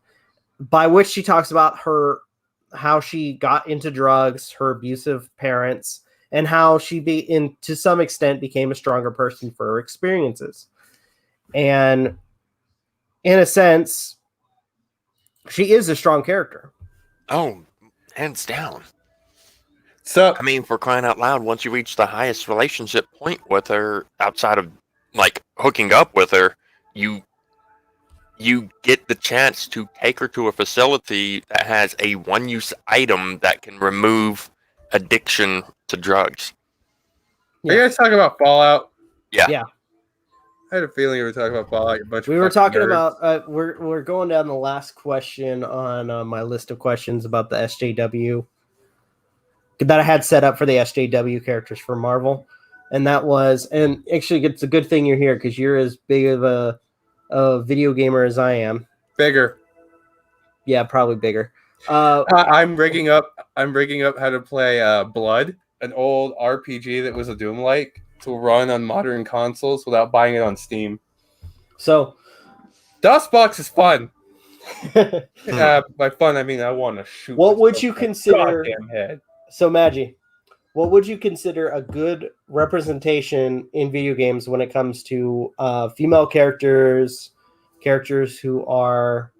by which she talks about how she got into drugs, her abusive parents, and how she to some extent became a stronger person for her experiences. And in a sense, she is a strong character. Oh, hands down. So I mean, for crying out loud, once you reach the highest relationship point with her, outside of like hooking up with her, you get the chance to take her to a facility that has a one-use item that can remove addiction to drugs. are you guys talking about Fallout? Yeah. Yeah. I had a feeling you were talking about Fallout. You bunch We of were fucking talking nerds. about we're going down the last question on my list of questions about the SJW that I had set up for the SJW characters for Marvel, and that was, and actually it's a good thing you're here because you're as big of a video gamer as I am. Bigger. Yeah, probably bigger. I'm rigging up how to play Blood, an old RPG that was a Doom-like, to run on modern consoles without buying it on Steam. So DOSBox is fun. By fun, I mean I want to shoot. what would myself you in the consider? goddamn head? So Magi, what would you consider a good representation in video games when it comes to female characters who are,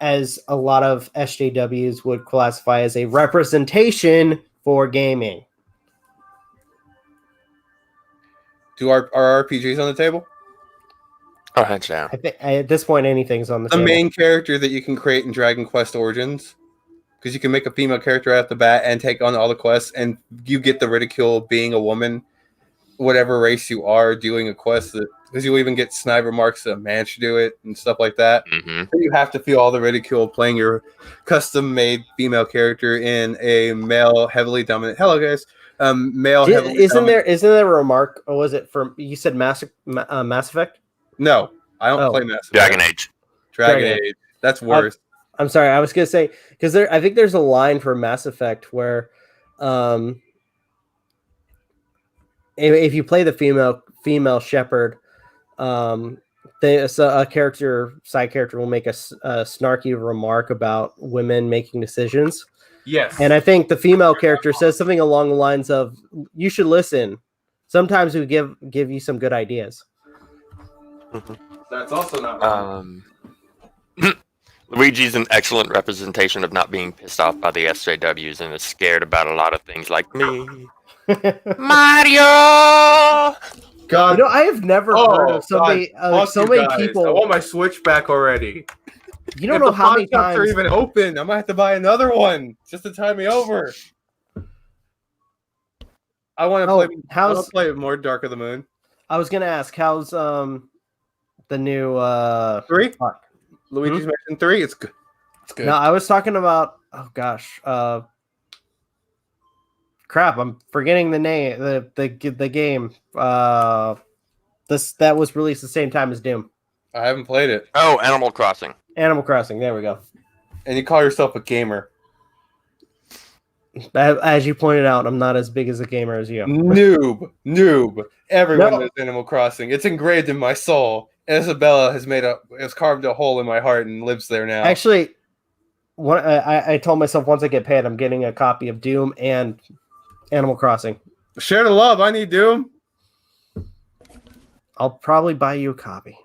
as a lot of SJWs would classify as a representation for gaming? Do our RPGs on the table? Oh, hands down. I think at this point anything's on the The table. main character that you can create in Dragon Quest Origins, because you can make a female character out the bat and take on all the quests, and you get the ridicule of being a woman, whatever race you are, doing a quest. Because you even get snide remarks that a man should do it and stuff like that. Mm-hmm. So you have to feel all the ridicule playing your custom-made female character in a male heavily dominant. Hello, guys. Male heavily Isn't dominant. there a remark, or was it from, you said Mass Effect? No, I don't Oh. play Mass Effect. Dragon Age. Dragon Dragon Age. That's worse. I'm sorry, I was gonna say, because I think there's a line for Mass Effect where, if you play the female shepherd, a side character will make a snarky remark about women making decisions, Yes. and I think the female character says something along the lines of, "You should listen. Sometimes we give you some good ideas." That's also not wrong. Luigi's an excellent representation of not being pissed off by the SJWs and is scared about a lot of things like me. Mario! God, I have never heard of somebody, fuck so you many guys. people. I want my Switch back already. You don't If know the how many pawn shops are times. even open. I might have to buy another one just to tie me over. I want to Oh, play. I want to play more Dark of the Moon. I was gonna ask, how's the new 3? fuck. Luigi's Mansion 3. It's good. It's good. No, I was talking about, oh gosh, crap, I'm forgetting the name, the game. That was released the same time as Doom. I haven't played it. Oh, Animal Crossing. Animal Crossing. There we go. And you call yourself a gamer? As you pointed out, I'm not as big as a gamer as you. Noob. Everyone No. knows Animal Crossing. It's engraved in my soul. Isabella has carved a hole in my heart and lives there now. Actually, I told myself once I get paid, I'm getting a copy of Doom and Animal Crossing. Share the love. I need Doom. I'll probably buy you a copy.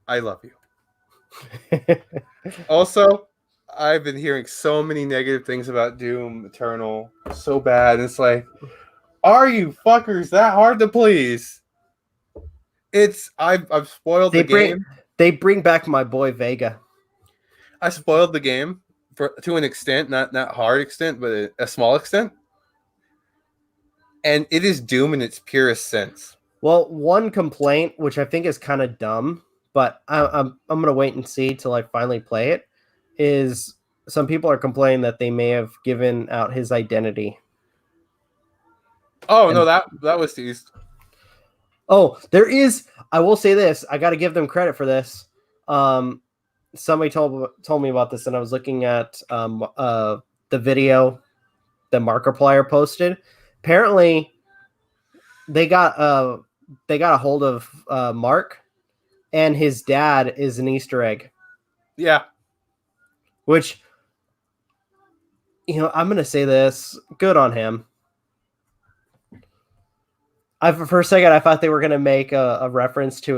I love you. Also, I've been hearing so many negative things about Doom Eternal. So bad. It's like, are you fuckers that hard to please? I've spoiled the game. They bring back my boy Vega. I spoiled the game to an extent, not hard extent, but a small extent. And it is Doom in its purest sense. Well, one complaint, which I think is kind of dumb, but I'm gonna wait and see till I finally play it, is some people are complaining that they may have given out his identity. Oh, no, that was teased. Oh, there is. I will say this. I got to give them credit for this. Somebody told me about this, and I was looking at the video that Markiplier posted. Apparently, they got a hold of Mark, and his dad is an Easter egg. Yeah. Which, I'm going to say this. Good on him. For a second, I thought they were gonna make a reference to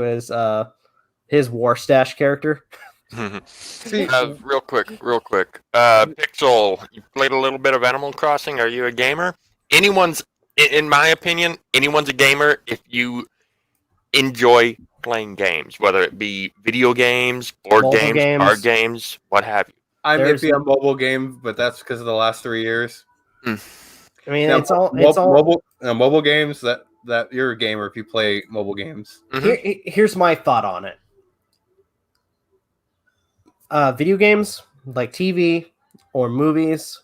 his War Stash character. Real quick. Pixel, you played a little bit of Animal Crossing. Are you a gamer? In my opinion, anyone's a gamer if you enjoy playing games, whether it be video games, board Mobile games, card games, what have you. I'm iffy on mobile games, but that's because of the last 3 years. I mean, Now, it's all mobile games that you're a gamer if you play mobile games. Here's my thought on it. Video games, like TV or movies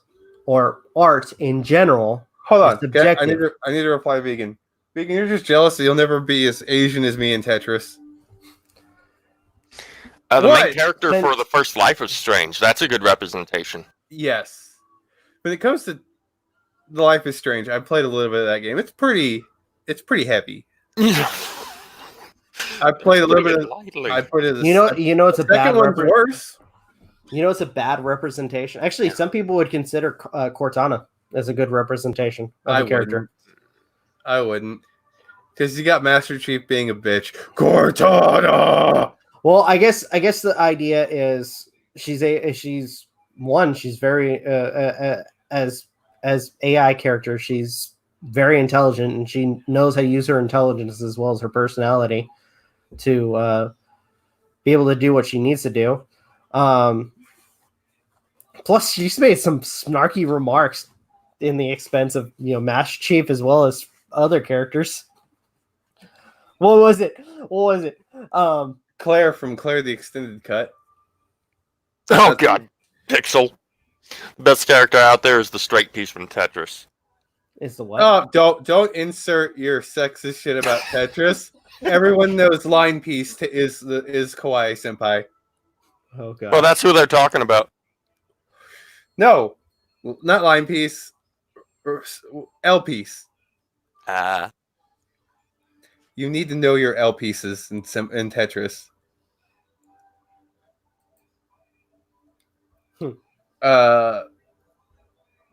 or art in general. Hold on, okay, I need to reply vegan. Vegan, you're just jealous that you'll never be as Asian as me in Tetris. The main character for the first Life is Strange. That's a good representation. Yes. When it comes to The Life is Strange, I played a little bit of that game. It's pretty heavy. I played a little bit of I put it you know it's a bad worse. You know it's a bad representation. Actually, some people would consider Cortana as a good representation of the character. I wouldn't. Because you got Master Chief being a bitch. Cortana! Well, I guess the idea is she's very as AI character, she's very intelligent and she knows how to use her intelligence as well as her personality to be able to do what she needs to do. Plus, she's made some snarky remarks in the expense of Master Chief as well as other characters. What was it? Claire from Claire the Extended Cut. Oh God, Pixel. The best character out there is the straight piece from Tetris. Is the what? Oh, don't insert your sexist shit about Tetris. Everyone knows line piece is Kawaii Senpai. Oh God. Well, that's who they're talking about. No, not line piece. L piece. You need to know your L pieces in Tetris.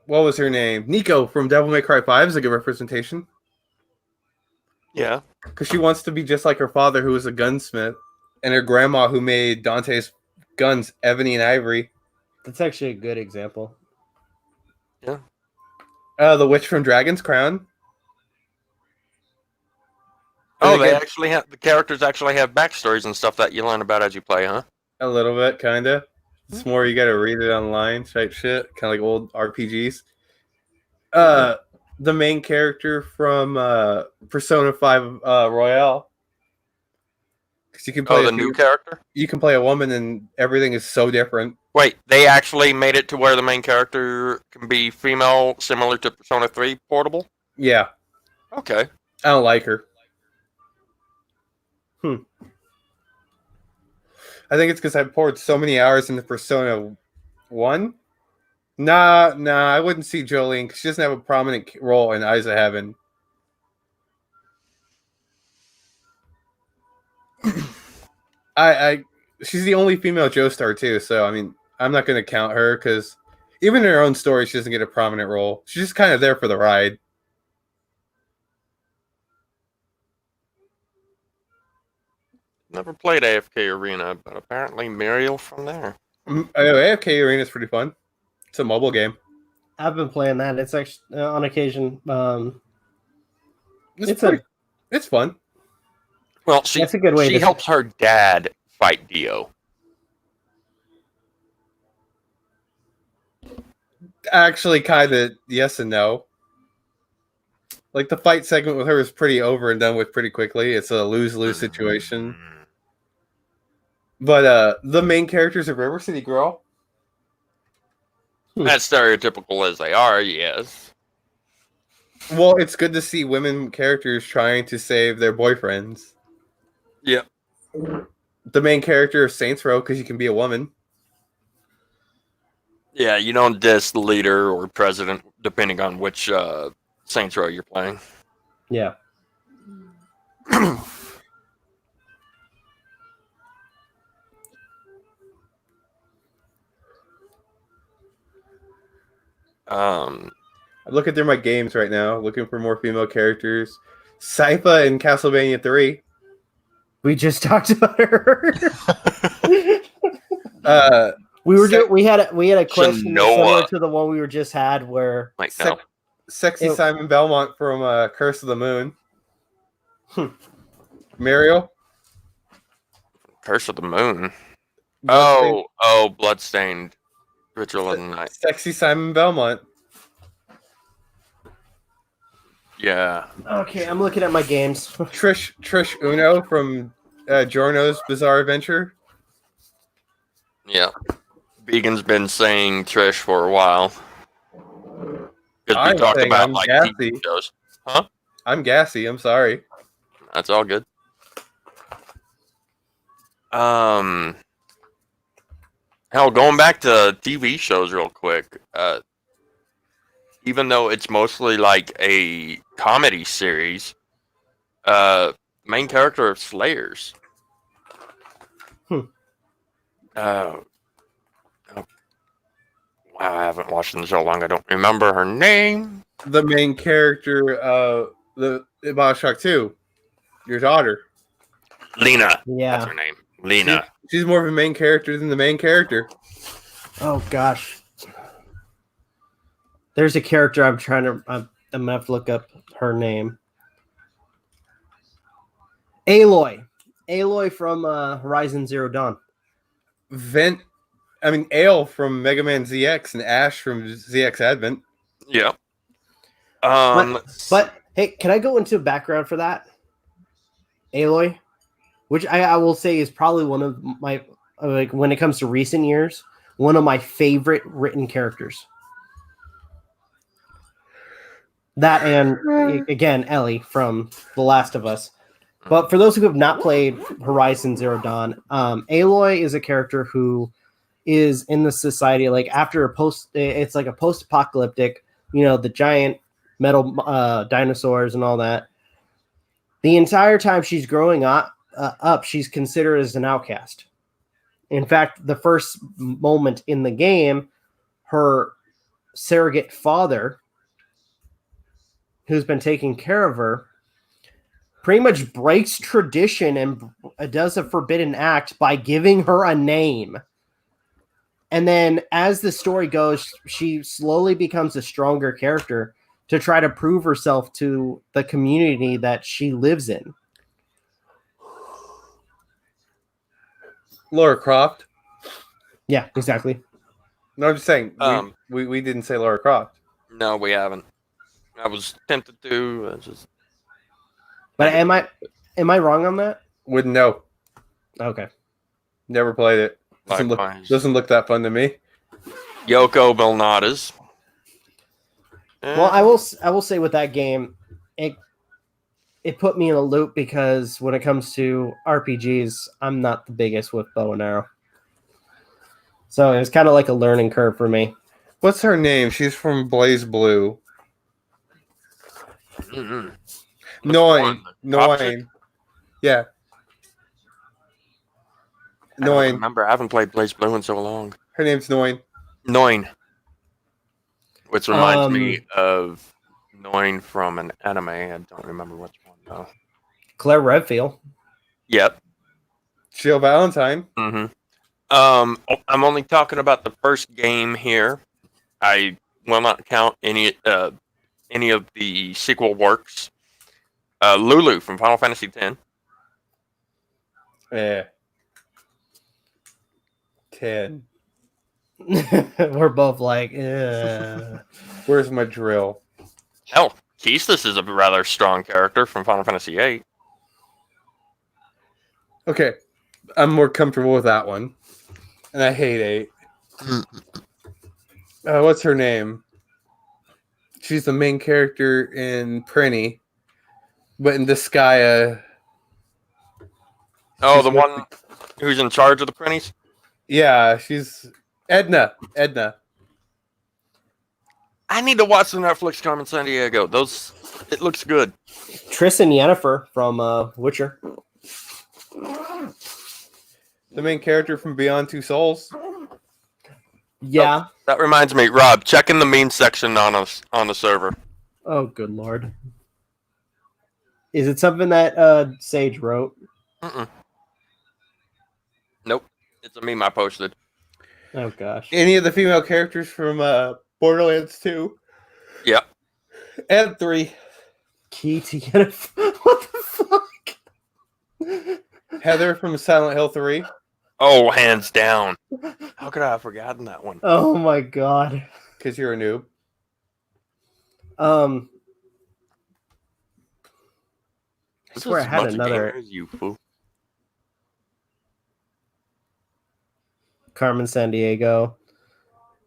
What was her name? Nico from Devil May Cry 5 is a good representation. Yeah. Because she wants to be just like her father, who was a gunsmith, and her grandma, who made Dante's guns, ebony and ivory. That's actually a good example. Yeah. The witch from Dragon's Crown. Oh, the characters actually have backstories and stuff that you learn about as you play, huh? A little bit, kind of. It's more you got to read it online type shit, kind of like old RPGs. The main character from Persona 5 Royale. Because you can play the new character? You can play a woman and everything is so different. Wait, they actually made it to where the main character can be female, similar to Persona 3 Portable? Yeah. Okay. I don't like her. I think it's because I poured so many hours into Persona 1. Nah, I wouldn't see Jolene because she doesn't have a prominent role in Eyes of Heaven. She's the only female Joestar too, so I mean, I'm not going to count her because even in her own story, she doesn't get a prominent role. She's just kind of there for the ride. Never played AFK Arena, but apparently Muriel from there. AFK Arena is pretty fun. It's a mobile game. I've been playing that. It's actually on occasion. It's fun. Well, that's a good way. She helps her dad fight Dio. Actually, kind of yes and no. Like the fight segment with her is pretty over and done with pretty quickly. It's a lose-lose situation. But the main character's a River City girl. As stereotypical as they are, yes. Well, it's good to see women characters trying to save their boyfriends. Yeah. The main character is Saints Row because you can be a woman. Yeah, you don't diss the leader or president depending on which Saints Row you're playing. Yeah. I'm looking through my games right now, looking for more female characters. Sypha in Castlevania 3. We just talked about her. We had a question similar to the one we were just had, where Like no. Sexy Simon Belmont from Curse of the Moon. Mario. Curse of the Moon. Bloodstained. Bloodstained Ritual of the Night. Sexy Simon Belmont. Yeah. Okay, I'm looking at my games. Trish Uno from Giorno's Bizarre Adventure. Yeah. Vegan's been saying Trish for a while. Because we talked about I'm like gassy. TV shows. Huh? I'm gassy. I'm sorry. That's all good. Hell, going back to TV shows real quick. Even though it's mostly like a comedy series, main character of Slayers. Wow, I haven't watched them so long. I don't remember her name. The main character of the BioShock 2. Your daughter. Lena. Yeah. That's her name. Lena. She's more of a main character than the main character. Oh gosh. There's a character I'm gonna have to look up her name. Aloy. Aloy from Horizon Zero Dawn. Ale from Mega Man ZX and Ash from ZX Advent. Yeah. But hey, can I go into background for that? Aloy, which I will say is probably one of my, like, when it comes to recent years, one of my favorite written characters. That and again Ellie from The Last of Us. But for those who have not played Horizon Zero Dawn, Aloy is a character who is in the society like after it's like a post-apocalyptic, the giant metal dinosaurs and all that. The entire time she's growing up, she's considered as an outcast. In fact, the first moment in the game, her surrogate father, who's been taking care of her, pretty much breaks tradition and does a forbidden act by giving her a name. And then as the story goes, she slowly becomes a stronger character to try to prove herself to the community that she lives in. Lara Croft. Yeah, exactly. No, I'm just saying. We didn't say Lara Croft. No, we haven't. I was tempted to. But am I wrong on that? Wouldn't know. Okay. Never played it. Doesn't look that fun to me. Yoko Belnadas. Well, I will say with that game, it put me in a loop because when it comes to RPGs, I'm not the biggest with bow and arrow. So it was kind of like a learning curve for me. What's her name? She's from Blaze Blue. Mm-hmm. Noin. Yeah. I don't remember. I haven't played Blaze Blue in so long. Her name's Noin. Which reminds me of Noin from an anime. I don't remember which one though. Claire Redfield. Yep. Jill Valentine. Mm-hmm. I'm only talking about the first game here. I will not count any of the sequel works. Lulu from Final Fantasy X. Yeah. 10. We're both like, Where's my drill? Hell, Keestis is a rather strong character from Final Fantasy VIII. Okay, I'm more comfortable with that one. And I hate 8. What's her name? She's the main character in Prinny, but in Disgaea. Oh, the one who's in charge of the Prinnies? Yeah, she's Edna. I need to watch the Netflix Carmen Sandiego. It looks good. Triss and Yennefer from Witcher. The main character from Beyond Two Souls. Yeah. Oh, that reminds me, Rob, check in the meme section on the server. Oh, good lord. Is it something that Sage wrote? Mm-mm. Nope. It's a meme I posted. Oh gosh. Any of the female characters from Borderlands 2 Yep. and 3. Key to get a what the fuck? Heather from Silent Hill 3. Oh, hands down. How could I have forgotten that one? Oh my god. Because you're a noob. I This swear I is had much another gamers, you fool. Carmen Sandiego.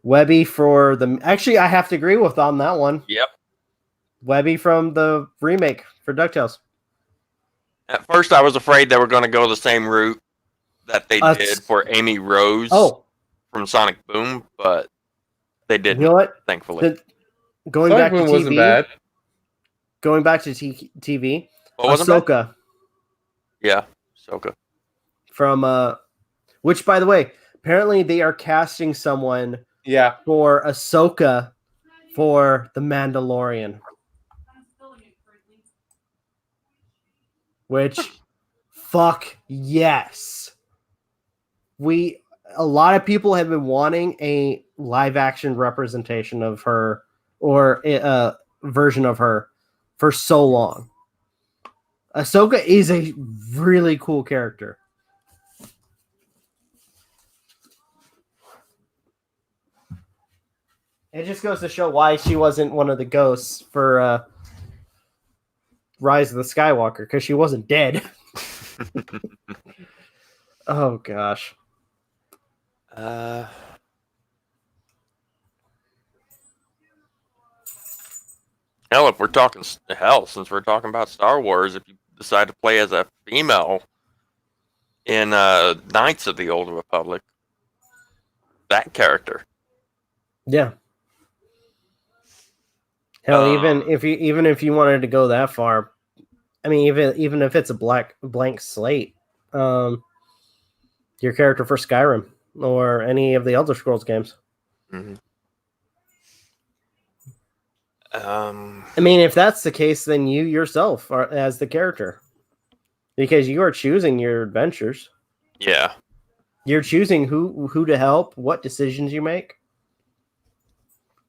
Webby for the actually I have to agree with on that one. Yep. Webby from the remake for DuckTales. At first, I was afraid they were going to go the same route that they Us- did for Amy Rose from Sonic Boom, but they you didn't, know what? thankfully. Going Sonic back to Boom TV. wasn't bad. Going back to TV. What wasn't bad? Ahsoka Yeah, Ahsoka. from which by the way, apparently they are casting someone Yeah. for Ahsoka for The Mandalorian. Which fuck yes. A lot of people have been wanting a live action representation of her or a version of her for so long. Ahsoka is a really cool character. It just goes to show why she wasn't one of the ghosts for Rise of the Skywalker, because she wasn't dead. Oh gosh. Hell, if we're talking since we're talking about Star Wars, if you decide to play as a female in Knights of the Old Republic, that character. Yeah. Hell, even if you wanted to go that far, I mean, even if it's a blank slate, your character for Skyrim or any of the Elder Scrolls games. Mm-hmm. I mean, if that's the case, then you yourself are as the character, because you are choosing your adventures. Yeah. You're choosing who to help, what decisions you make.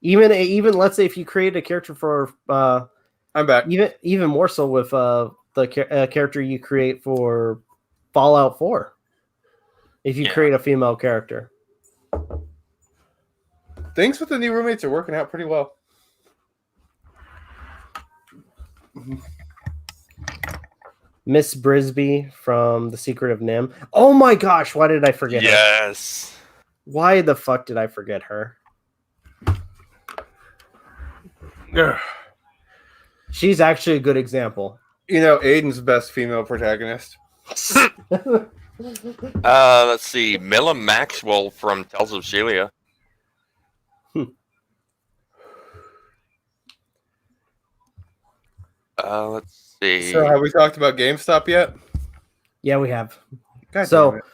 Even let's say if you create a character for I'm back. even more so with the character you create for Fallout 4. If you create a female character, Things with the new roommates are working out pretty well. Miss Brisby from The Secret of Nim. Oh my gosh, why did I forget her? Yes. Why the fuck did I forget her? Yeah. She's actually a good example. You know, Aiden's best female protagonist. Let's see. Milla Maxwell from Tales of Shelia. Let's see. So, have we talked about GameStop yet? Yeah, we have. God So damn it.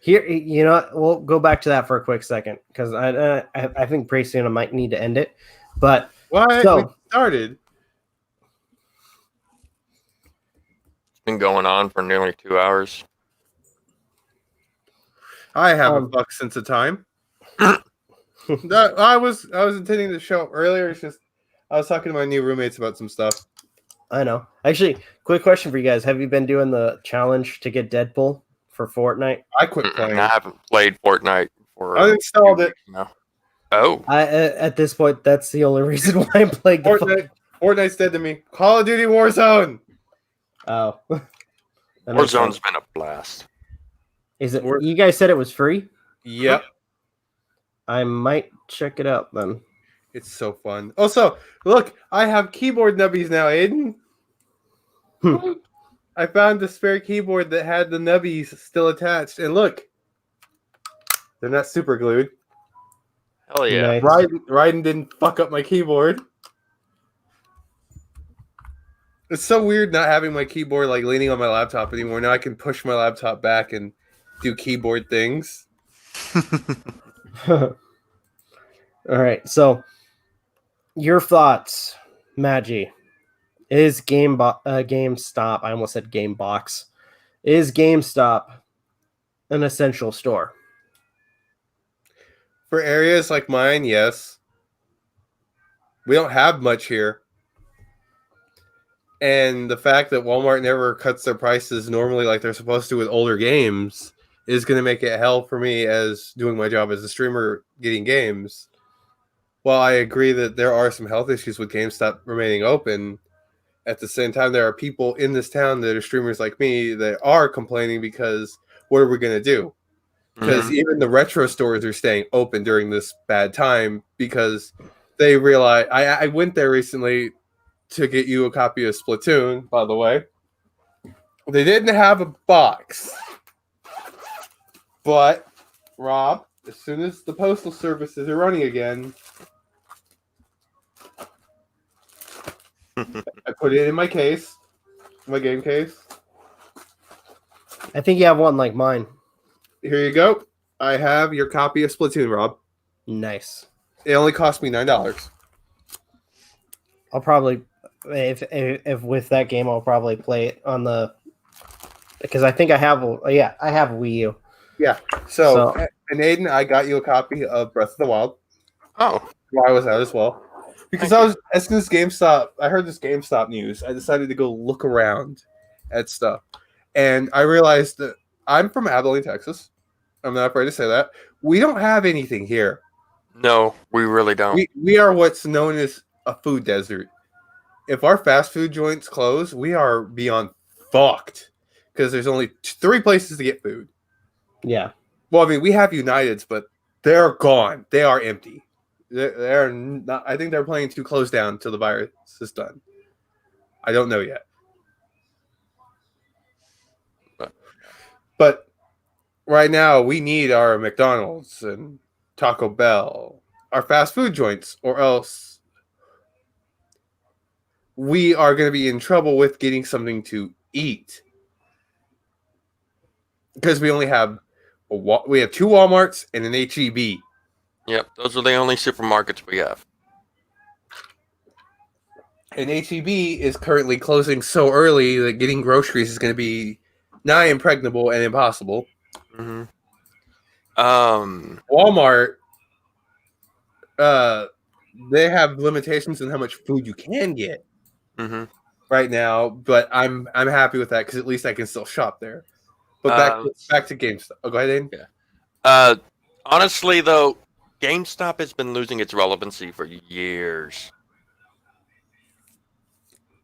here, you know what? We'll go back to that for a quick second because I think pretty soon I might need to end it. But What? so- We started. It's been going on for nearly 2 hours. I haven't fucked since the time. I was intending to show up earlier. It's just I was talking to my new roommates about some stuff. I know. Actually, quick question for you guys: have you been doing the challenge to get Deadpool for Fortnite? I quit playing. I haven't played Fortnite for. I installed it. No. Oh. At this point, that's the only reason why I'm playing the Fortnite's dead to me. Call of Duty Warzone. Oh, that makes Warzone's sense. been a blast. Is it? You guys said it was free. Yep. I might check it out then. It's so fun. Also, look, I have keyboard nubbies now, Aiden. I found a spare keyboard that had the nubbies still attached, and look, they're not super glued. Hell yeah. Nice. Raiden didn't fuck up my keyboard. It's so weird not having my keyboard like leaning on my laptop anymore. Now I can push my laptop back and do keyboard things. All right. So, your thoughts, Magi, Is GameStop? I almost said GameBox. Is GameStop an essential store? For areas like mine, yes. We don't have much here. And the fact that Walmart never cuts their prices normally like they're supposed to with older games is going to make it hell for me as doing my job as a streamer getting games. While I agree that there are some health issues with GameStop remaining open, at the same time, there are people in this town that are streamers like me that are complaining because what are we going to do? Because even the retro stores are staying open during this bad time because they realize. I went there recently to get you a copy of Splatoon, by the way. They didn't have a box. But, Rob, as soon as the postal services are running again, I put it in my case, my game case. I think you have one like mine. Here you go. I have your copy of Splatoon, Rob. Nice. It only cost me $9. I'll probably, if with that game, I'll probably play it on the, because I think I have a Wii U. Yeah. So, and Aiden, I got you a copy of Breath of the Wild. Oh, While I was out as well. Because as soon as GameStop, I heard this GameStop news, I decided to go look around at stuff. And I realized that I'm from Abilene, Texas. I'm not afraid to say that. We don't have anything here. no, we really don't. We are what's known as a food desert. If our fast food joints close, we are beyond fucked. Because there's only 3 places to get food. Yeah. Well, I mean, we have Uniteds, but they're gone. They are empty. They're not. I think they're planning to close down till the virus is done. I don't know yet. But right now, we need our McDonald's and Taco Bell, our fast food joints, or else we are going to be in trouble with getting something to eat. Because we only have 2 Walmarts and an HEB. Yep, those are the only supermarkets we have. And HEB is currently closing so early that getting groceries is going to be nigh impregnable and impossible. Mm-hmm. Walmart, they have limitations on how much food you can get right now, but I'm happy with that because at least I can still shop there. But back to GameStop. Oh, go ahead, Aiden. Yeah. Honestly, though, GameStop has been losing its relevancy for years.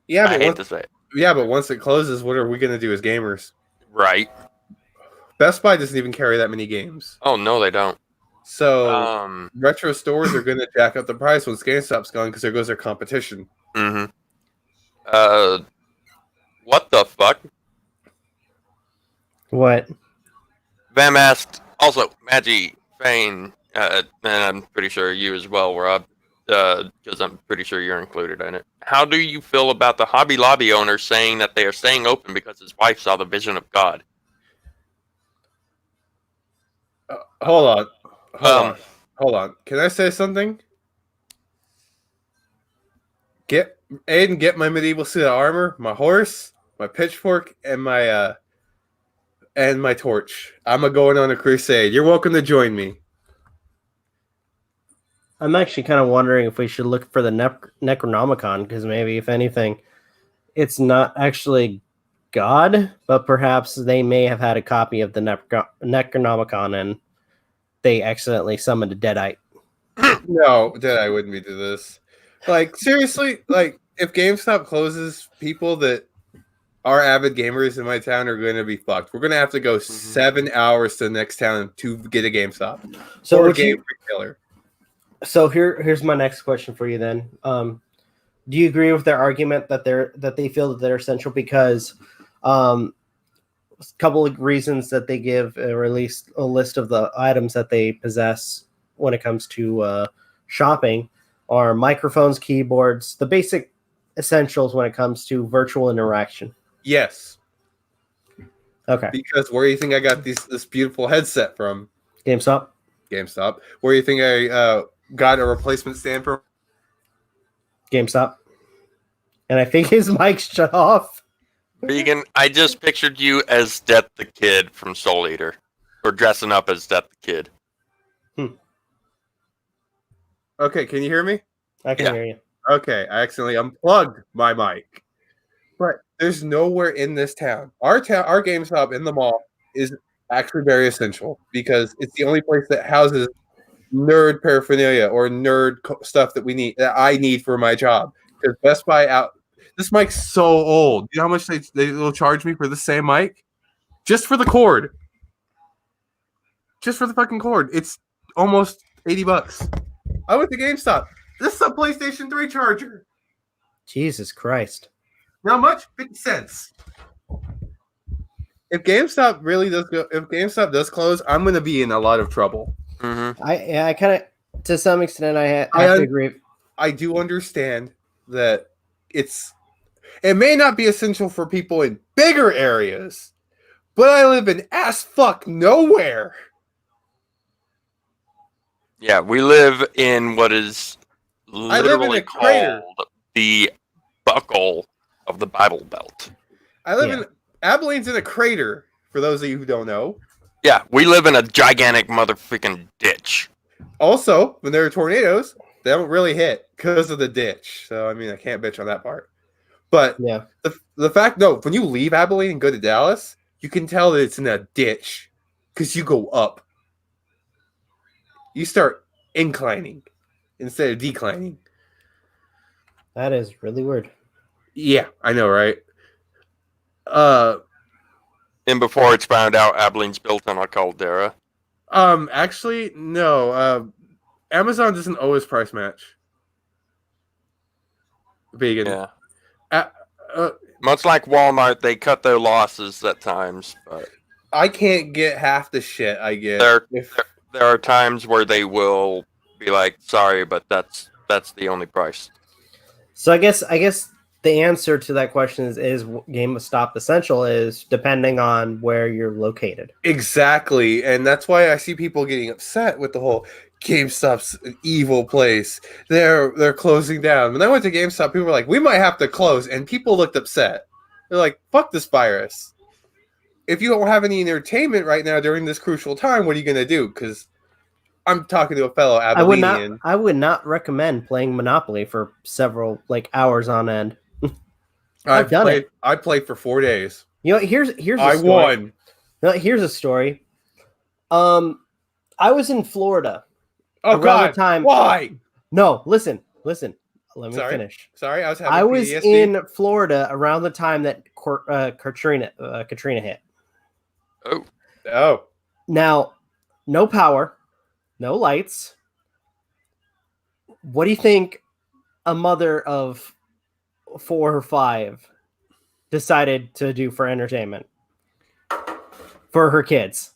Yeah, I hate to say it. Yeah, but once it closes, what are we going to do as gamers? Right. Best Buy doesn't even carry that many games. Oh, no, they don't. So retro stores are going to jack up the price once GameStop's gone because there goes their competition. Mm-hmm. What the fuck? What? Vam asked, also, Magi, Phayn, and I'm pretty sure you as well, Rob, because I'm pretty sure you're included in it. How do you feel about the Hobby Lobby owner saying that they are staying open because his wife saw the vision of God? Hold on. Can I say something? Get my medieval suit of armor, my horse, my pitchfork, and my torch. I'm going on a crusade. You're welcome to join me. I'm actually kind of wondering if we should look for the Necronomicon, because maybe, if anything, it's not actually God, but perhaps they may have had a copy of the Necronomicon and they accidentally summoned a Deadite. No, Deadite wouldn't be to this. Like, seriously, like, if GameStop closes, people that are avid gamers in my town are going to be fucked. We're going to have to go 7 hours to the next town to get a GameStop. So or a game retailer. So here's my next question for you then. Do you agree with their argument that they feel that they're essential because a couple of reasons that they give, or at least a list of the items that they possess when it comes to shopping are microphones, keyboards, the basic essentials when it comes to virtual interaction? Yes. Okay. Because where do you think I got this beautiful headset from? GameStop. Where do you think I got a replacement stand from? GameStop. and I think his mic's shut off. Vegan, I just pictured you as Death the Kid from Soul Eater. Or dressing up as Death the Kid. Okay, can you hear me? I can hear you. Okay, I accidentally unplugged my mic. But there's nowhere in this town. Our GameStop in the mall is actually very essential because it's the only place that houses nerd paraphernalia or nerd stuff that I need for my job. Because Best Buy out. This mic's so old. You know how much they will charge me for the same mic? Just for the cord. Just for the fucking cord. It's almost $80. I went to GameStop. This is a PlayStation 3 charger. Jesus Christ. How much? 50 cents. If GameStop does close, I'm going to be in a lot of trouble. Mm-hmm. I kind of, to some extent, I have to agree. I do understand that it may not be essential for people in bigger areas, but I live in ass fuck nowhere. Yeah, we live in what is literally called the buckle of the Bible Belt. I live in Abilene's in a crater, for those of you who don't know. Yeah, we live in a gigantic motherfucking ditch. Also, when there are tornadoes, they don't really hit because of the ditch. So, I mean, I can't bitch on that part. But the fact, when you leave Abilene and go to Dallas, you can tell that it's in a ditch because you go up. You start inclining instead of declining. That is really weird. Yeah, I know, right? And before it's found out, Abilene's built on a caldera. Actually, no. Amazon doesn't always price match. Vegan. Yeah. Much like Walmart, they cut their losses at times. But I can't get half the shit I get. There are times where they will be like, "Sorry, but that's the only price." So I guess the answer to that question is GameStop essential is depending on where you're located. Exactly, and that's why I see people getting upset with the whole GameStop's an evil place. They're closing down. When I went to GameStop, people were like, "We might have to close," and people looked upset. They're like, "Fuck this virus." If you don't have any entertainment right now during this crucial time, what are you going to do? Because I'm talking to a fellow Abilenian. I would not recommend playing Monopoly for several hours on end. I've done it. I played for 4 days. Here's a story. I won. Here's a story. I was in Florida. Oh God! Why? No, listen. Let me finish. Sorry, I was in Florida around the time that Katrina hit. Oh. Now, no power, no lights. What do you think a mother of 4 or 5 decided to do for entertainment for her kids?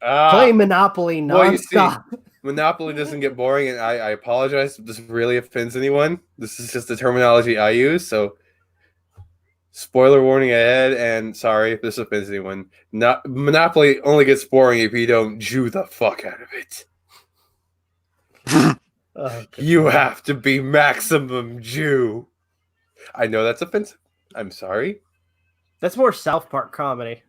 Play Monopoly nonstop. Monopoly doesn't get boring, and I apologize if this really offends anyone. This is just the terminology I use, so spoiler warning ahead, and sorry if this offends anyone. Monopoly only gets boring if you don't Jew the fuck out of it. You have to be maximum Jew. I know that's offensive. I'm sorry. That's more South Park comedy.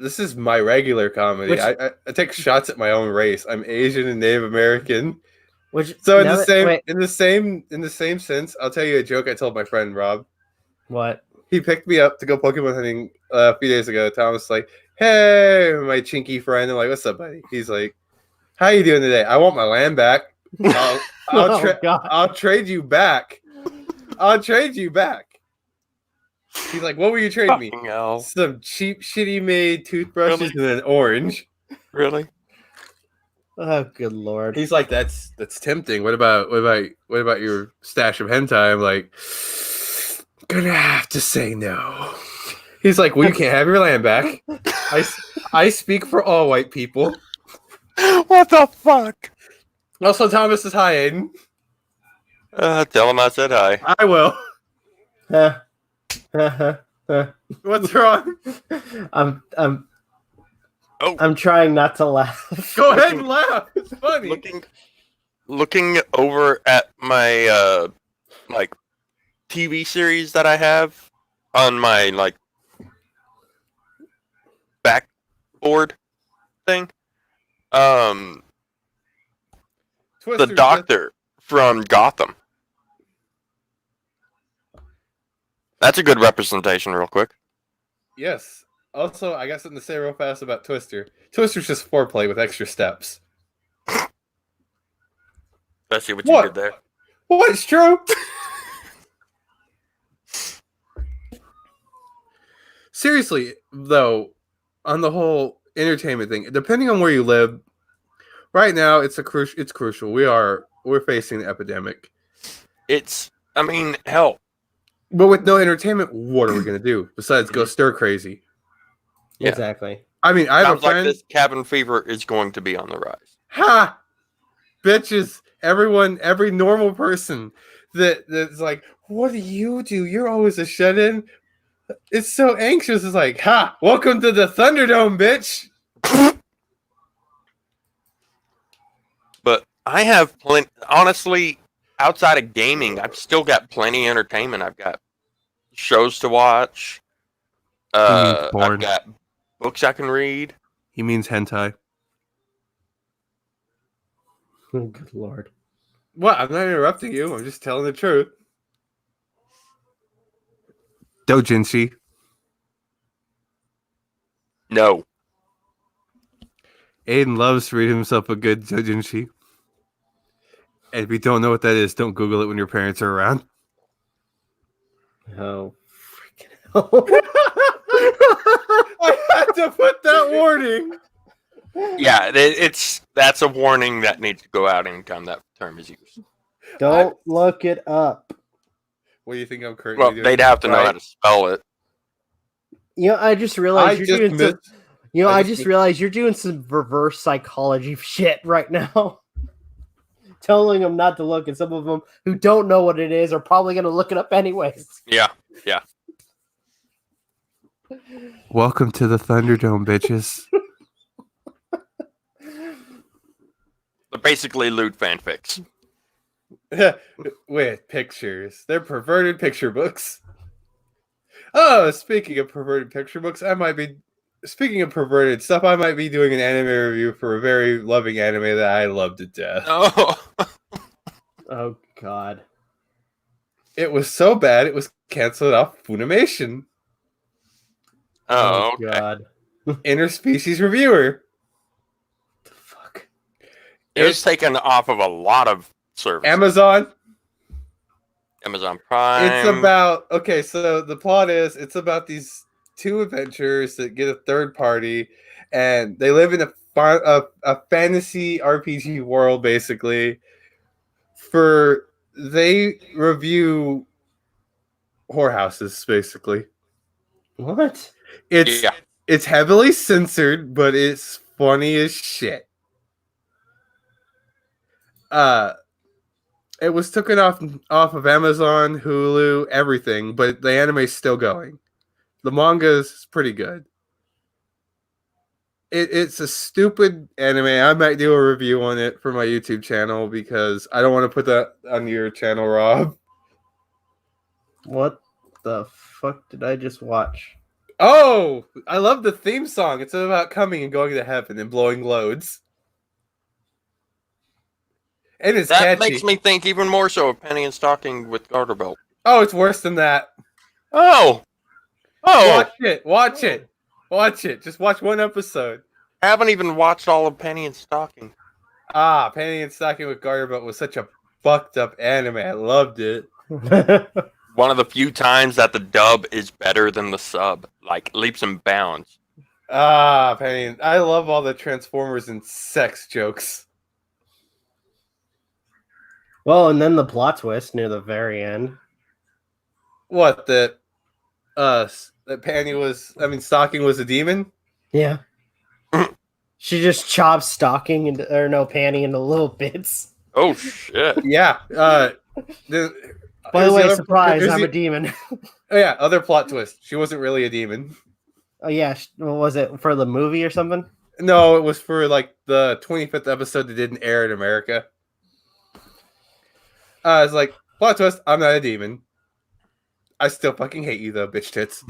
This is my regular comedy. I take shots at my own race. I'm Asian and Native American. In the same sense, I'll tell you a joke I told my friend Rob. What? He picked me up to go Pokemon hunting a few days ago. Thomas was like, "Hey, my chinky friend." I'm like, "What's up, buddy?" He's like, "How you doing today?" "I want my land back. I'll trade you back. I'll trade you back." He's like, "What were you trading me?" Hell. Some cheap, shitty made toothbrushes and an orange. Really? Oh, good lord. He's like, that's tempting. What about your stash of hentai? I'm like, gonna have to say no. He's like, well, you can't have your land back. I speak for all white people. What the fuck? Also, Thomas is hi, Aiden. Tell him I said hi. I will. What's wrong? I'm trying not to laugh. Go ahead and laugh. It's funny. Looking over at my like TV series that I have on my like backboard thing. The Twister Doctor from Gotham. That's a good representation, real quick. Yes. Also, I got something to say real fast about Twister. Twister's just foreplay with extra steps. I see what you did there. What? It's true. Seriously, though, on the whole entertainment thing, depending on where you live, right now it's crucial. We're facing an epidemic. I mean, hell. But with no entertainment, what are we gonna do besides go stir crazy? Yeah. Exactly. I mean, I have Sounds a friend. like this cabin fever is going to be on the rise. Ha! Bitches, everyone, every normal person that's like, what do? You're always a shut-in. It's so anxious. It's like, ha! Welcome to the Thunderdome, bitch. But I have plenty. Honestly, outside of gaming, I've still got plenty of entertainment. I've got shows to watch. I've got books I can read. He means hentai. Oh, good lord. What? I'm not interrupting you. I'm just telling the truth. Doujinshi. No. Aiden loves to read himself a good doujinshi. And if you don't know what that is, don't Google it when your parents are around. Oh, freaking hell. I had to put that warning. Yeah, that's a warning that needs to go out anytime that term is used. Don't look it up. What do you think I'm currently Well, doing? they'd have to know how to spell it. You know, I just realized I just missed- realized you're doing some reverse psychology shit right now. Telling them not to look, and some of them who don't know what it is are probably going to look it up anyways. Yeah. Welcome to the Thunderdome, bitches. They're basically lewd fanfics. With pictures. They're perverted picture books. Oh, speaking of perverted picture books, speaking of perverted stuff, I might be doing an anime review for a very loving anime that I love to death. Oh. Oh, God. It was so bad, it was canceled off Funimation. Oh, okay. God. Interspecies reviewer. The fuck? It was taken off of a lot of services. Amazon Prime. It's about so the plot is it's about these two adventurers that get a third party, and they live in a fantasy RPG world. Basically, they review whorehouses. Basically, What? It's heavily censored, but it's funny as shit. It was taken off of Amazon, Hulu, everything, but the anime's still going. The manga's pretty good. It's a stupid anime. I might do a review on it for my YouTube channel because I don't want to put that on your channel, Rob. What the fuck did I just watch? Oh, I love the theme song. It's about coming and going to heaven and blowing loads. And it's that catchy. makes me think even more so of Penny and Stocking with Garter Belt. Oh, it's worse than that. Oh! Watch it. Just watch one episode. I haven't even watched all of Penny and Stocking. Penny and Stocking with Garter Belt was such a fucked up anime. I loved it. One of the few times that the dub is better than the sub, like leaps and bounds. Penny. I love all the Transformers and sex jokes. Well, and then the plot twist near the very end. What, that Stocking was a demon? Yeah. She just chops Panty into little bits. Oh, shit. Yeah. By the way, surprise, I'm a demon. Oh, yeah, other plot twist. She wasn't really a demon. Oh, yeah. What was it, for the movie or something? No, it was for, like, the 25th episode that didn't air in America. It's like, Plot twist, I'm not a demon. I still fucking hate you, though, bitch tits.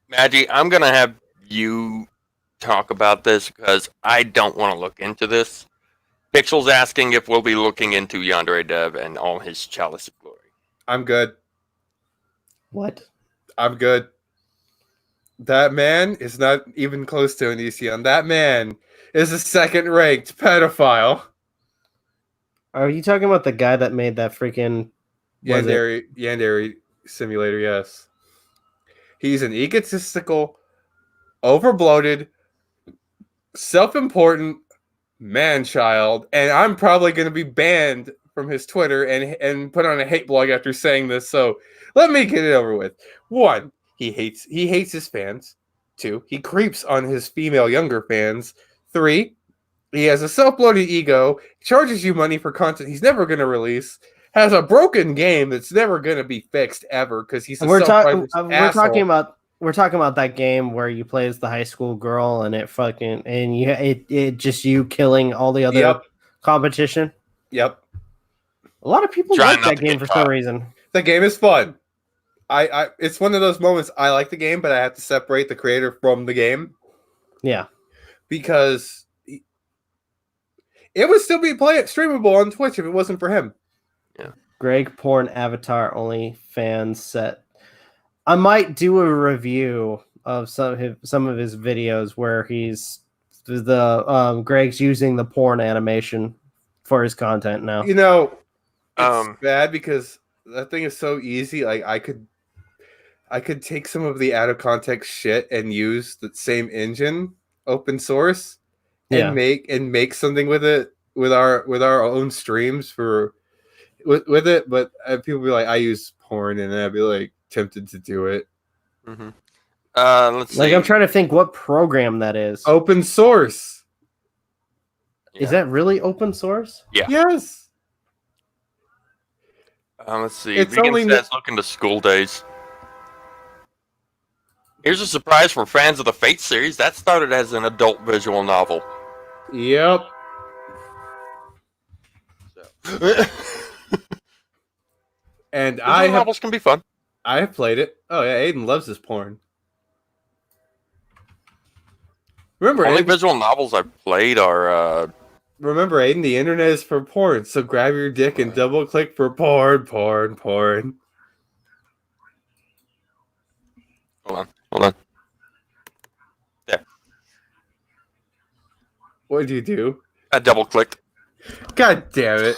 Magi, I'm going to have you talk about this because I don't want to look into this. Pixel's asking if we'll be looking into Yandere Dev and all his chalice of glory. I'm good. What? I'm good. That man is not even close to an ECN. That man is a second-ranked pedophile. Are you talking about the guy that made that freaking Yandere simulator, yes. He's an egotistical, overbloated, self-important man-child, and I'm probably going to be banned from his Twitter and put on a hate blog after saying this, so let me get it over with. 1, he hates his fans. 2, he creeps on his female younger fans. 3, he has a self-bloated ego, charges you money for content he's never going to release, has a broken game that's never going to be fixed ever because he's a self-righteous asshole. We're talking about that game where you play as the high school girl and it just you killing all the other competition. Yep. A lot of people like that game for some reason. The game is fun. I it's one of those moments I like the game, but I have to separate the creator from the game. Yeah. Because it would still be streamable on Twitch if it wasn't for him. Yeah. Greg porn avatar only fans set. I might do a review of some of his videos where he's Greg's using the porn animation for his content now. You know, it's bad because that thing is so easy. Like I could take some of the out of context shit and use the same engine, open source, and make something with it with our own streams with it. But people be like, I use porn, and I'd be like tempted to do it. Mm-hmm. Let's see. Like I'm trying to think what program that is. Open source. Is that really open source? Yeah. Yes. Let's see. Vegan says looking to school days. Here's a surprise for fans of the Fate series. That started as an adult visual novel. Yep. And novels can be fun. I have played it. Oh yeah, Aiden loves his porn. Remember, only visual novels I've played are. Remember, Aiden, the internet is for porn. So grab your dick and double click for porn. Hold on. Yeah. What did you do? I double clicked. God damn it!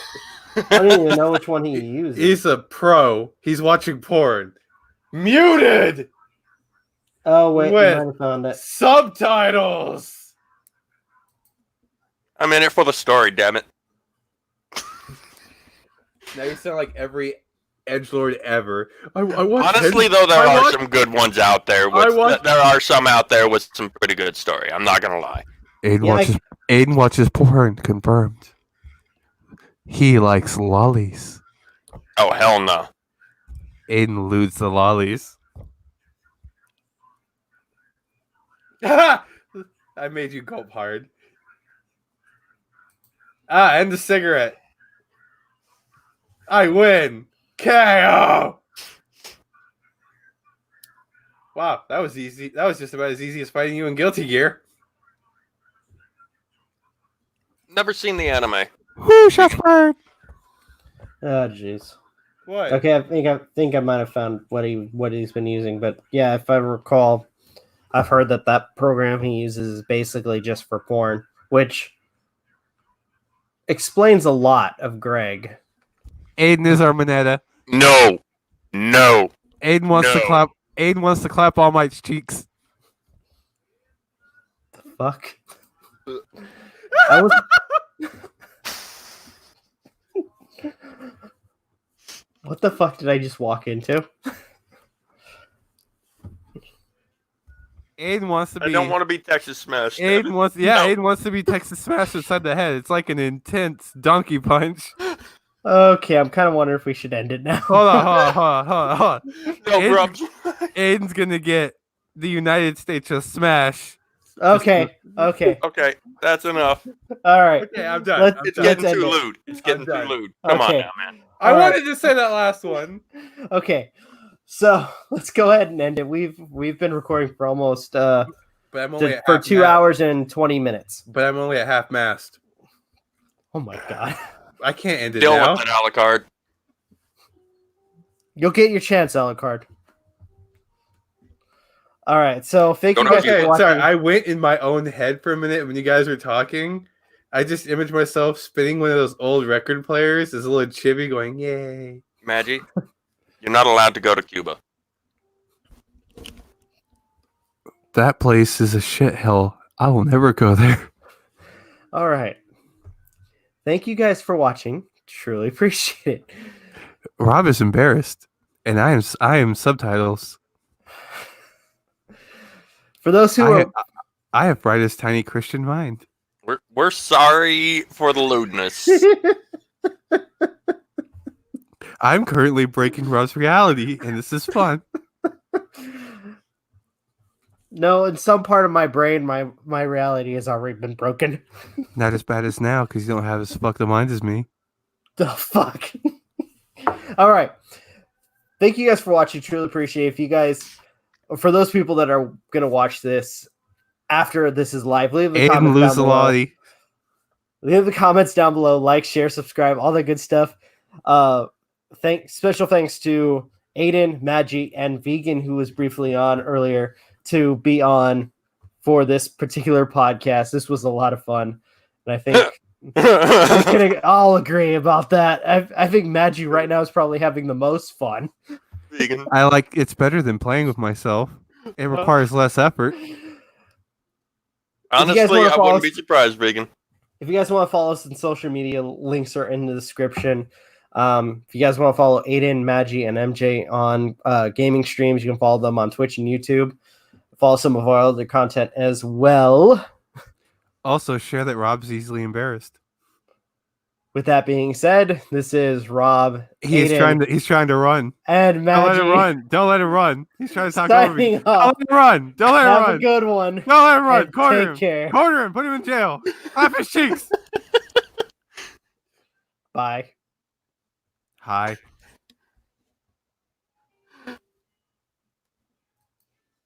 I don't even know which one he uses. He's a pro. He's watching porn. Muted. Oh wait, I might have found it. Subtitles. I'm in it for the story. Damn it. Now you sound like every edgelord ever. Honestly, though, there are some good ones out there. There are some out there with some pretty good story. I'm not gonna lie. Aiden watches porn. Confirmed. He likes lollies. Oh hell no. Aiden lewds the lollies. I made you gulp hard. And the cigarette. I win. KO. Wow, that was easy. That was just about as easy as fighting you in Guilty Gear. Never seen the anime. Whoo, shots fired. Oh jeez. What? Okay, I think I might have found what he's been using, but yeah, if I recall, I've heard that program he uses is basically just for porn, which explains a lot of Greg. Aiden is our Minetta. No. Aiden wants to clap. Aiden wants to clap All Might's cheeks. The fuck? I was. What the fuck did I just walk into? Aiden wants to be. I don't want to be Texas Smash. Aiden wants to be Texas Smash inside the head. It's like an intense donkey punch. Okay, I'm kind of wondering if we should end it now. Hold on. No Aiden's, Aiden's gonna get the United States of Smash. Okay, that's enough. All right. Okay, I'm done. It's getting too lewd. Come on now, man. I All right. wanted to say that last one. Okay, so let's go ahead and end it. We've been recording for almost But I'm only at for half 2 hours and 20 minutes. But I'm only at half mast. Oh my god! I can't end it Deal now. with it, Alucard. You'll get your chance, Alucard. All right, so thank you Don't guys know. for Okay, watching. sorry. I went in my own head for a minute when you guys were talking. I just imaged myself spinning one of those old record players as a little chibi going, yay. Magi, you're not allowed to go to Cuba. That place is a shithole. I will never go there. All right, thank you guys for watching. Truly appreciate it. Rob is embarrassed, and I am subtitles. For those who are I have brightest tiny Christian mind. We're sorry for the lewdness. I'm currently breaking Rob's reality, and this is fun. no, in some part of my brain, my reality has already been broken. Not as bad as now, because you don't have as fucked a mind as me. The fuck. All right. Thank you guys for watching. Truly appreciate it. If you guys, for those people that are gonna watch this after this is live, leave the comments down below. Leave the comments down below. Like, share, subscribe, all that good stuff. Special thanks to Aiden, Magi, and Vegan, who was briefly on earlier, to be on for this particular podcast. This was a lot of fun, and I think we can all agree about that. I think Magi right now is probably having the most fun. Vegan. I like it's better than playing with myself. It requires less effort. Honestly, I wouldn't be surprised, Vegan. If you guys want to follow us on social media, links are in the description. If you guys want to follow Aiden, Magi, and MJ on gaming streams, you can follow them on Twitch and YouTube. Follow some of our other content as well. Also, share that Rob's easily embarrassed. With that being said, this is Rob. He's Aiden, trying to run. and Magi. Don't let him run. Don't let him run. He's trying to talk over me. Signing off. Don't let him run. Don't let him Have run. a good one. Don't let him run. And Corner take him. care. Corner him. Put him in jail. Slap his cheeks. Bye. Hi.